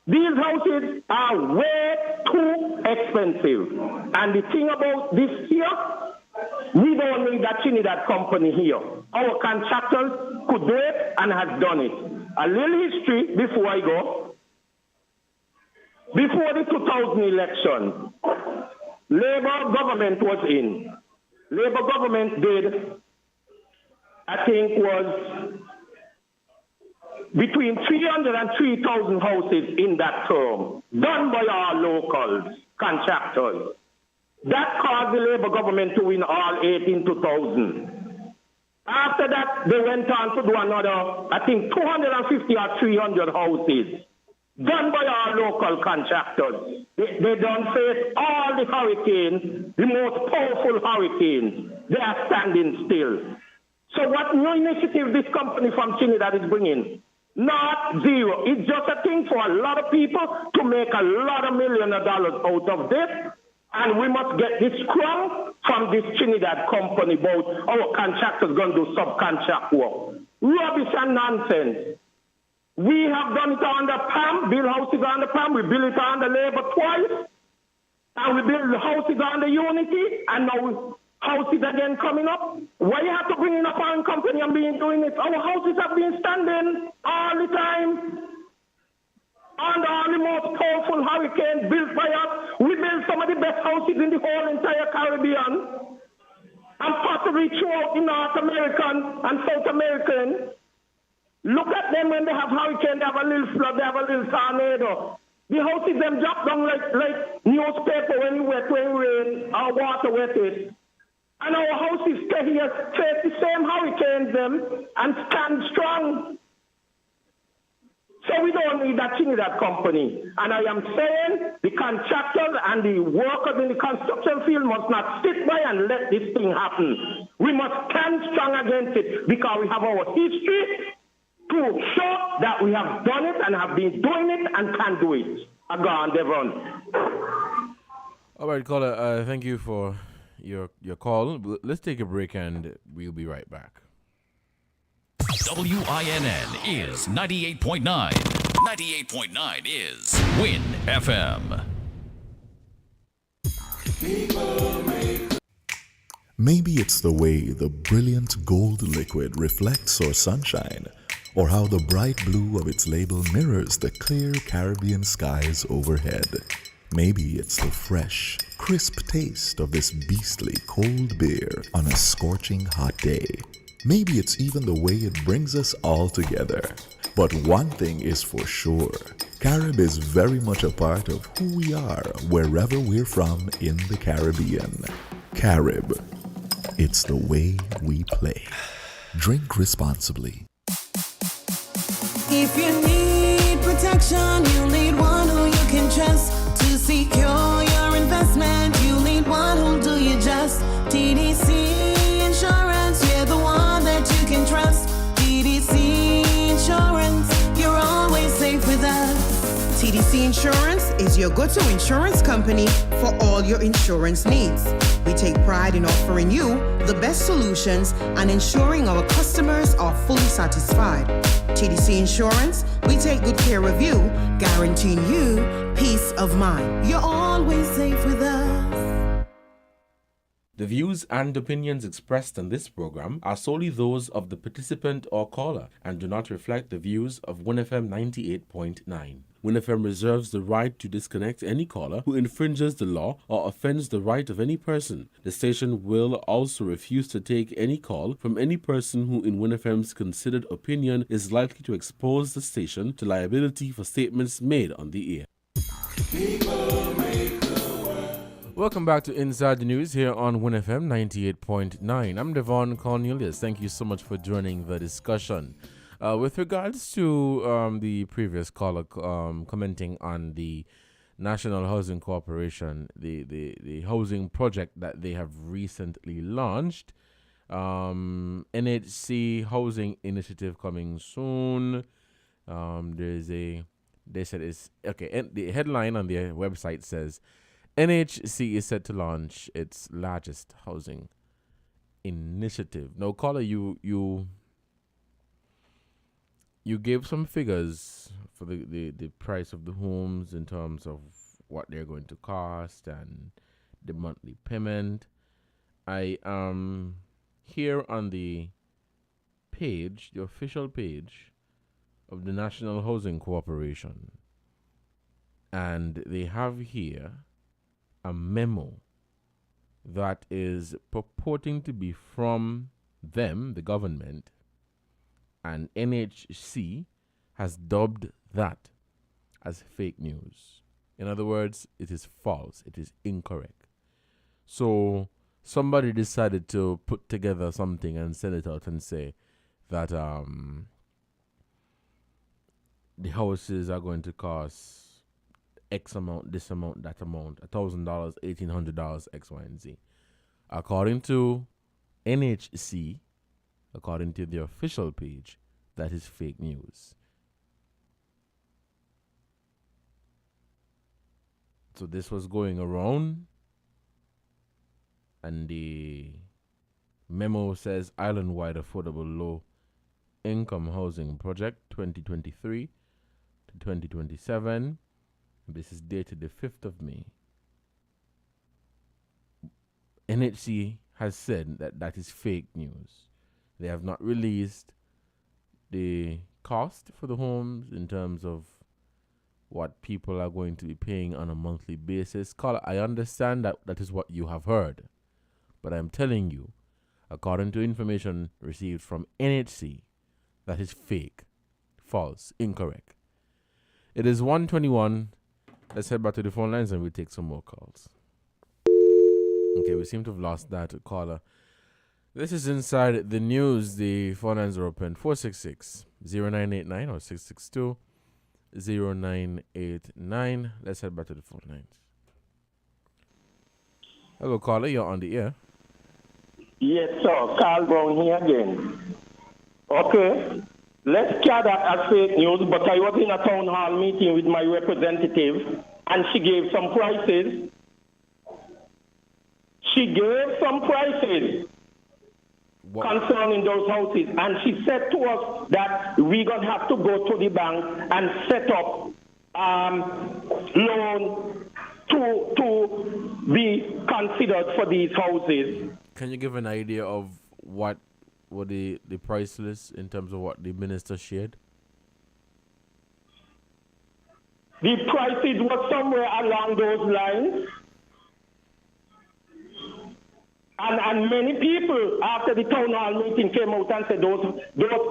These houses are way too expensive. And the thing about this here, we don't need that Trinidad company here. Our contractors could do it and has done it. A little history before I go. Before the 2000 election, Labour government was in. Labour government did, I think, was between 300 and 3,000 houses in that term, done by our locals, contractors. That caused the Labour government to win all 8 in 2000. After that, they went on to do another, I think, 250 or 300 houses, done by our local contractors. They don't face all the hurricanes, the most powerful hurricanes. They are standing still. So what new initiative this company from Trinidad is bringing? Not zero. It's just a thing for a lot of people to make a lot of millions of dollars out of this. And we must get this crumb from this Trinidad company about our contractors going to do subcontract work. Rubbish and nonsense. We have done it under PAM, build houses under PAM, we build it under Labour twice, and we build houses under Unity, and now houses again coming up. Why you have to bring in a foreign company and being doing it? Our houses have been standing all the time under all the most powerful hurricanes built by us. We build some of the best houses in the whole entire Caribbean, and possibly throughout the North American and South American. Look at them when they have hurricane, they have a little flood, they have a little tornado. The houses them drop down like newspaper when it wet, when it rain, or water wet it. And our houses stay here, face the same hurricanes them, and stand strong. So we don't need that Trinidad company. And I am saying the contractors and the workers in the construction field must not sit by and let this thing happen. We must stand strong against it because we have our history to show that we have done it and have been doing it and can do it. Go on, Devon. All right, caller, thank you for your call. Let's take a break and we'll be right back. WINN is 98.9. 98.9 is Win FM. Maybe it's the way the brilliant gold liquid reflects our sunshine, or how the bright blue of its label mirrors the clear Caribbean skies overhead. Maybe it's the fresh, crisp taste of this beastly cold beer on a scorching hot day. Maybe it's even the way it brings us all together. But one thing is for sure, Carib is very much a part of who we are wherever we're from in the Caribbean. Carib, it's the way we play. Drink responsibly. If you need protection, you need one who you can trust. To secure your investment, you need one who'll do you just. TDC Insurance, you're the one that you can trust. TDC Insurance, you're always safe with us. TDC Insurance is your go-to insurance company for all your insurance needs. We take pride in offering you the best solutions and ensuring our customers are fully satisfied. TDC Insurance, we take good care of you, guaranteeing you peace of mind. You're always safe with us. The views and opinions expressed in this program are solely those of the participant or caller and do not reflect the views of WINFM 98.9. WINFM reserves the right to disconnect any caller who infringes the law or offends the right of any person. The station will also refuse to take any call from any person who in WINFM's considered opinion is likely to expose the station to liability for statements made on the air. Welcome back to Inside the News here on WINFM 98.9. I'm Devon Cornelius. Thank you so much for joining the discussion. With regards to the previous caller commenting on the National Housing Corporation, the housing project that they have recently launched, NHC Housing Initiative coming soon. They said it's okay. And the headline on their website says, NHC is set to launch its largest housing initiative. Now, caller, you you gave some figures for the price of the homes in terms of what they're going to cost and the monthly payment. I am here on the page, the official page of the National Housing Corporation, and they have here a memo that is purporting to be from them, the government, and NHC has dubbed that as fake news. In other words, it is false, it is incorrect. So somebody decided to put together something and send it out and say that the houses are going to cost X amount, this amount, that amount, $1,000, $1,800, X, Y, and Z. According to NHC, according to the official page, that is fake news. So this was going around, and the memo says Island-wide Affordable Low Income Housing Project 2023 to 2027. This is dated the 5th of May. NHC has said that that is fake news. They have not released the cost for the homes in terms of what people are going to be paying on a monthly basis. Caller, I understand that that is what you have heard, but I'm telling you, according to information received from NHC, that is fake, false, incorrect. It is 1:21. Let's head back to the phone lines and we'll take some more calls. Okay, we seem to have lost that caller. This is Inside the News. The phone lines are open 466-0989 or 662-0989. Let's head back to the phone lines. Hello, caller. You're on the air. Yes, sir. Carl Brown here again. Okay. Let's carry that as fake news, but I was in a town hall meeting with my representative, and she gave some prices. She gave some prices concerning those houses, and she said to us that we're going to have to go to the bank and set up loan to be considered for these houses. Can you give an idea of what were the price list in terms of what the minister shared? The prices were somewhere along those lines. And many people, after the town hall meeting, came out and said those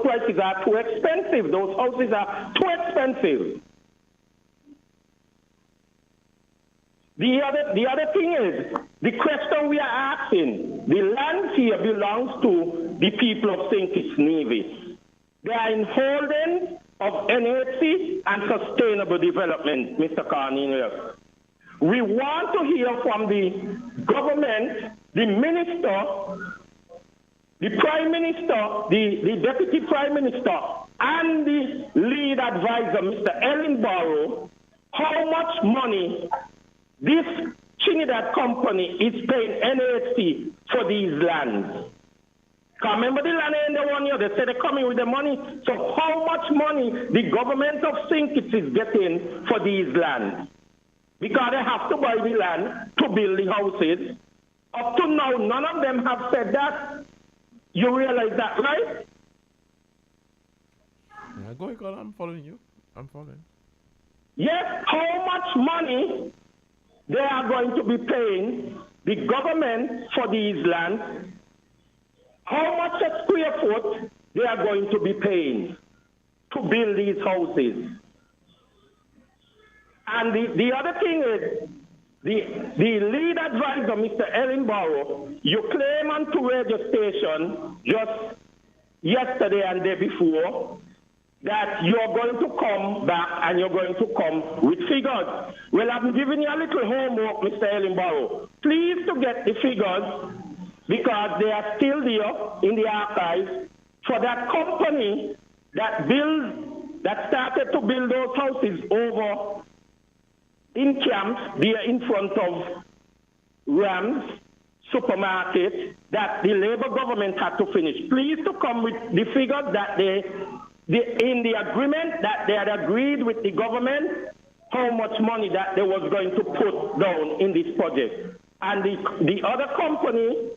prices are too expensive. Those houses are too expensive. The other thing is, the question we are asking, the land here belongs to the people of St. Kitts Nevis. They are in holding of NHC and sustainable development, Mr. Cornelius. We want to hear from the government, the minister, the prime minister, the deputy prime minister, and the lead advisor, Mr. Ellenborough, how much money this Trinidad company is paying NHC for these lands. Remember the land in the 1 year, they said they're coming with the money. So how much money the government of St. Kitts is getting for these lands? Because they have to buy the land to build the houses. Up to now, none of them have said that. You realize that, right? Yeah, go ahead, I'm following you. I'm following. Yes, how much money they are going to be paying the government for these lands, how much a square foot they are going to be paying to build these houses. And the other thing is, the lead advisor, Mr. Ellenborough, you claim on two radio station just yesterday and the day before that you're going to come back and you're going to come with figures. Well, I'm giving you a little homework, Mr. Ellenborough. Please to get the figures because they are still there in the archives for that company that started to build those houses over in camps there in front of Rams supermarket that the Labour government had to finish. Please to come with the figures that they in the agreement that they had agreed with the government how much money that they was going to put down in this project. And the other company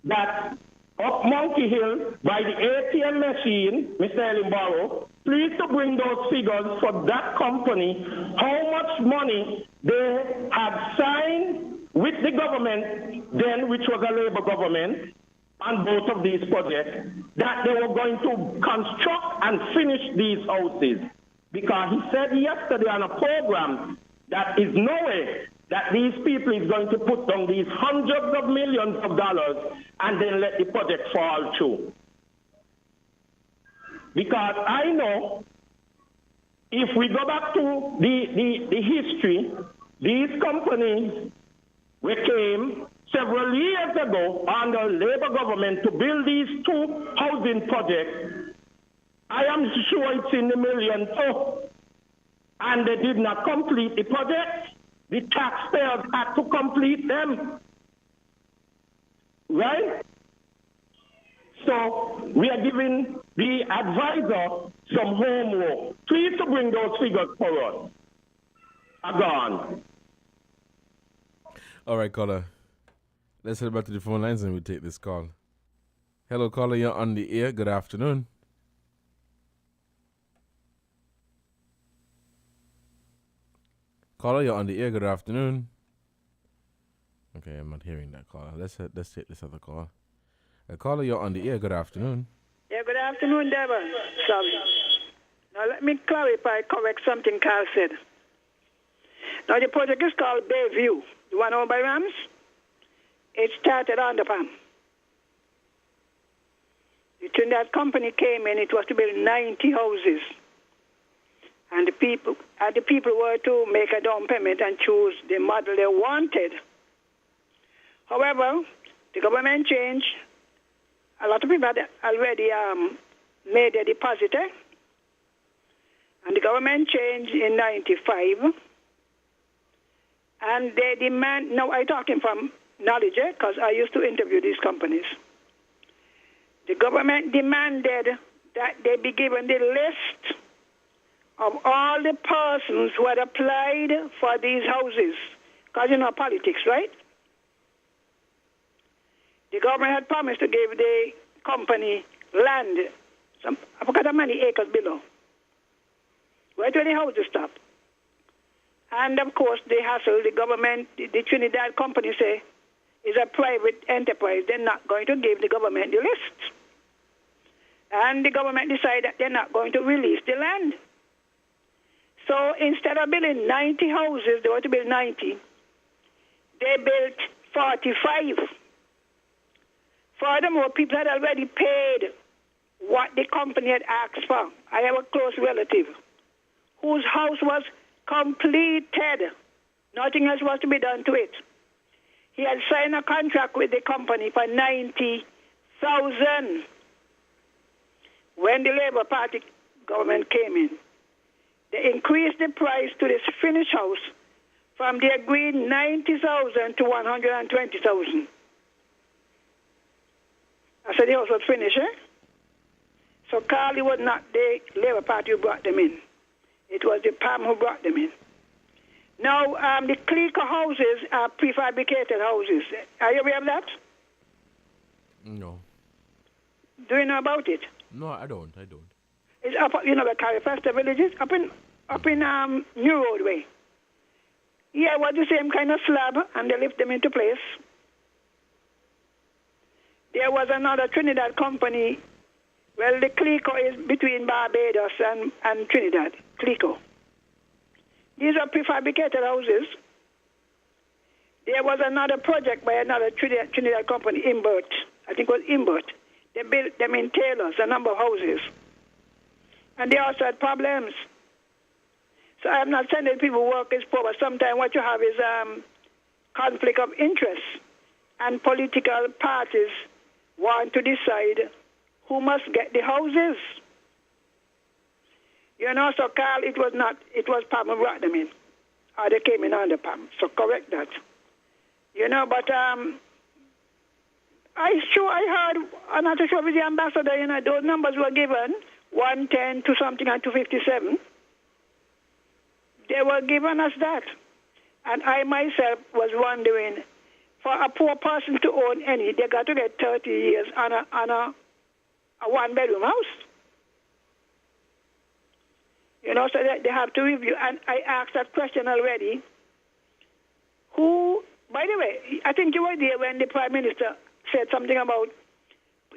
that up Monkey Hill by the ATM machine, Mr. Elinborough, please to bring those figures for that company, how much money they had signed with the government then, which was a Labour government, on both of these projects, that they were going to construct and finish these houses. Because he said yesterday on a program that is no way that these people is going to put down these hundreds of millions of dollars and then let the project fall through. Because I know if we go back to the history, these companies we came several years ago under Labour government to build these two housing projects. I am sure it's in the millions too. And they did not complete the project. The taxpayers had to complete them. Right? So we are giving the advisor some homework. Please to bring those figures for us. Are gone. All right, caller. Let's head back to the phone lines and we'll take this call. Hello, caller. You're on the air. Good afternoon. Caller, you're on the air. Good afternoon. Okay, I'm not hearing that caller. Let's take this other call. Caller, you're on the air. Good afternoon. Yeah, good afternoon, Devon. Sorry. Now let me correct something Carl said. Now the project is called Bayview. The one owned by Rams. It started on the farm. The Trinidad company came in. It was to build 90 houses. And the people were to make a down payment and choose the model they wanted. However, the government changed. A lot of people had already made a deposit. And the government changed in 95. And they demand, now I'm talking from knowledge, because I used to interview these companies. The government demanded that they be given the list of all the persons who had applied for these houses. Because you know politics, right? The government had promised to give the company land, I forgot how many acres below. Where do the houses stop? And of course, they hassle the government, the Trinidad company say, is a private enterprise. They're not going to give the government the list. And the government decided that they're not going to release the land. So instead of building 90 houses, they were to build 90. They built 45. Furthermore, people had already paid what the company had asked for. I have a close relative whose house was completed. Nothing else was to be done to it. He had signed a contract with the company for $90,000. When the Labour Party government came in, they increased the price to this finished house from the agreed $90,000 to $120,000. I said the house was finished, eh? So Carly was not the Labour Party who brought them in. It was the PAM who brought them in. Now, the clicker houses are prefabricated houses. Are you aware of that? No. Do you know about it? No, I don't. It's up, you know, where Carifesta Village is? Up in New Roadway. Yeah, it was the same kind of slab, and they lift them into place. There was another Trinidad company. Well, the Clico is between Barbados and Trinidad. Clico. These are prefabricated houses. There was another project by another Trinidad company, Imbert. I think it was Imbert. They built them in Taylors, a number of houses. And they also had problems. So I'm not saying that people work is poor, but sometimes what you have is conflict of interest. And political parties want to decide who must get the houses. You know, so Carl, it was PAM who brought them in. Or they came in under PAM. So correct that. You know, but I heard, I'm not sure with the ambassador, you know, those numbers were given 110 to something and 257. They were giving us that. And I myself was wondering, for a poor person to own any, they got to get 30 years on a one-bedroom house. You know, so they have to review. And I asked that question already. Who, by the way, I think you were there when the Prime Minister said something about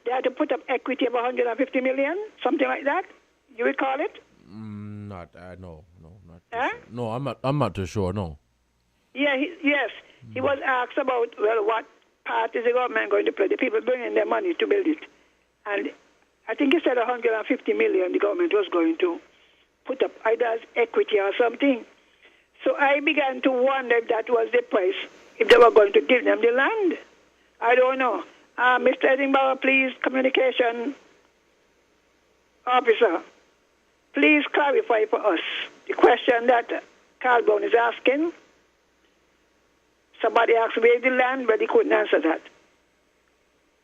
they had to put up equity of 150 million, something like that. You recall it? Not, no, not. Sure. No, I'm not too sure. No. Yeah, yes. He was asked about, well, what part is the government going to play? The people bringing their money to build it. And I think he said 150 million the government was going to put up either as equity or something. So I began to wonder if that was the price, if they were going to give them the land. I don't know. Mr. Edinburgh, please, communication officer, please clarify for us the question that Carl Brown is asking. Somebody asked where the land, but he couldn't answer that.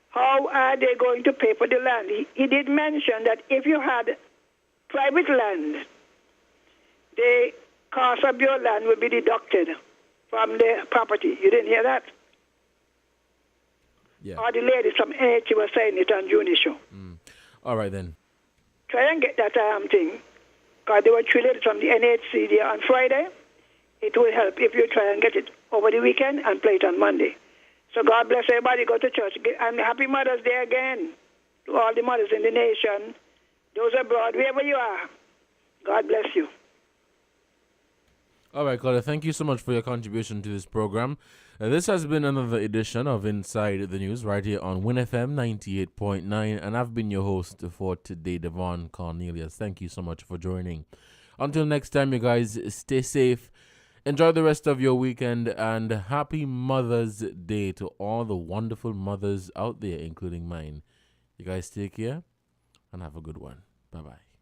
How are they going to pay for the land? He did mention that if you had private land, the cost of your land would be deducted from the property. You didn't hear that? Yeah. Or the ladies from NHC were saying it on Juni's show. All right, then. Try and get that thing. Because there were 3 ladies from the NHC there on Friday. It will help if you try and get it over the weekend and play it on Monday. So God bless everybody. Go to church. And happy Mother's Day again to all the mothers in the nation. Those abroad, wherever you are. God bless you. All right, Carla, thank you so much for your contribution to this program. This has been another edition of Inside the News right here on WINFM 98.9, and I've been your host for today, Devon Cornelius. Thank you so much for joining. Until next time, you guys, stay safe, enjoy the rest of your weekend, and happy Mother's Day to all the wonderful mothers out there, including mine. You guys take care, and have a good one. Bye-bye.